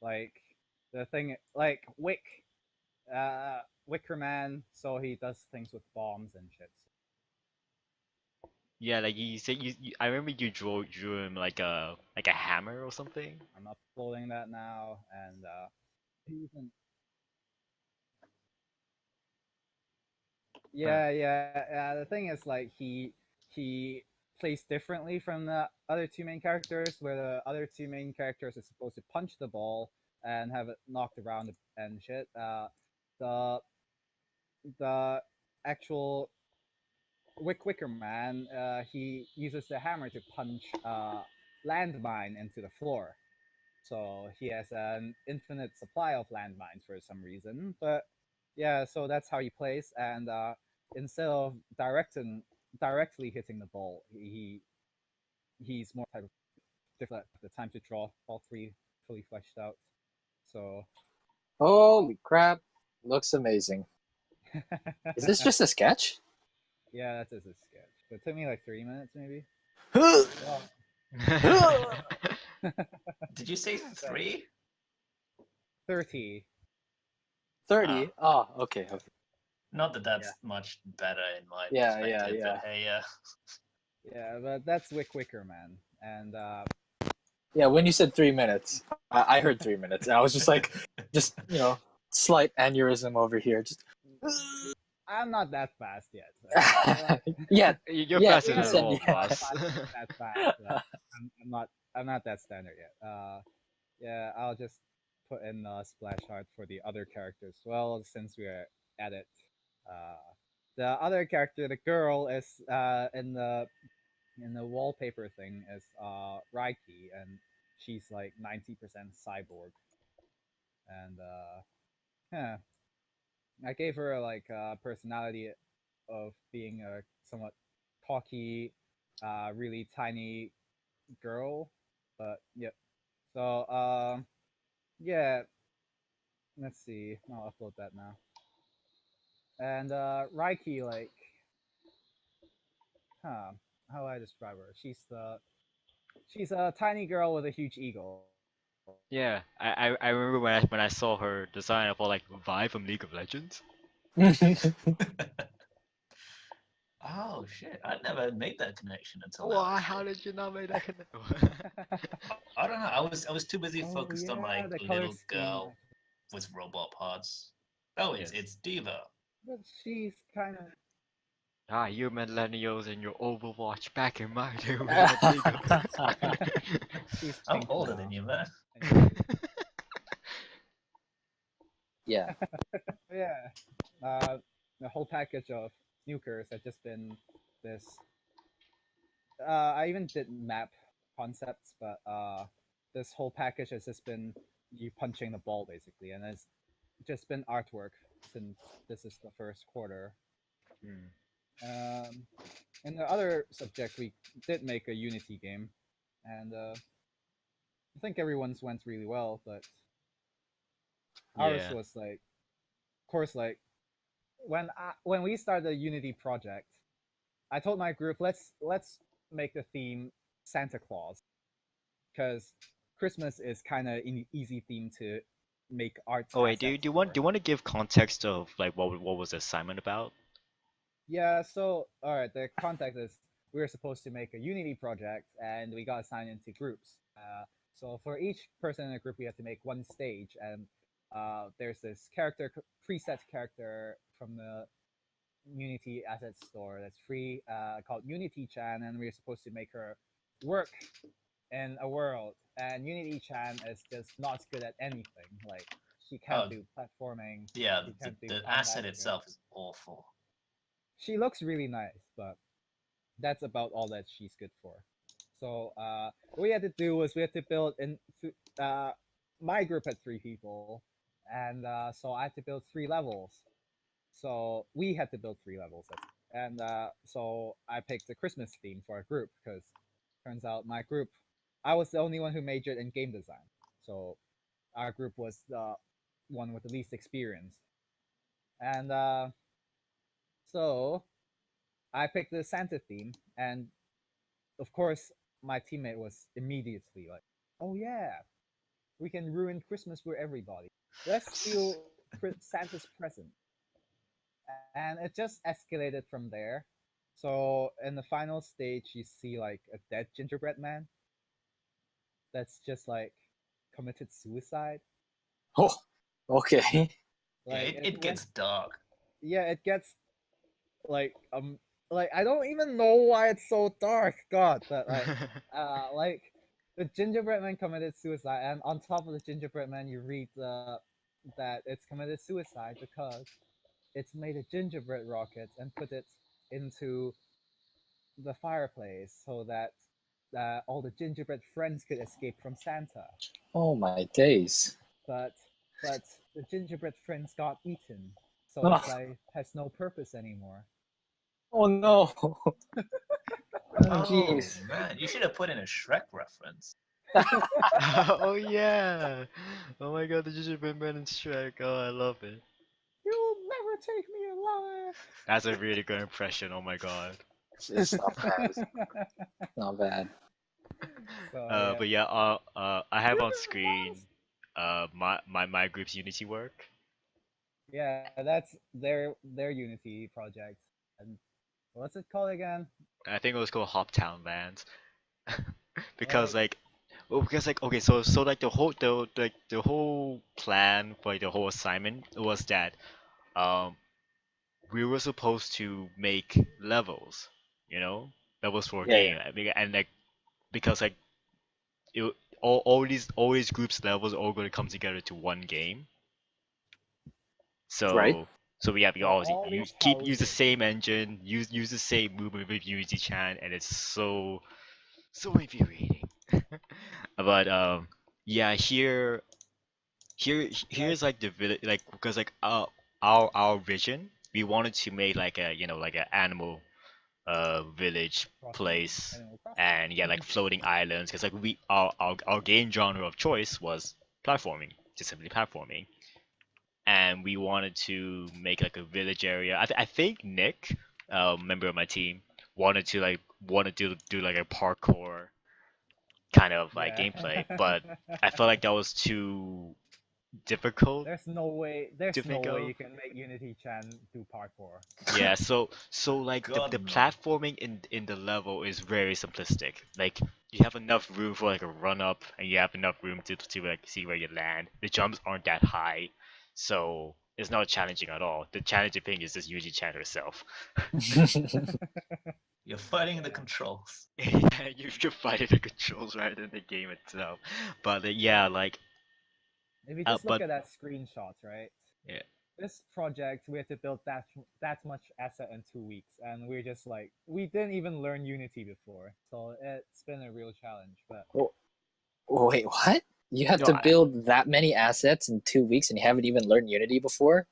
like the thing, like Wickerman. So he does things with bombs and shit. Yeah, like you said, I remember you drew him like a hammer or something. I'm uploading that now, and even Huh. yeah. The thing is, like he plays differently from the other two main characters, where the other two main characters are supposed to punch the ball and have it knocked around and shit. The the actual Wicker Man, he uses the hammer to punch landmine into the floor. So he has an infinite supply of landmines for some reason. But yeah, so that's how he plays. And instead of directly hitting the ball, he's more type of different. The time to draw all three fully fleshed out. So Holy crap! Looks amazing. Is this just a sketch? yeah, that's just a sketch. But it took me like 3 minutes maybe. Well, Did you say 3? 30. 30? Oh, okay, okay. Not that that's Yeah. much better in my Yeah, perspective, yeah. but hey, Yeah, but that's Wicker Man. And Yeah, when you said 3 minutes, I heard 3 minutes. And I was just like, slight aneurysm over here. Just I'm not that fast yet. yeah, You're Yeah, faster you than said all of yeah. us. That fast. I'm not that standard yet. Yeah, I'll just put in splash art for the other characters. Well, since we're at it, uh, the other character, the girl, is in the wallpaper thing is Raiki, and she's like 90% cyborg, and yeah, I gave her like a personality of being a somewhat cocky, really tiny girl. But yep. So yeah. Let's see. I'll upload that now. And Raiki, like, huh? How do I describe her? She's a tiny girl with a huge ego. Yeah, I remember when I saw her design, I thought like Vi from League of Legends. oh shit, I never made that connection until now. Why? How Actually, did you not make that connection? I don't know. I was too busy Oh focused on yeah, like the color little scheme. girl with robot parts. Oh, Yes. it's Diva. But she's kind of. Ah, you millennials and your Overwatch back in my day. We had League of She's I'm pink older now. than you, man. yeah. Yeah. The whole package of snookers has just been this. I even did map concepts, but this whole package has just been you punching the ball basically, and it's just been artwork since this is the first quarter. Hmm. In the other subject, we did make a Unity game, and I think everyone's went really well, but ours Yeah. was like, of course, like when we started the Unity project, I told my group let's make the theme Santa Claus because Christmas is kind of an easy theme to make art Oh wait, assets do for. you want to give context of like what was the assignment about? Yeah, so all right, the context is we were supposed to make a Unity project, and we got assigned into groups. So for each person in the group, we had to make one stage, and there's this preset character from the Unity asset store that's free, called Unity Chan, and we're supposed to make her work in a world. And Unity Chan is just not good at anything. Like she can't Oh, do platforming. yeah, She can't do the combat asset skills. itself is awful. She looks really nice, but that's about all that she's good for. So what we had to do was we had to build in. My group had 3 people, and so I had to build 3 levels. So we had to build 3 levels, and so I picked a Christmas theme for our group because turns out my group, I was the only one who majored in game design. So our group was the one with the least experience, and so I picked the Santa theme, and of course my teammate was immediately like, "Oh yeah, we can ruin Christmas for everybody. Let's steal Santa's present." And it just escalated from there. So in the final stage, you see like a dead gingerbread man that's just like committed suicide. Oh, okay. Yeah, Like it gets dark. yeah, it gets like like I don't even know why it's so dark. God, but like the gingerbread man committed suicide, and on top of the gingerbread man, you read that it's committed suicide because it's made a gingerbread rocket and put it into the fireplace so that all the gingerbread friends could escape from Santa. Oh my days. But but the gingerbread friends got eaten, so Oh, its life has no purpose anymore. oh no. Oh Oh jeez. man, you should have put in a Shrek reference. Oh yeah! Oh my god, the gingerbread man and Shrek. Oh, I love it. You'll never take me alive. That's a really good impression. Oh my god. It's not bad. Not bad. So, yeah. But yeah, I have on screen, my group's Unity work. Yeah, that's their Unity project. And what's it called again? I think it was called Hoptown Lands. Because Right. like, well, because like, okay, so like the whole plan for like, the whole assignment was that, um, we were supposed to make levels, you know, levels for a Yeah, game, and like because like it, all these groups levels are all going to come together to one game. Right. So we have So all all you these keep use the houses. same engine, use the same movement with Unity Chan, and it's so infuriating. But yeah, here's like the village, like because like our vision, we wanted to make like a like an animal village Crossing, place, Animal Crossing. and yeah, like floating islands, because like our game genre of choice was platforming, just simply platforming, and we wanted to make like a village area. I think Nick, member of my team, wanted to do like a parkour kind of like Yeah. gameplay, but I felt like that was too difficult There's no way. to There's no think way of. you can make Unity Chan do parkour. Yeah, so like God, the no. platforming in the level is very simplistic. Like you have enough room for like a run up, and you have enough room to like see where you land. The jumps aren't that high, so it's not challenging at all. The challenging thing is just Yuji Chan herself. You're fighting the controls. Yeah, you're fighting the controls rather than the game itself. But yeah, like If you just look but at that screenshot, right? yeah. This project we had to build that much asset in 2 weeks, and we're just like we didn't even learn Unity before, so it's been a real challenge. But Wait, what? You had No, to build that many assets in 2 weeks and you haven't even learned Unity before?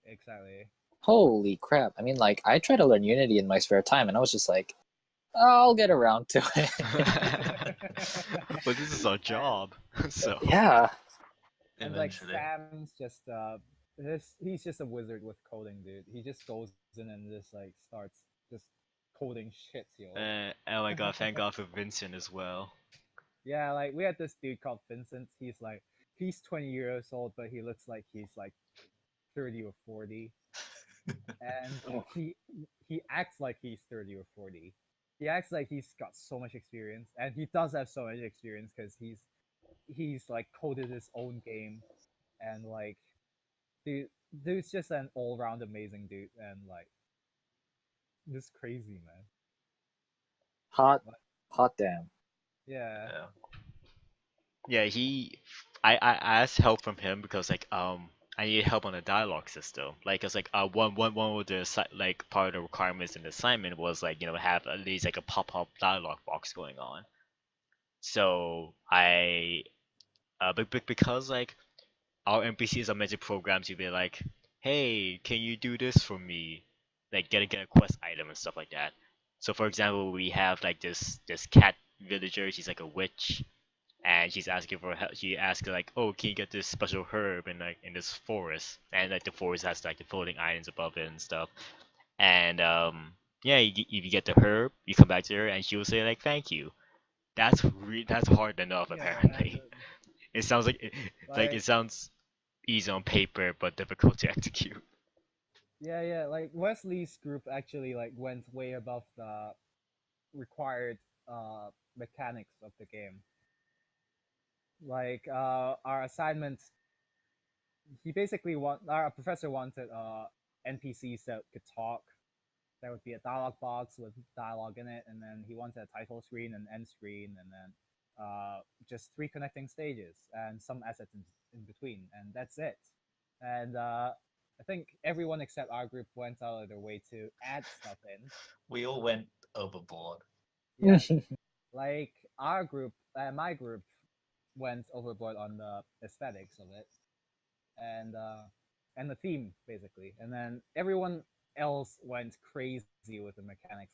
exactly. Holy crap. I mean, like, I try to learn Unity in my spare time and I was just like, I'll get around to it. but this is our job, so Yeah. And like Eventually. Sam's just he's just a wizard with coding, dude. He just goes in and just like starts just coding shit, yo. oh my god, thank God for Vincent as well. Yeah, like we had this dude called Vincent. He's 20 years old, but he looks like he's like 30 or 40, and Oh. he acts like he's 30 or 40. He acts like he's got so much experience, and he does have so much experience because he's like coded his own game, and like dude's just an all round amazing dude, and like just crazy, man. Hot damn. Yeah. Yeah. Yeah, I asked help from him because like I needed help on the dialogue system. Like, cause like one of the like part of the requirements in the assignment was like have at least like a pop-up dialogue box going on. So because like our NPCs are meant to program to be like hey, can you do this for me? Like get a quest item and stuff like that. So for example, we have like this cat villager. She's like a witch, and she's asking for help. She asks like, oh, can you get this special herb in like in this forest? And like the forest has like the floating islands above it and stuff. And yeah, if you get the herb, you come back to her, and she will say like, thank you. That's hard enough Yeah, apparently. It sounds like like it like sounds easy on paper, but difficult to execute. yeah, like Wesley's group actually like went way above the required mechanics of the game. Like our assignments, he basically our professor wanted NPCs that could talk. There would be a dialogue box with dialogue in it, and then he wanted a title screen and end screen, and then just three connecting stages and some assets in between, and that's it. And I think everyone except our group went out of their way to add stuff in. We all went overboard. Yeah, like our group, my group went overboard on the aesthetics of it, and the theme basically, and then everyone else went crazy with the mechanics.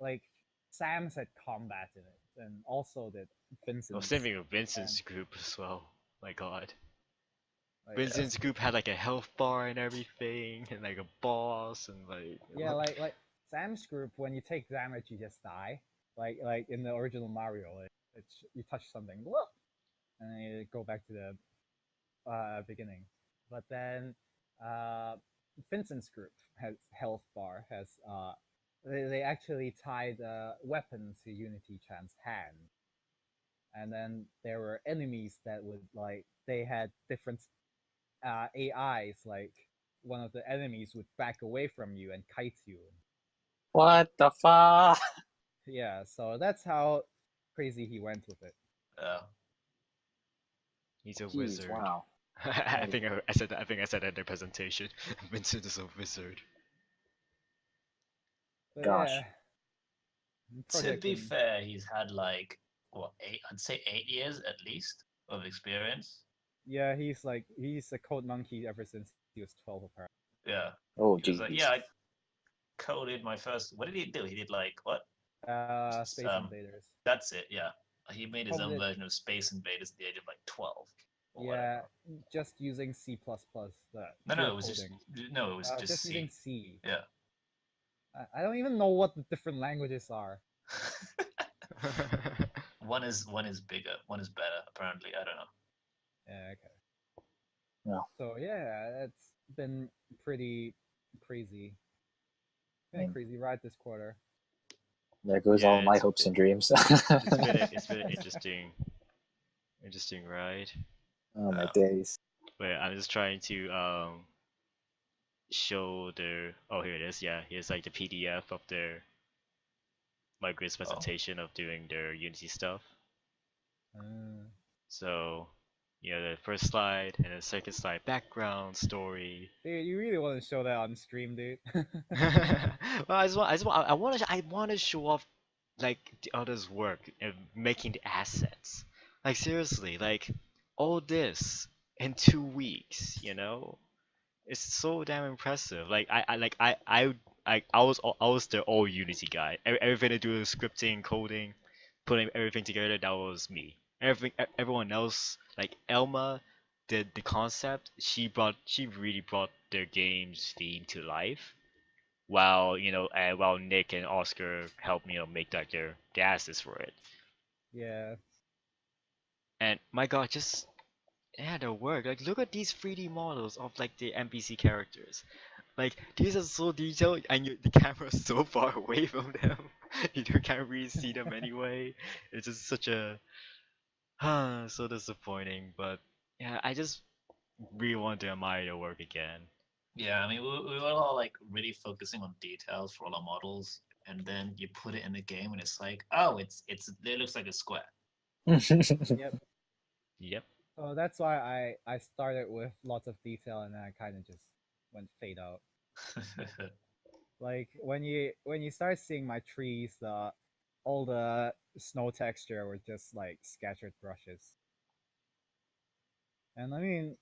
Like Sam said combat in it, and also did I was Vincent's. thinking of Vincent's and, group as well. My God, like, Vincent's group had like a health bar and everything, and like a boss, and like yeah, like Sam's group, when you take damage, you just die. Like in the original Mario, it's you touch something, whoop, and then you go back to the beginning. But then Vincent's group has health bar has they actually tied a weapon to Unity Chan's hand, and then there were enemies that would like they had different AIs. Like one of the enemies would back away from you and kite you. What the fuck? Yeah, so that's how crazy he went with it. he's a Jeez, wizard. wow. I think I said that. I think I said that in the presentation. Vincent is a wizard. But Gosh. yeah, To be projecting. fair, he's had like what eight? I'd say 8 years at least of experience. Yeah, he's a code monkey ever since he was 12 apparently. Yeah. Oh, He was geez. like, yeah, I coded my first. What did he do? He did like what? Space Invaders. That's it. Yeah. He made his own Coded- version of Space Invaders at the age of like 12. Or Yeah, whatever. just using C++. No, it was just no, it was just using C. C. Yeah. I don't even know what the different languages are. One is bigger. One is better. Apparently, I don't know. Yeah, okay. No. So yeah, it's been pretty crazy. Been a Mm. crazy ride this quarter. There goes Yeah, all my it's hopes been- and dreams. it's been an interesting ride. Oh my days. Wait, I'm just trying to show their. Oh, here it is. Yeah, here's like the PDF of their my group's presentation of doing their Unity stuff. So, the first slide and the second slide, background story. Dude, you really want to show that on stream, dude? Well, I want to show off like the others' work and making the assets. Like seriously, like all this in 2 weeks, it's so damn impressive. Like I was the all Unity guy. Everything to do with scripting, coding, putting everything together, that was me. Everyone else, like Elma, did the concept. She really brought their game's theme to life. While while Nick and Oscar helped make like their assets for it. Yeah. And my God, just their work. Like look at these 3D models of like the NPC characters. Like these are so detailed, and the camera's so far away from them. You can't really see them anyway. It's just such a so disappointing. But yeah, I just really want to admire their work again. Yeah, I mean, we were all like really focusing on details for all our models, and then you put it in the game, and it's like, oh, it looks like a square. Yep. Yep. So that's why I started with lots of detail, and then I kind of just went fade out. Like when you start seeing my trees, all the snow texture were just like scattered brushes. And I mean,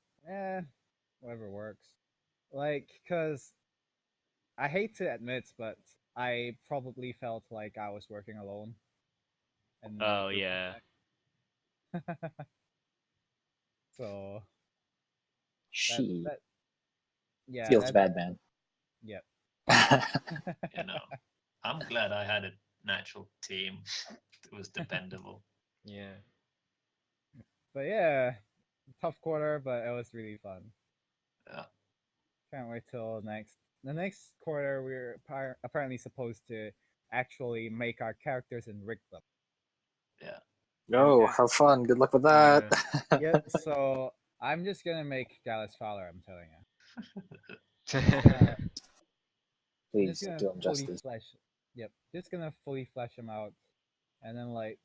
whatever works. Like, cause I hate to admit, but I probably felt like I was working alone in my Oh group yeah. project. So She that yeah, feels bad, man. yep. You know, I'm glad I had an actual team that was dependable. Yeah. But yeah, tough quarter, but it was really fun. Yeah. Can't wait till the next quarter. We're apparently supposed to actually make our characters and rig them. Yeah. No, Yeah. have fun. Good luck with that. Yeah, so I'm just gonna make Gallus Fowler. I'm telling you. I'm just Please gonna do him fully justice. flesh. Yep, just gonna fully flesh him out, and then like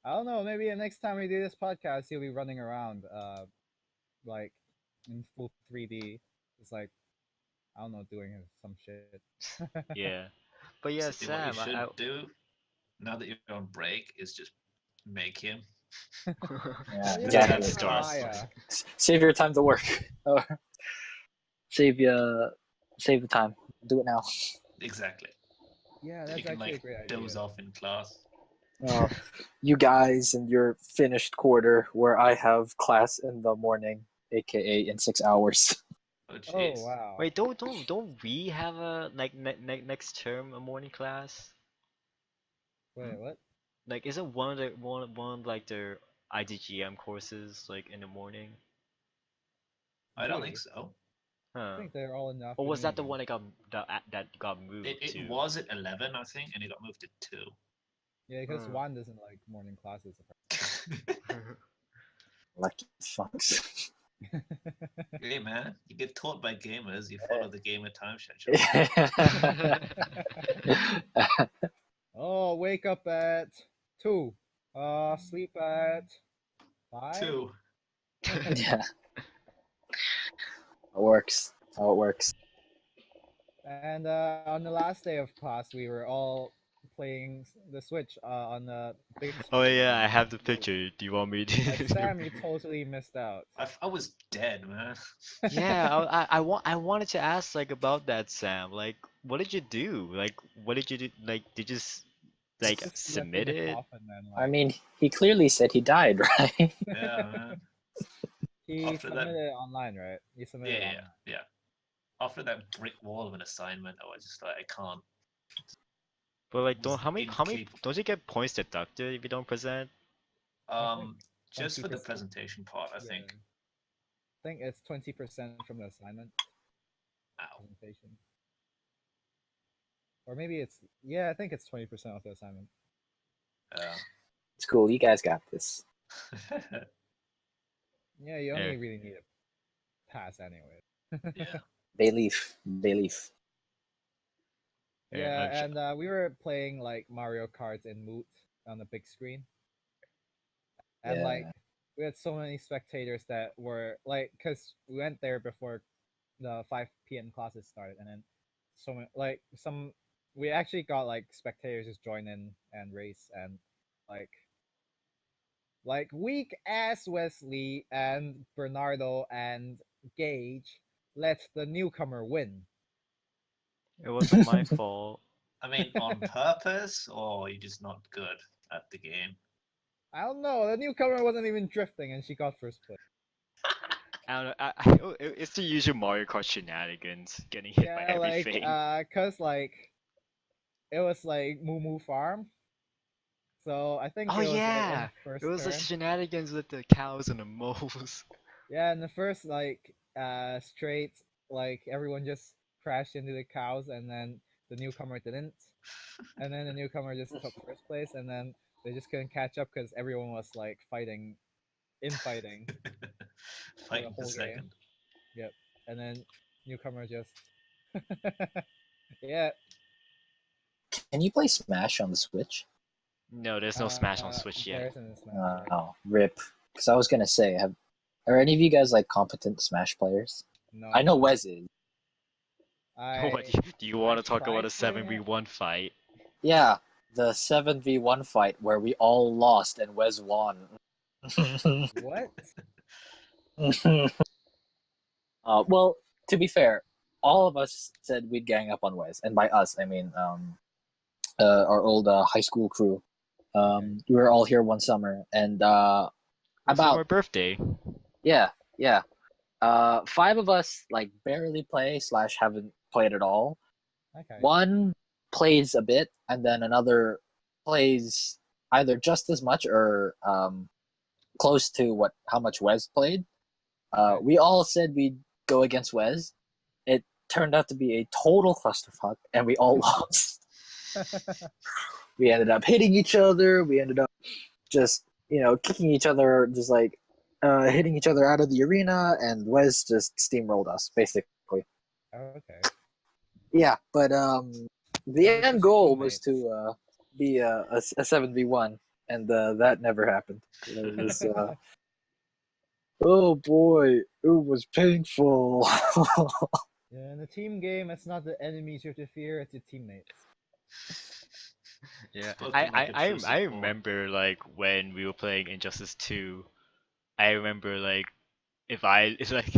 I don't know, maybe the next time we do this podcast, he'll be running around, like in full 3D. It's like I don't know, doing some shit. Yeah. But yeah, See, what you Sam, should do now that you're on break is just make him. Yeah, Oh, The yeah, 10 exactly. make stars. Maya. Save your time to work. Save save the time. Do it now. Exactly. Yeah, You that's can actually a like great doze idea. off in class. Oh, you guys and your finished quarter where I have class in the morning, aka in 6 hours. Oh Oh jeez. wow. Wait, don't we have a like next term a morning class? Wait, what? Like, isn't one of the one of like their IDGM courses like in the morning? I don't Really? think so. I Huh? think they're all in the Or was that the afternoon one that got moved It to? was at 11, I think, and it got moved to 2. Yeah, because Huh. Juan doesn't like morning classes. Lucky fucks. Hey man, you get taught by gamers, you follow the gamer time schedule. Oh, wake up at 2. Sleep at 5. 2. Yeah, it works. That's how it works. And on the last day of class, we were all playing the Switch on the big screen. Oh yeah, I and have the you- picture. Do you want me Like to? Sam, you totally missed out. I was dead, man. Yeah, I wanted to ask like about that, Sam. Like, what did you do? Like, what did you do? Like, did you just like Just slept in submit the it? coffin and I like mean, he clearly said he died, right? Yeah, man. he after that- submitted it online, right? He submitted it Yeah, online. yeah. After that brick wall of an assignment, I was just like, I can't. But like, Was how many incapable. don't you get points deducted if you don't present? Just for the 20%. presentation part, I Yeah. think. I think it's 20% from the assignment Ow. presentation. Or maybe it's I think it's 20% of the assignment. It's cool. You guys got this. Yeah, you only Yeah. really need a pass anyway. Yeah. They leave. They leave. Yeah, I'm sure- and we were playing like Mario Kart in Moot on the big screen. And Yeah. like we had so many spectators that were like cuz we went there before the 5 p.m. classes started, and then so many like some we actually got like spectators just join in and race, and like weak ass Wesley and Bernardo and Gage let the newcomer win. It wasn't my fault. I mean, on purpose, or you're just not good at the game? I don't know, the newcomer wasn't even drifting and she got first place. I don't know. It's the usual Mario Kart shenanigans, getting hit by Yeah, like everything. cuz like it was like Moo Moo Farm. So I think Oh it was like in yeah, the first it was the turn. shenanigans with the cows and the moles. Yeah, in the first like straight, like everyone just crashed into the cows, and then the newcomer didn't, and then the newcomer just took first place, and then they just couldn't catch up because everyone was like fighting for Fighting the for whole game. second. Yep, and then newcomer just yeah. Can you play Smash on the Switch? No, there's no Smash on Switch yet. There isn't a Smash. Right? Oh, rip. Because I was gonna say, are any of you guys like competent Smash players? No, I know Wes is. What, do you want to talk about a tried playing it. 7v1 fight? Yeah, the 7v1 fight where we all lost and Wes won. What? Well, to be fair, all of us said we'd gang up on Wes, and by us I mean our old high school crew. We were all here one summer, and For my about birthday. yeah, 5 of us like barely play / haven't played at all. Okay. One plays a bit, and then another plays either just as much or close to how much Wes played. Okay. We all said we'd go against Wes. It turned out to be a total clusterfuck, and we all lost. We ended up hitting each other. We ended up just kicking each other, just like hitting each other out of the arena, and Wes just steamrolled us basically. Okay. Yeah, but the Yeah, end just goal was teammates. to be a 7v1, and that never happened. It was oh boy, it was painful. Yeah, in a team game, it's not the enemies you have to fear; it's your teammates. Yeah, Spoken like a true I support. remember like when we were playing Injustice 2. I remember like if I it's like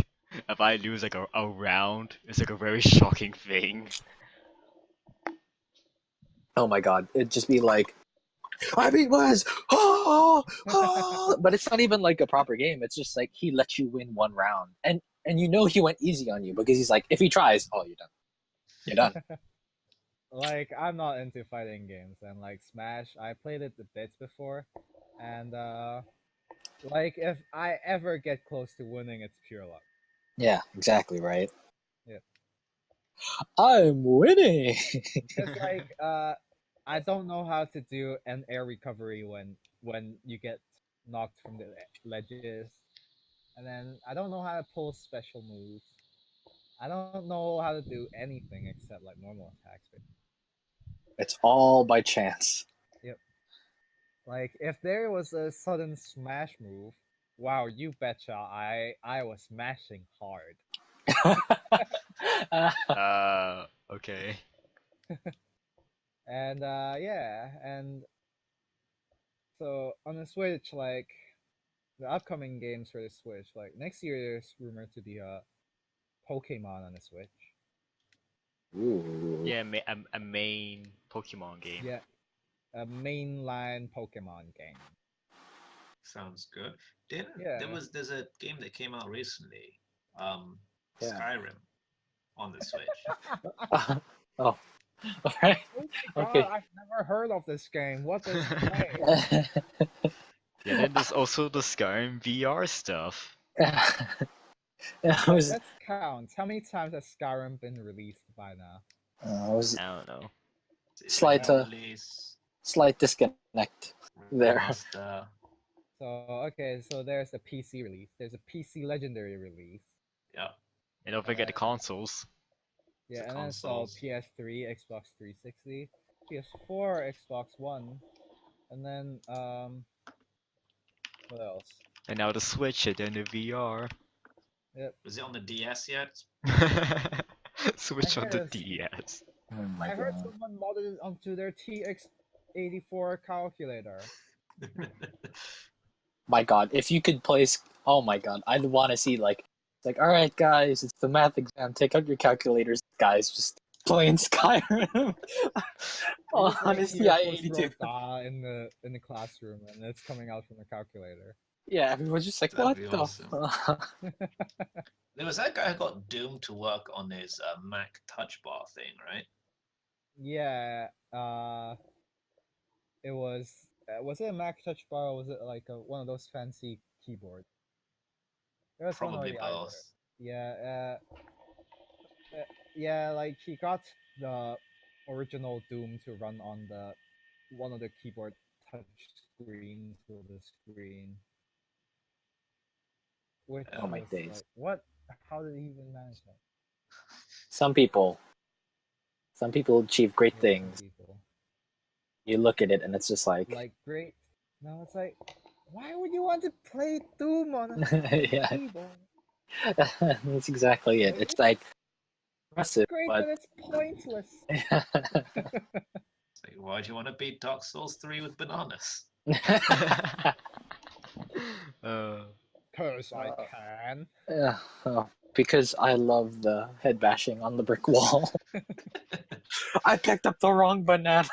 if I lose like a round, it's like a very shocking thing. Oh my god, it'd just be like, I beat Wes! Oh, oh! But it's not even like a proper game. It's just like he let you win one round, and he went easy on you because he's like, if he tries, oh, you're done. You're done. Like, I'm not into fighting games, and like Smash, I played it a bit before, and like if I ever get close to winning, it's pure luck. Yeah, exactly right. Yep. I'm winning. It's like I don't know how to do an air recovery when you get knocked from the ledges, and then I don't know how to pull special moves. I don't know how to do anything except like normal attacks. It's all by chance. Yep. Like if there was a sudden smash move, wow, you betcha I was smashing hard. Okay. And yeah, and so on the Switch, like the upcoming games for the Switch, like next year there's rumored to be a Pokemon on the Switch. Ooh. Yeah, a main Pokemon game. Yeah, a mainline Pokemon game. Sounds good. Didn't Yeah. there's a game that came out recently, Yeah. Skyrim, on the Switch. Oh, all right. Oh my Okay. god, I've never heard of this game. What does it play? Yeah, then there's also the Skyrim VR stuff. Let's count. How many times has Skyrim been released by now? I was I don't know. Slight, Release, slight disconnect there. remaster. So okay, so there's a PC release. There's a PC Legendary release. Yeah. And don't forget the consoles. Yeah, The and then so consoles. PS3, Xbox 360, PS4, Xbox One, and then what else? And now the Switch and then the VR. Yep. Was it on the DS yet? Switch on the guess. DS. Oh my I heard god. someone modded it onto their TX84 calculator. My god, if you could place, oh my god, I'd want to see like, all right, guys, it's the math exam. Take out your calculators, guys. Just playing Skyrim on Just like his hear TI-82. Pusro in the classroom, and it's coming out from the calculator. Yeah, everyone's just like, That'd what be the awesome. fuck? There was that guy who got doomed to work on his Mac Touch Bar thing, right? Yeah. It was it a Mac Touch Bar or was it like one of those fancy keyboards? There was one or Probably the other. both. Yeah. Yeah, like he got the original Doom to run on the one of the keyboard touch screens for the screen. Which Oh my was days. like, what? How did he even manage that? Some people achieve great Yeah, some things. people. You look at it and it's just like great. No, it's like, why would you want to play Doom on a yeah, keyboard? that's exactly it. Like, It's like impressive, great, but but it's pointless. It's like, why do you want to beat Dark Souls 3 with bananas? uh, Cause I can. oh. Because I love the head bashing on the brick wall. I picked up the wrong banana.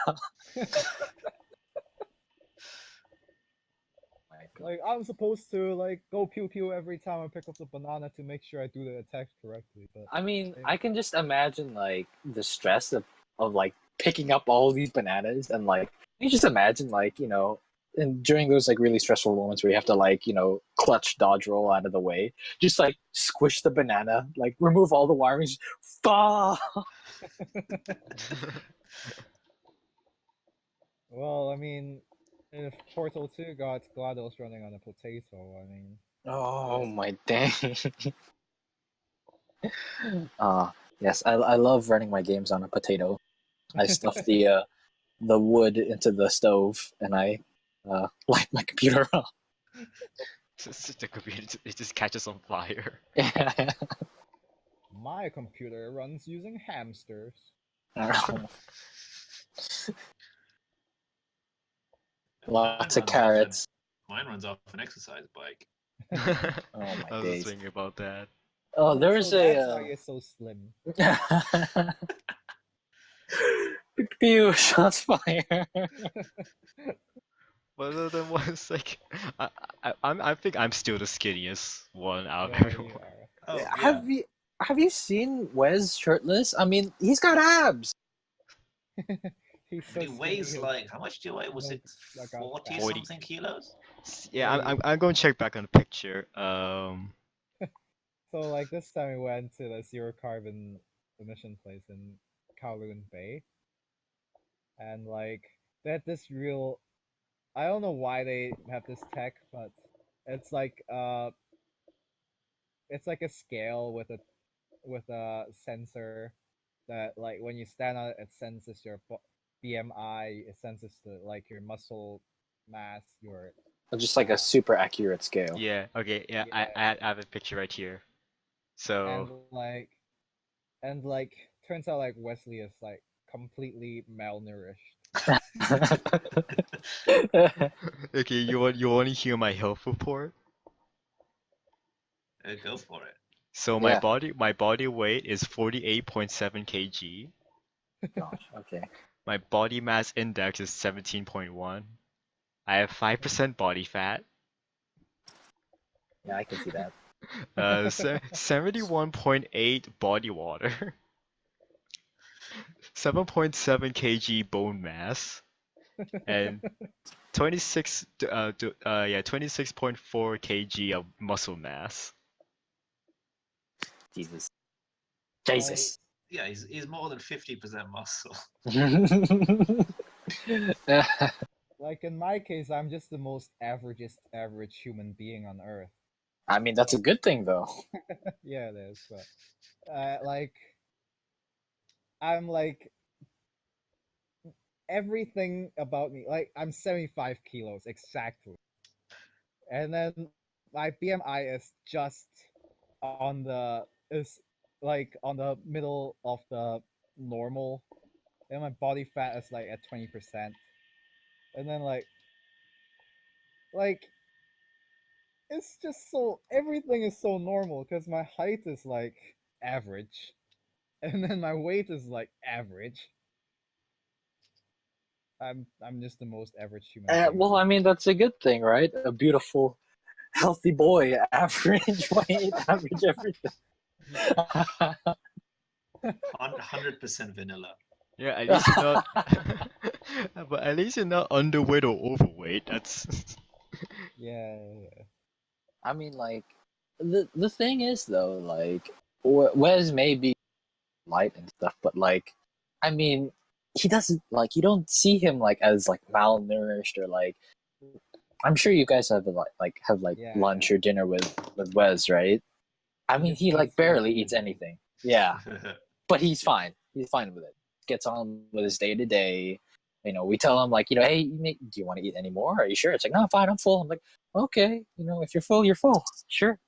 Like I'm supposed to like go pew pew every time I pick up the banana to make sure I do the attack correctly. But I mean, I can just imagine like the stress of like picking up all these bananas and like you just imagine like, and during those like really stressful moments where you have to like, clutch dodge roll out of the way, just like squish the banana, like remove all the wirings, fall. well, I mean, if Portal 2 got GLaDOS running on a potato, I mean, Oh my dang. Yes, I love running my games on a potato. I stuff the wood into the stove and I light my computer up. The computer, it just catches on fire. my computer runs using hamsters. Lots of Mine runs off carrots. Mine runs off an exercise bike. Oh my I was days. just thinking about that. Oh, there's so that's why you're so slim. Pew, shots fired. But then was like, I think I'm still the skinniest one out of Yeah, you everyone. are. Oh, yeah. Have you seen Wes shirtless? I mean, he's got abs. He's so He weighs skinny, like, how much do you weigh? Was it like 40 40. something kilos? Yeah, Yeah, I'm going to check back on the picture. So like this time we went to the zero carbon emission place in Kowloon Bay, and like they had this real. I don't know why they have this tech, but it's like it's like a scale with a sensor that like when you stand on it, it senses your BMI, it senses the like your muscle mass, your Just like a super accurate scale. Yeah. Okay. Yeah. Yeah. I have a picture right here. So. and like turns out like Wesley is like completely malnourished. Okay. You want to hear my health report? Go for it. So Yeah. my body weight is 48.7 kg. Gosh, okay. My body mass index is 17.1. I have 5% body fat. Yeah, I can see that. 71.8 body water. 7.7 kg bone mass. And 26.4 kg of muscle mass. Jesus. Jesus. Yeah, he's more than 50% muscle. Like in my case, I'm just the most averagest average human being on Earth. I mean, that's a good thing, though. Yeah, it is, but like I'm like everything about me. Like I'm 75 kilos exactly, and then my BMI is just on the is like on the middle of the normal, and my body fat is like at 20%, and then like it's just so everything is so normal because my height is like average, and then my weight is like average. I'm just the most average human being. Well, I mean, that's a good thing, right? A beautiful, healthy boy, average weight, average everything. 100% vanilla. Yeah, at least you're not. But at least you're not underweight or overweight. That's. Yeah. I mean, like, the thing is, though, like, Wes may be light and stuff, but, like, I mean, he doesn't, like, you don't see him, like, as, like, malnourished or, like, I'm sure you guys have, Yeah. lunch or dinner with Wes, right? I He mean, just he, like, eats barely food. eats anything. Yeah. But he's fine. He's fine with it. Gets on with his day to day. We tell him like, hey, do you want to eat any more? Are you sure? It's like, no, fine, I'm full. I'm like, okay, if you're full, you're full. Sure.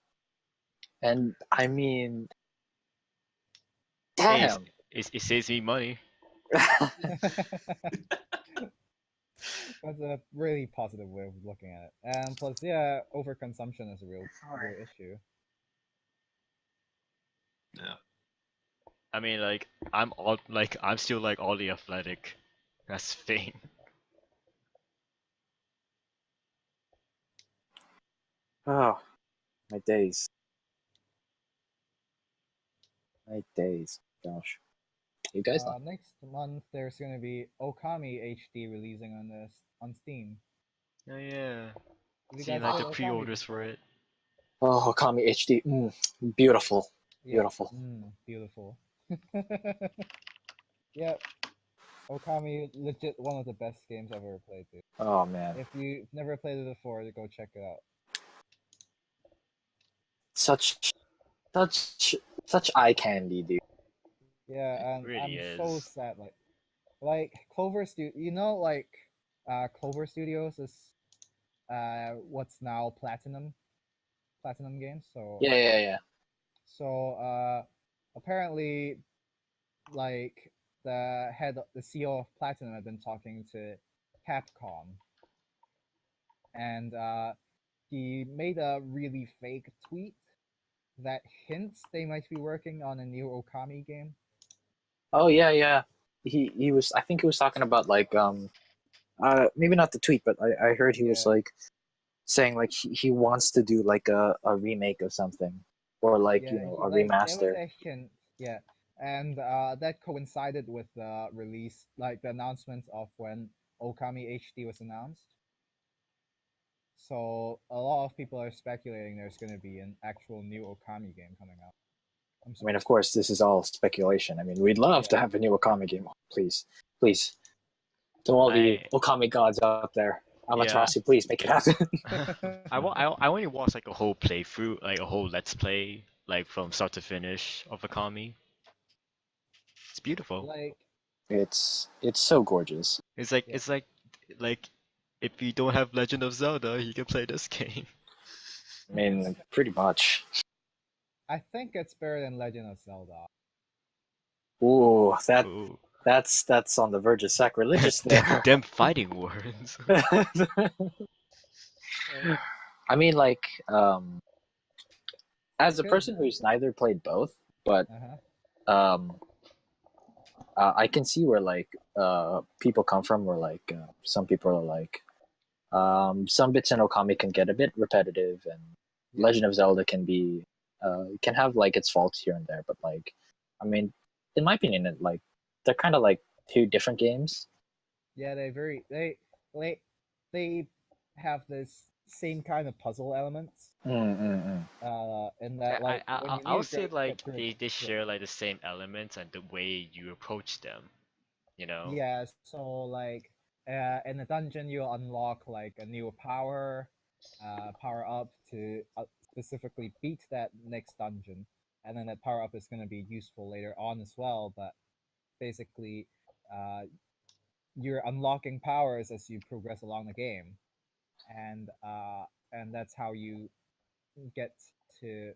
And I mean, Hey, damn. it saves me money. That's a really positive way of looking at it. And plus, yeah, overconsumption is a real issue. Yeah. I mean, like I'm still like all the athletic. That's the thing. Oh, my days. My days. Gosh. You guys know. Next month there's gonna be Okami HD releasing on Steam. Oh yeah. Have you Seeing guys like the played Okami pre-orders for before? it. Oh, Okami HD. Beautiful. Yeah. Beautiful. Beautiful. Yeah, Okami legit one of the best games I've ever played, dude. Oh man. If you've never played it before, go check it out. Such eye candy, dude. Yeah, and Really I'm so is. sad. Like Clover Studio, Clover Studios is what's now Platinum Games. Yeah. So apparently, like the CEO of Platinum had been talking to Capcom, and he made a really fake tweet that hints they might be working on a new Okami game. Oh yeah. He was. I think he was talking about like maybe not the tweet, but I heard he was Yeah. like saying like he wants to do like a remake of something or like Yeah, a there was remaster. a hint, yeah, and that coincided with the release, like the announcement of when Okami HD was announced. So a lot of people are speculating there's going to be an actual new Okami game coming out. I mean, of course, this is all speculation. I mean, we'd love to Yeah. have a new Okami game. Please, to all the I Okami gods out there, Amaterasu, please make it happen. I only watched like a whole playthrough, like a whole let's play, like from start to finish of Akami. It's beautiful. Like, It's so gorgeous. It's like Yeah. like if you don't have Legend of Zelda, you can play this game. I mean, pretty much. I think it's better than Legend of Zelda. Ooh, Ooh. that's on the verge of sacrilegious there. Them fighting words. I mean, like, as a Because person who's neither played both, but uh-huh. I can see where like people come from. Where like some people are like, some bits in Okami can get a bit repetitive, and Yeah. Legend of Zelda can have like its faults here and there. But like, I mean, in my opinion, like they're kind of like two different games. Yeah, they have this same kind of puzzle elements. In that, like, when you I need would to say like get through. they Yeah. share like the same elements and the way you approach them, you know? Yeah, so like in the dungeon you'll unlock like a new power up to specifically beat that next dungeon, and then that power up is going to be useful later on as well. But basically, uh, you're unlocking powers as you progress along the game, and that's how you get to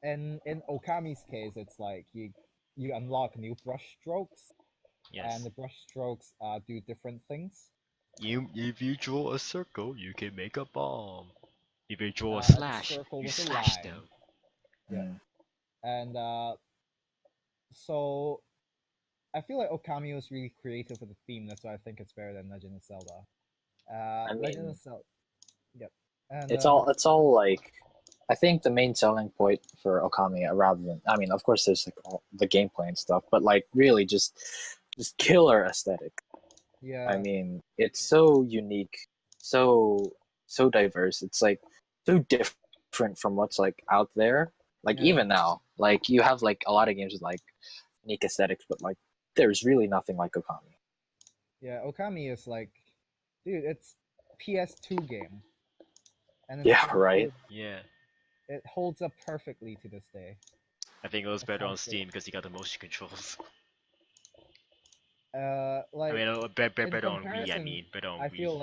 in Okami's case, it's like you unlock new brush strokes, and Yes. the brush strokes do different things. If you draw a circle, you can make a bomb. If you draw a The slash, circle you with a slash line. them. Yeah, and so I feel like Okami was really creative with the theme. That's why I think it's better than Legend of Zelda. I Legend mean, of Zelda. Yep. And it's all like I think the main selling point for Okami, rather than I mean, of course, there's like all the gameplay and stuff, but like really just killer aesthetic. I yeah, mean, it's so unique, so so diverse. It's like so different from what's like out there. Like yeah, even now, like you have like a lot of games with like unique aesthetics, but like there's really nothing like Okami. yeah. Okami is like, dude, it's PS2 game, and Yeah, right. Yeah. it holds up perfectly to this day. I think it was That's better how on good. Steam because you got the motion controls. I Like mean, in better on Wii. I comparison, mean, better on I Wii. feel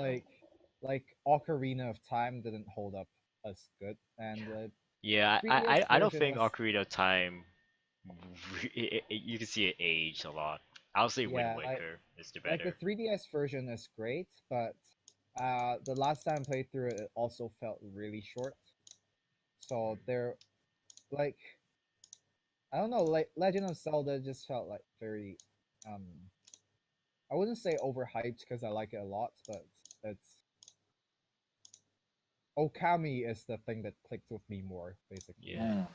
like Ocarina of Time didn't hold up as good, and the Yeah, 3DS I don't version think was Ocarina of Time. You can see it aged a lot. I'll say Wind yeah, Waker is the like the better. 3DS version is great, but the last time I played through it, it also felt really short. So they're like, I don't know, like Legend of Zelda just felt like very um I wouldn't say overhyped because I like it a lot, but it's Okami is the thing that clicked with me more, basically. Yeah.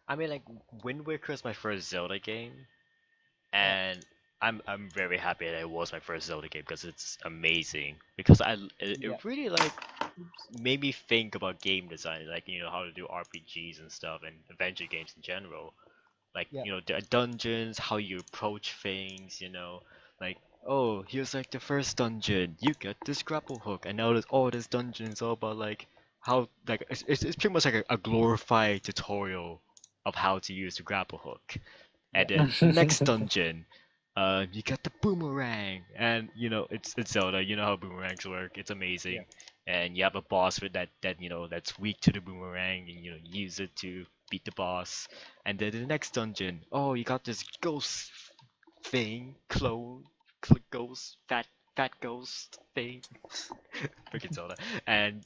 I mean, like, Wind Waker is my first Zelda game, and I'm very happy that it was my first Zelda game because it's amazing. Because Yeah. it really like made me think about game design, like how to do RPGs and stuff, and adventure games in general. Like Yeah. the dungeons, how you approach things, like oh here's like the first dungeon, you get this grapple hook, and now there's all this dungeons all about like how like it's pretty much like a glorified tutorial of how to use the grapple hook. And Yeah. then the next dungeon, you get the boomerang, and it's Zelda. You know how boomerangs work. It's amazing. Yeah. And you have a boss with that's weak to the boomerang, and use it to beat the boss. And then the next dungeon, oh, you got this ghost thing, ghost, fat ghost thing. Freaking Zelda. And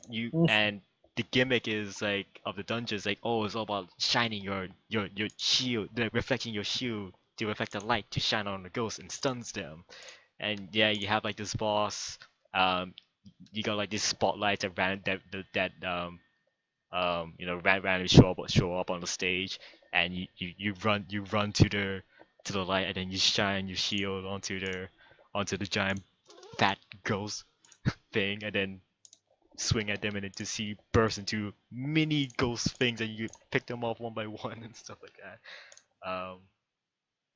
the gimmick is like of the dungeons, like oh, it's all about shining your shield, reflecting your shield to reflect the light to shine on the ghost and stuns them. And yeah, you have like this boss. You got like these spotlights that randomly show up on the stage, and you run to the light, and then you shine your shield onto the giant fat ghost thing, and then swing at them, and then to see burst into mini ghost things, and you pick them off one by one and stuff like that.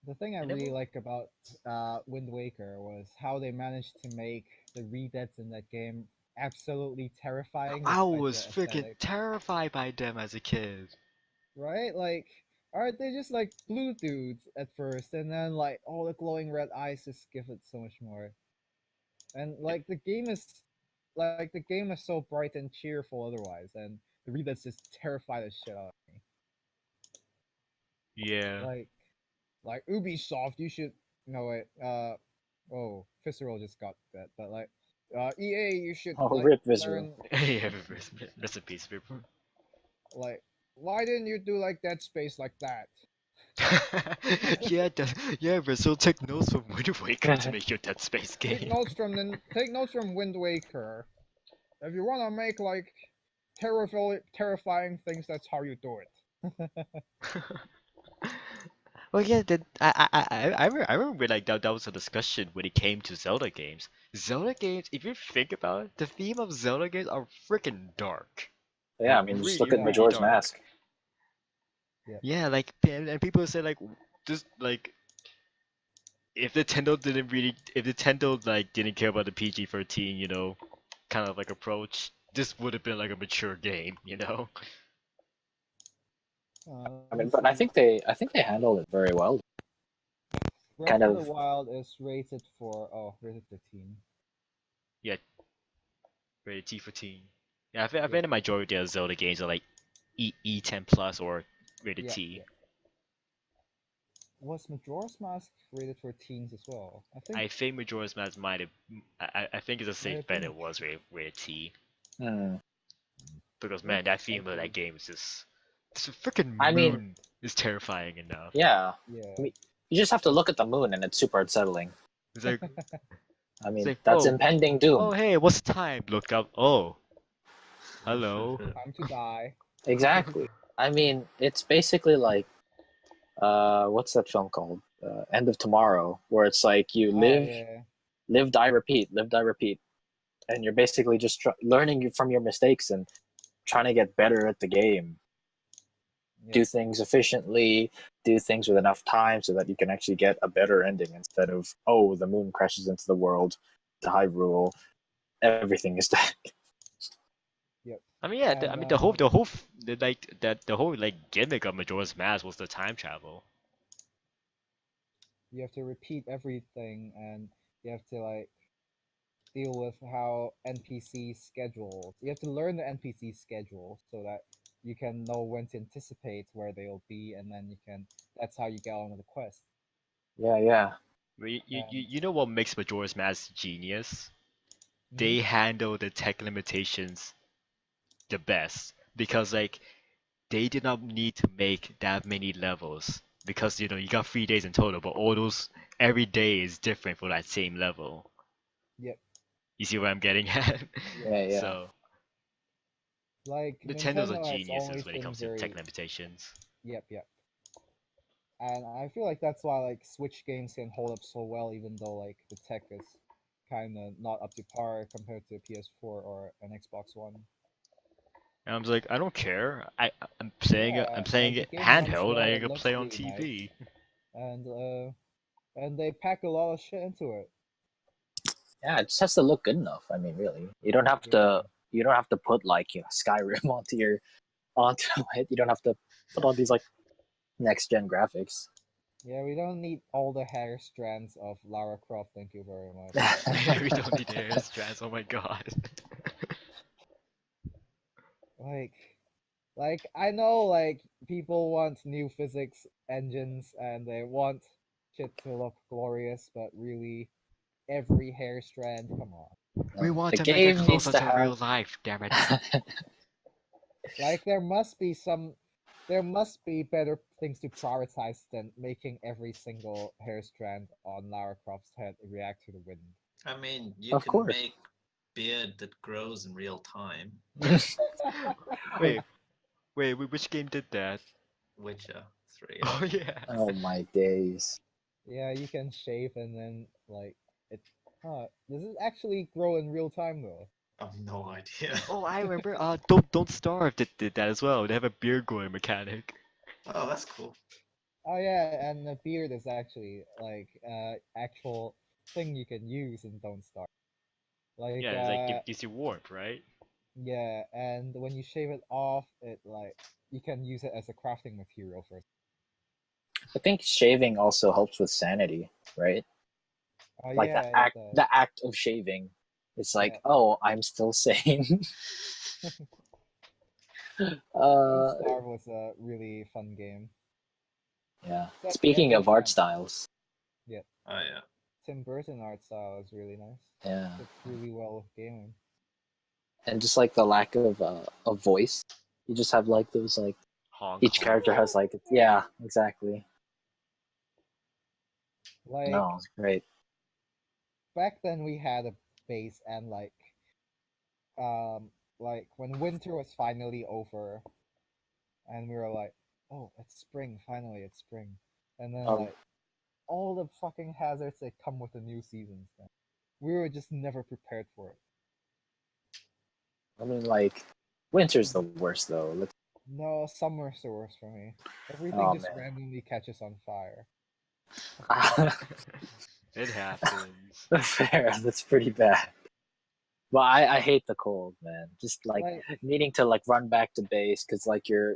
The thing I And then really like about Wind Waker was how they managed to make the redeads in that game absolutely terrifying I despite was the freaking aesthetic. terrified by them as a kid. Right? Like, aren't they just like blue dudes at first, and then like all the glowing red eyes just give it so much more. And like the game is so bright and cheerful otherwise, and the redeads just terrify the shit out of me. Yeah. Like Ubisoft, you should know it. Oh, Visceral just got that, but like, EA, you should Oh, like rip Visceral. learn. Yeah, rest in peace, people. Like, why didn't you do like Dead Space like that? Yeah, yeah, Brazil, take notes from Wind Waker to make your Dead Space Take game. notes from Wind Waker. If you wanna make like terrifying things, that's how you do it. Well, yeah, I remember like that was a discussion when it came to Zelda games. Zelda games, if you think about it, the theme of Zelda games are freaking dark. Yeah, I Like, mean, just really, look at Yeah. Majora's dark. Mask. Yeah, like and people say like just like if Nintendo like didn't care about the PG-13, kind of like approach, this would have been like a mature game, I mean, but I think they handled it very well. Breath kind of of- the Wild is rated for rated 13. Yeah, rated T for teen. Yeah, I think the majority of Zelda games are like E10 plus or rated Yeah, T. yeah. Was Majora's Mask rated for teens as well? I think Majora's Mask might have. I think it's a safe I bet it think- was rated T. Hmm. Because man, that theme of that game is just. This freaking I mean- moon is terrifying enough. Yeah, Yeah. you just have to look at the moon, and it's super unsettling. It's like, I mean, like, that's oh. impending doom. oh hey, what's the time? Look up. Oh, hello. Time to die. Exactly. I mean, it's basically like, what's that film called? End of Tomorrow, where it's like you live, die, repeat, and you're basically just learning from your mistakes and trying to get better at the game. Yeah. Do things efficiently, do things with enough time so that you can actually get a better ending instead of, oh, the moon crashes into the world, the Hyrule, everything is dead. I mean, yeah. And, The whole like gimmick of Majora's Mask was the time travel. You have to repeat everything, and you have to like deal with how NPC schedule. You have to learn the NPC schedule so that you can know when to anticipate where they'll be, and then that's how you get on with the quest. Yeah. You know what makes Majora's Mask genius? They Mm-hmm. handle the tech limitations the best because like they did not need to make that many levels because you got 3 days in total, but all those every day is different for that same level. Yep. You see where I'm getting at? Yeah, yeah. So Like Nintendo's a Nintendo has geniuses always when it been comes to very. tech limitations. Yep, yep. And I feel like that's why like Switch games can hold up so well, even though like the tech is kind of not up to par compared to PS4 or an Xbox One. And I'm just like, I don't care. I'm saying Yeah, I'm saying like the it game runs handheld. well, I it can looks play on really nice, TV. and they pack a lot of shit into it. Yeah, it just has to look good enough. I mean, really, you don't have to. You don't have to put like Skyrim onto it. You don't have to put on these like next gen graphics. Yeah, we don't need all the hair strands of Lara Croft. Thank you very much. We don't need hair strands. Oh my god. Like I know like people want new physics engines and they want shit to look glorious, but really every hair strand, come on. We want the to make it game needs closer to to real have. life. Damn it. Like there must be better things to prioritize than making every single hair strand on Lara Croft's head react to the wind. I mean, you Of can course. make beard that grows in real time. Wait, which game did that? Witcher 3. Oh yeah. Oh my days. Yeah, you can shave and then like it. Does it actually grow in real time though? I have no idea. Oh, I remember. Don't Starve did that as well. They have a beard growing mechanic. Oh, that's cool. Oh yeah, and the beard is actually like actual thing you can use in Don't Starve. Like Yeah, it's like gives you warmth, right? yeah, and when you shave it off, it like you can use it as a crafting material for. I think shaving also helps with sanity, right? Oh Like yeah, it does. the act of shaving. It's like, Yeah. oh, I'm still sane. Don't uh, Starve was a really fun game. yeah. Except Speaking of every art time. styles, Yeah, Oh yeah. Tim Burton art style is really nice. yeah, It's really well with gaming. and just like the lack of a voice, you just have like those like Honk each honk. character has like yeah, exactly. Like No, it's great. back then we had a base and um like when winter was finally over and we were like, oh, it's spring, finally it's spring. And then Um, like all the fucking hazards that come with the new seasons then. We were just never prepared for it. I mean, like winter's the worst though. No, summer's the worst for me. Everything Oh just man. randomly catches on fire. It happens. Fair, that's pretty bad. But I hate the cold, man. Just like Like needing to like run back to base because like your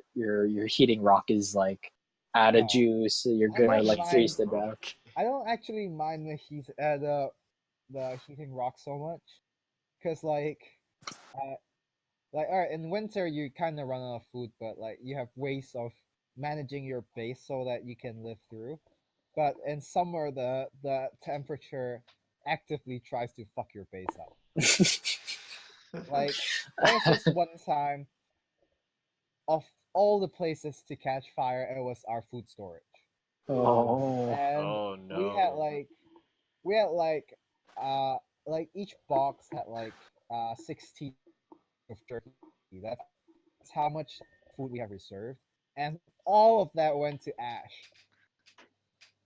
heating rock is like out of no. juice. So you're I gonna don't like mind freeze to death. I don't actually mind the heating rock so much, cause uh, like alright, in winter you kind of run out of food, but like you have ways of managing your base so that you can live through. But in summer, the temperature actively tries to fuck your base up. Like there was this one time of all the places to catch fire, it was our food storage, Oh, and Oh we had no. like we had uh like each box had 16 of jerky. That's how much food we have reserved, and all of that went to ash.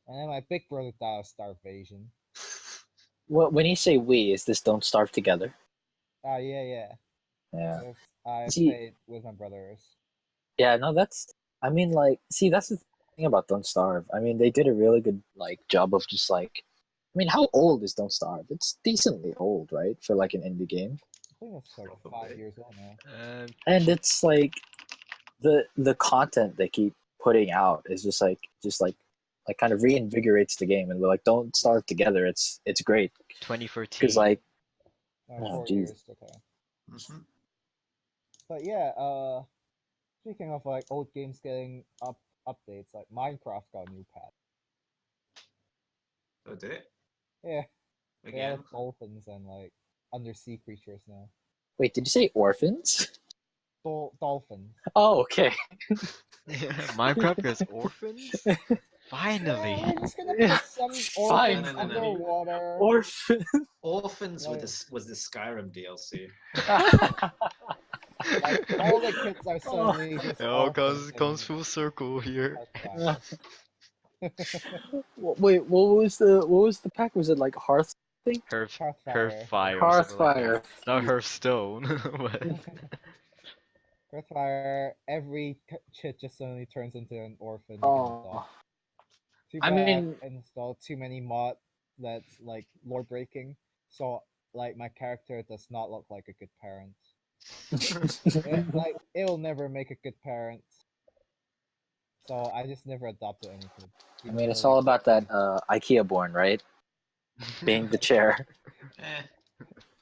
And then my big brother died of starvation. well, when you say we, is this Don't Starve Together? Yeah. Yeah. Yes, I See, played with my brothers. yeah, no, that's. I mean, like, see, that's the thing about Don't Starve. I mean, they did a really good like job of just like. I mean, how old is Don't Starve? It's decently old, right, for like an indie game. I think it's like Probably. 5 years old now. And it's like the content they keep putting out is just like kind of reinvigorates the game, and we're like, don't starve together. It's great 2013. because like, Like oh 4 jeez, years, okay. Mhm. But yeah, speaking of like old games getting updates, like Minecraft got a new patch. Oh, did it? Yeah, they Again? added dolphins and like undersea creatures now. wait, did you say orphans? dolphins. Oh, okay. Minecraft has orphans? Finally. Yeah, we're just gonna put some orphans No, no, no, no. underwater. Orphan. Orphans Like- was the Skyrim DLC. Like all the kids are suddenly just It all orphans. comes full circle here. Wait, what was the pack? Was it like Hearth? Hearthfire or Hearthfire. something like that. Not Hearthstone, but Hearthfire, every chit just suddenly turns into an orphan. Oh, Too I bad mean- I installed too many mod that's like lore breaking. So like my character does not look like a good parent. Like it'll never make a good parent. So I just never adopted any kid. I mean, it's all about that IKEA born, right? Being the chair. Eh,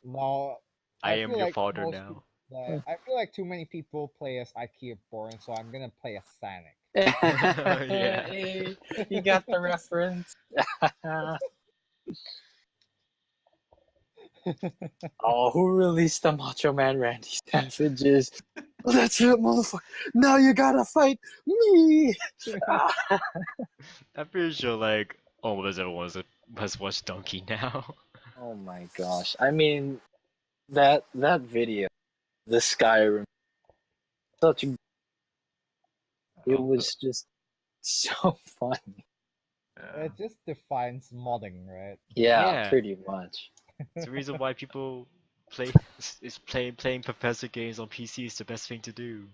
No, I am feel your like father most now. Like, I feel like too many people play as IKEA born, so I'm gonna play as Sonic. Yeah. Hey, you got the reference. Oh, who released the Macho Man Randy Savages? That's it, motherfucker. Now you gotta fight me. I'm pretty sure like almost everyone has watched Donkey now. Oh my gosh. I mean, that video, the Skyrim, such a, it was just so funny. yeah. It just defines modding, right? Yeah, Yeah. pretty much. It's the reason why people playing Professor games on PC is the best thing to do.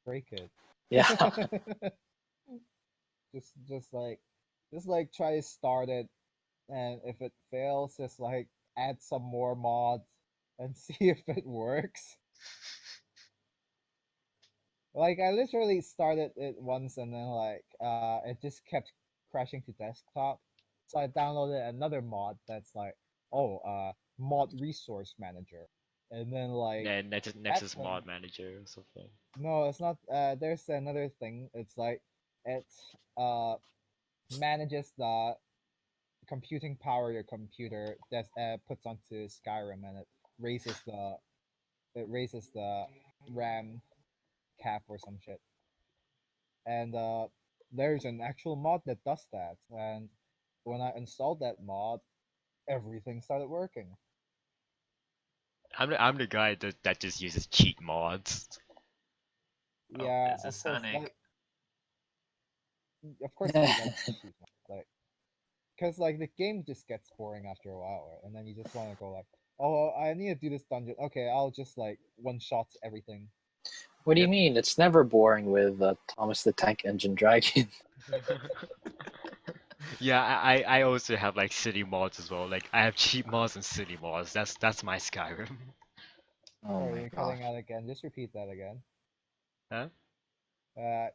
Break it. Yeah. just like try to start it, and if it fails, just like add some more mods and see if it works. Like I literally started it once and then like it just kept crashing to desktop. So I downloaded another mod that's like mod resource manager. And then like And Nexus thing- Mod Manager or something. no, it's not there's another thing. It's like it manages the computing power your computer that puts onto Skyrim, and it raises the RAM cap or some shit. And there's an actual mod that does that. And when I installed that mod, everything started working. I'm the guy that just uses cheat mods. Oh, Yeah, it's a Sonic. Of course, they like cheat mods, like, because like the game just gets boring after a while, right? And then you just want to go like, oh, I need to do this dungeon. Okay, I'll just like one shot everything. What do you Yep. mean? It's never boring with Thomas the Tank Engine Dragon. Yeah, I also have like city mods as well. Like I have cheat mods and city mods. That's my Skyrim. Oh Sorry, my you're gosh. cutting out again. Just repeat that again. Huh?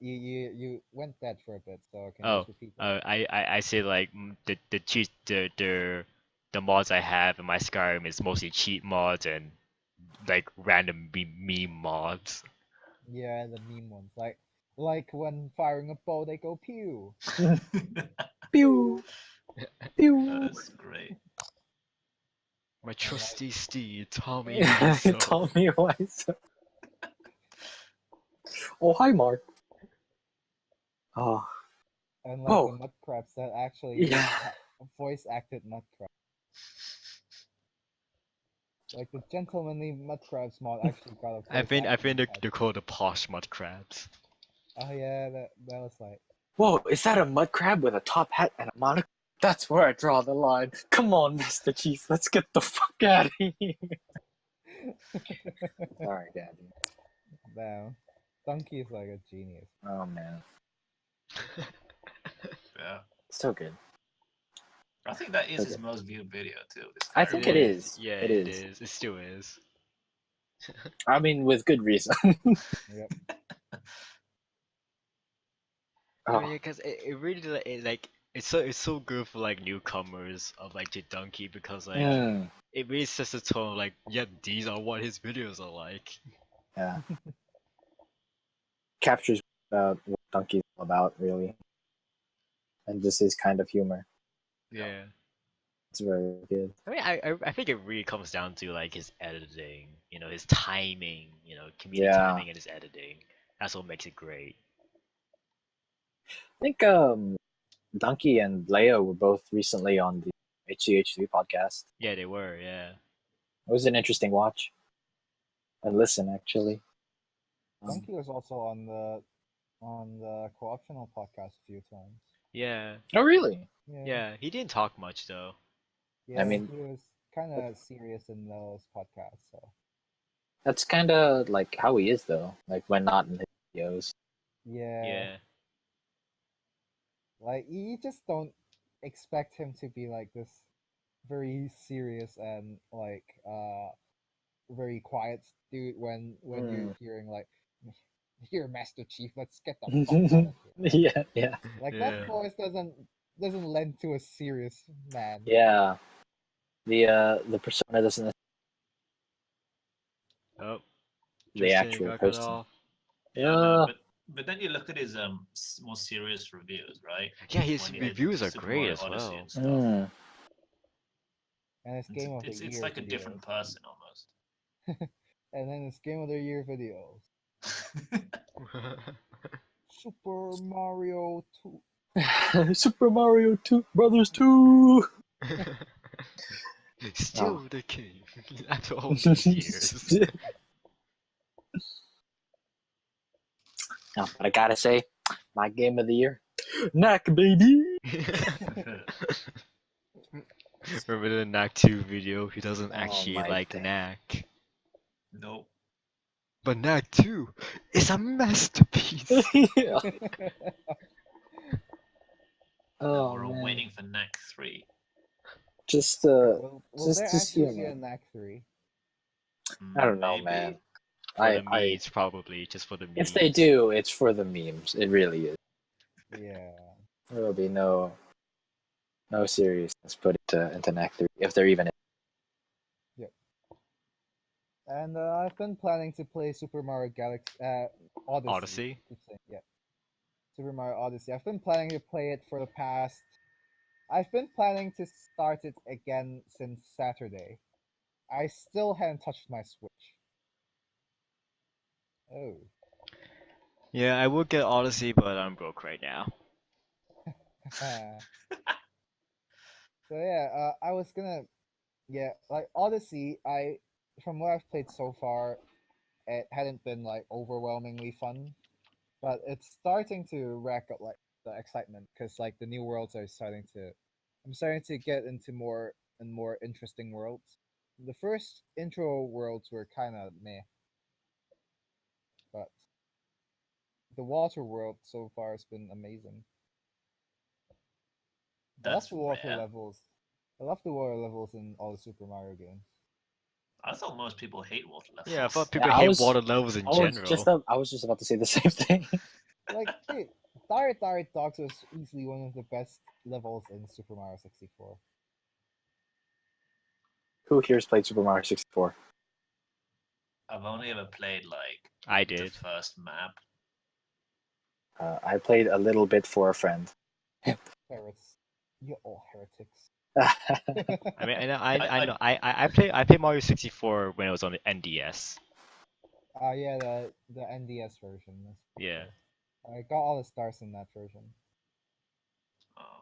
You went dead for a bit, so can you Oh, just repeat that? I say like the cheat the mods I have in my Skyrim is mostly cheat mods and like random meme mods. Yeah, the meme ones, like when firing a bow, they go pew. Pew! Pew! That's great. My trusty steed, Tommy Wiseau. Tommy Wiseau. Oh, hi, Mark. Oh, And like Whoa. the mudcrabs that actually Yeah. voice acted mudcrab. Like the gentlemanly mudcrabs mod actually got a voice I think acting they're called the posh mud crabs. Oh yeah, that was like whoa, is that a mud crab with a top hat and a monocle? That's where I draw the line. Come on, Mr. Chief, let's get the fuck out of here. Sorry, Daddy. damn. Donkey is like a genius. Oh, man. Yeah. So good. I think that is Okay. his most viewed video too. this I Skyrim think one. it is. Yeah, It it is. is. It still is. I mean, with good reason. Yep. I mean, Oh, because it really like it's so good for like newcomers of like the Donkey because like mm, it really sets the tone like yeah, these are what his videos are like. yeah. Captures what Donkey's all about, really. And just his kind of humor. Yeah. It's very good. I mean, I think it really comes down to like his editing, his timing, comedic Yeah. timing and his editing. That's what makes it great. I think Donkey and Leia were both recently on the HCH3 podcast. Yeah, they were. Yeah. It was an interesting watch and listen, actually. Donkey was also on the co-optional podcast a few times. Yeah. Oh, really? Yeah. He didn't talk much though. Yeah, I mean- he was kind of serious in those podcasts. So That's kind of like how he is, though. Like when not in his videos. Yeah. like you just don't expect him to be like this very serious and like very quiet dude when you're hearing like, here, Master Chief, let's get the fuck out of here. Yeah. Like Yeah. that voice doesn't lend to a serious man. Yeah. The persona doesn't Oh. the Tristan actual got cut person. off. Yeah, Uh, no, but then you look at his more serious reviews, right? Yeah, his When he did reviews are Super great Mario as Odyssey well. and stuff. Mm. And it's Game of the Year. It's like a videos. different person almost. And then it's Game of the Year videos. Super Mario 2. Super Mario 2 Brothers 2. Still the king after all these years. No, but I gotta say, my game of the year, Knack baby. Remember the Knack 2 video? He doesn't Oh actually my like day. Knack. Nope. But Knack 2 is a masterpiece. Oh We're all man, waiting for Knack 3. just Will just there to see actually him. be a Knack 3? I don't know, Maybe. man. For the I memes, probably. Just for the memes. if they do, it's for the memes. It really is. Yeah. There will be no seriousness put into Knack 3 if they're even. And I've been planning to play Super Mario Galaxy Odyssey. Odyssey? Keep saying- Yeah. Super Mario Odyssey. I've been planning to play it for the past. I've been planning to start it again since Saturday. I still haven't touched my Switch. Oh. Yeah, I would get Odyssey, but I'm broke right now. So yeah, I was gonna, like Odyssey. From what I've played so far, it hadn't been like overwhelmingly fun, but it's starting to rack up like the excitement because like the new worlds are starting to. I'm starting to get into more and more interesting worlds. The first intro worlds were kind of meh, but the water world so far has been amazing. I love That's the water rare. levels. I love the water levels in all the Super Mario games. I thought most people hate water levels. Yeah, I thought people I hate was- water levels in I general. was just about to say the same thing. Like, dude, Dire Dogs was easily one of the best levels in Super Mario 64. Who here's played Super Mario 64? I've only ever played like I the did. first map. I played a little bit for a friend. Heretics. You're all heretics. I mean, I know. I played Mario 64 when it was on the NDS. Yeah, the NDS version. Yeah. I got all the stars in that version. Oh.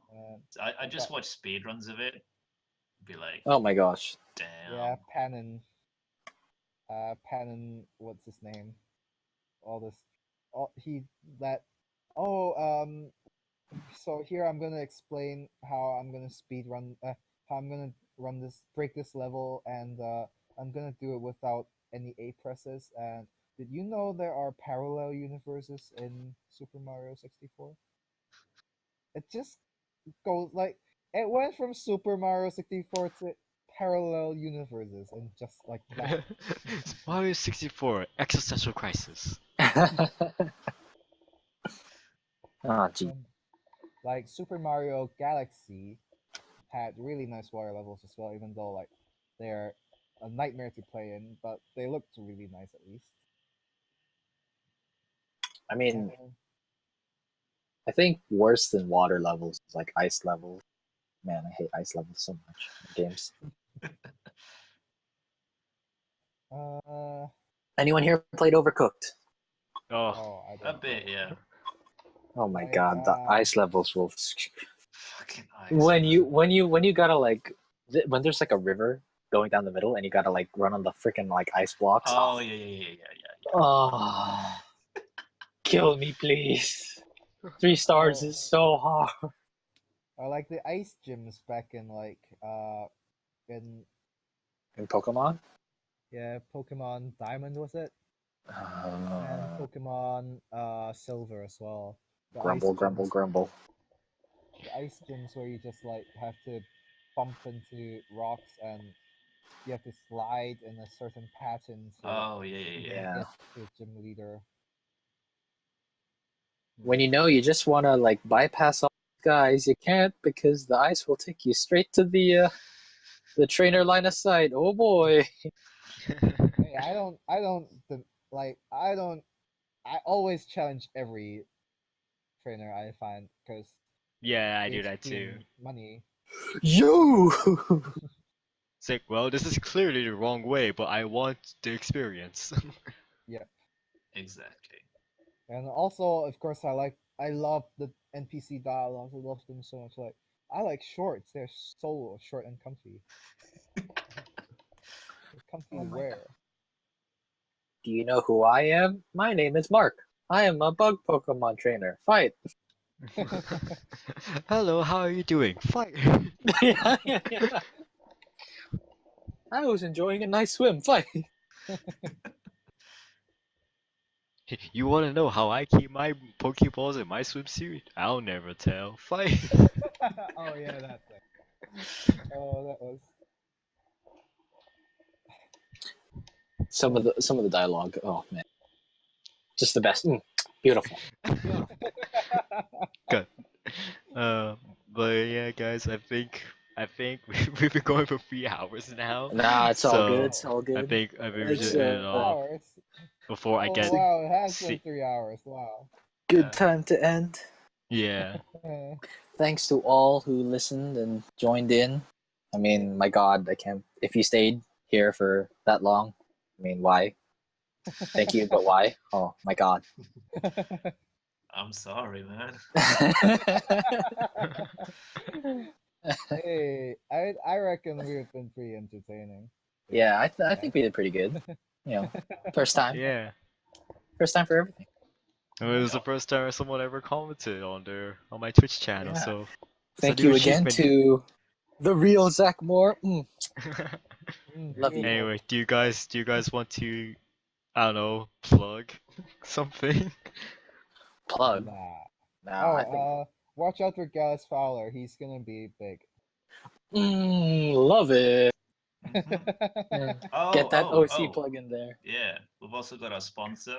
And I just watched speedruns of it. Be like, Oh my gosh. damn. yeah, Panon, what's his name? All this, so here I'm gonna explain how I'm gonna speed run, how I'm gonna break this level, and I'm gonna do it without any A presses. And did you know there are parallel universes in Super Mario 64? It just goes like it went from Super Mario 64 to parallel universes, and just like that. It's Mario 64 Existential Crisis. Oh, gee. Like Super Mario Galaxy had really nice water levels as well, even though like they're a nightmare to play in, but they looked really nice at least. I mean, And I think worse than water levels is like ice levels. Man, I hate ice levels so much in games. Uh, Anyone here played Overcooked? Oh, oh, I A don't. bit, yeah. Oh my Like, god, the ice levels will. Fucking ice. When man. you gotta like when there's like a river going down the middle and you gotta like run on the freaking like ice blocks. Oh yeah. Oh, kill me, please. 3 stars Oh. is so hard. I like the ice gyms back in in In Pokemon? Pokemon Diamond, was it? And Pokemon Silver as well. The Grumble, ice grumble, gyms, grumble. the ice gyms where you just like have to bump into rocks and you have to slide in a certain pattern to Oh yeah. Yeah. get to the gym leader. When you know you just wanna like bypass all these guys, you can't because the ice will take you straight to the trainer line of sight. Oh boy. Hey, I always challenge every trainer I find because yeah, I do that HP too. and money. You. It's like, well, this is clearly the wrong way, but I want the experience. Yep. Exactly. And also, of course, I love the NPC dialogues. I love them so much. Like, I like shorts. They're so short and comfy. They're comfy Oh to my wear. Do you know who I am? My name is Mark. I am a bug Pokemon trainer. Fight. Hello, how are you doing? Fight! Yeah. I was enjoying a nice swim. Fight. You wanna know how I keep my Pokeballs in my swimsuit? I'll never tell. Fight! Oh yeah, that thing. Oh, that was. Some of the dialogue. Oh man, just the best. Beautiful. Good. But yeah, guys, I think we've been going for 3 hours now. Nah, it's all So, good. It's all I good. think we It's, should end it off hours. before I Oh get wow, it has see- been 3 hours. Wow. Good time to end. yeah. Thanks to all who listened and joined in. I mean, my God, I can't. If you stayed here for that long, I mean, why? Thank you, but why? Oh my God. I'm sorry, man. Hey, I reckon we've been pretty entertaining. Yeah, I think we did pretty good. You know, first time. Yeah. First time for everything. It was the first time someone ever commented on my Twitch channel, Yeah. so Thank it's a new you again achievement. to the real Zach Moore. Love you. Anyway, do you guys want to, I don't know, plug something? Plug. Nah. I think. Watch out for Gallus Fowler. He's gonna be big. Love it. Oh, Get that oh, OC oh. plug in there. Yeah, we've also got our sponsor,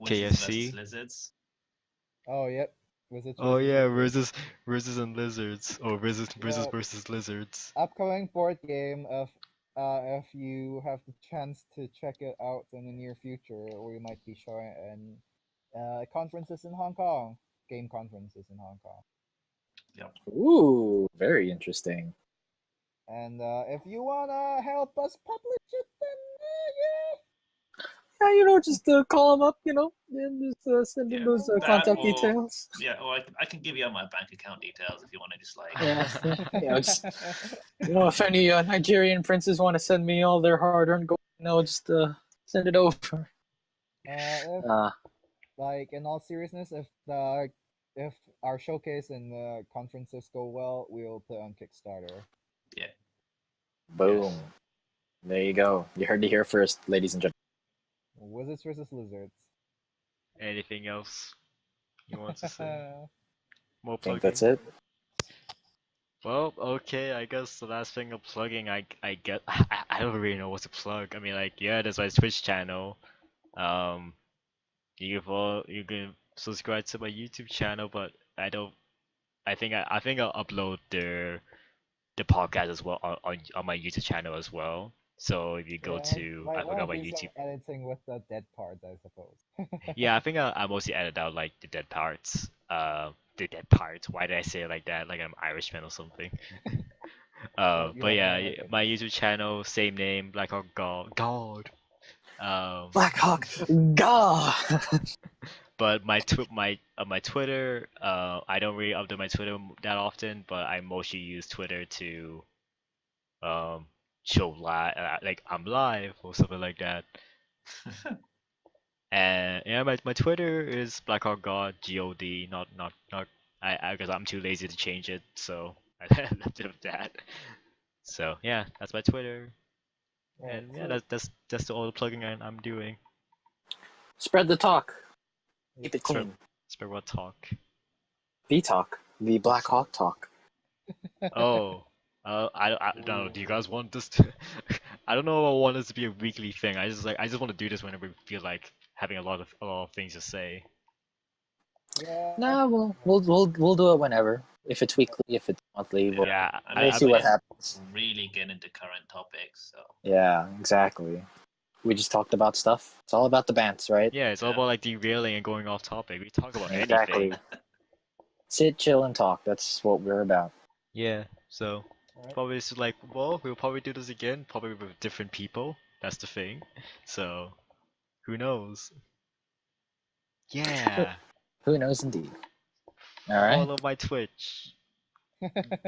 KFC? Wizards vs Lizards. Oh, yep. Oh yeah, Lizards. versus and lizards, or versus Yeah. versus lizards. Upcoming board game if you have the chance to check it out in the near future, we might be showing in conferences in Hong Kong. Game conferences in Hong Kong. Ooh, very interesting. And if you wanna help us publish it, then Yeah, just call them up, and just send in those That contact or- details. Yeah, or I can give you all my bank account details if you want to just like. Yeah, just, if any Nigerian princes want to send me all their hard-earned gold, just send it over. Like in all seriousness, if our showcase and the conferences go well, we'll put on Kickstarter. Yeah. Boom. Yes. There you go. You heard it here first, ladies and gentlemen. Wizards versus Lizards. Anything else you want to say? More I plugging? think that's it. Well, okay, I guess the last thing of plugging, I get, I don't really know what to plug. I mean, like, yeah, there's my Twitch channel. You can subscribe to my YouTube channel, but I think I'll upload the podcast as well on my YouTube channel as well. So if you go Yeah, to, I might forgot want my to do some YouTube. editing with the dead parts, I suppose. Yeah, I think I mostly edit out like the dead parts. The dead parts. Why did I say it like that? Like I'm Irishman or something. You But are yeah, American. my YouTube channel, same name, Black Hawk God. God. Black Hawk, gah! But my Twitter, I don't really update my Twitter that often, but I mostly use Twitter to show live, like I'm live or something like that. And yeah, my Twitter is Black Hawk God, God, not I because I'm too lazy to change it, so I left it with that. So yeah, that's my Twitter, Alright, and yeah, so that's all the plugging I'm doing. Spread the talk. Keep it Spread clean. spread what talk. The talk. The Black Hawk talk. Oh, I don't know. Do you guys want this to? I don't know if I want this to be a weekly thing. I just want to do this whenever we feel like having a lot of things to say. yeah. No, we'll do it whenever. If it's weekly, if it's monthly, we'll Yeah, we'll see what happens. Really get into current topics. So Yeah, exactly. We just talked about stuff. It's all about the bants, right? yeah, it's all Yeah. about like derailing and going off topic. We talk about Exactly. anything. Sit, chill, and talk. That's what we're about. Yeah, so Alright. probably it's like, well, we'll probably do this again, probably with different people. That's the thing. So who knows? Yeah. Who knows, indeed. All right. Follow my Twitch.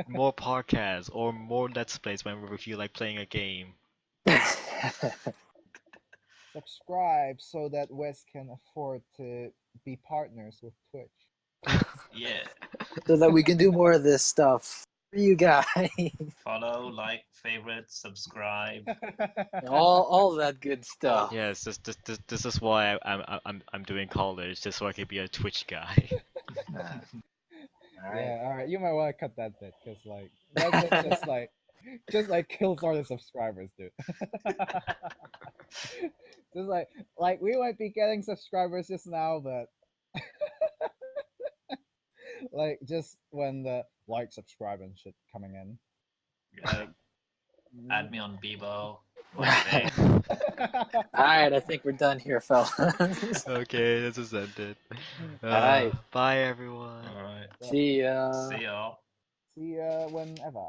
More podcasts or more Let's Plays whenever we feel like playing a game. Subscribe so that Wes can afford to be partners with Twitch. yeah, so that we can do more of this stuff for you guys. follow, like, favorite, subscribe. all that good stuff. Yes, this is why I'm doing college, just so I can be a Twitch guy. All right. Yeah, alright, you might want to cut that bit, because like that bit just like kills all the subscribers, dude. Just like we might be getting subscribers just now, but like just when the like, subscribe and shit coming in. Yeah. Like, Add me on Bebo. One day. All right, I think we're done here, fellas. Okay, this is ended. Alright. Bye everyone. All right. See ya. See y'all. See ya whenever.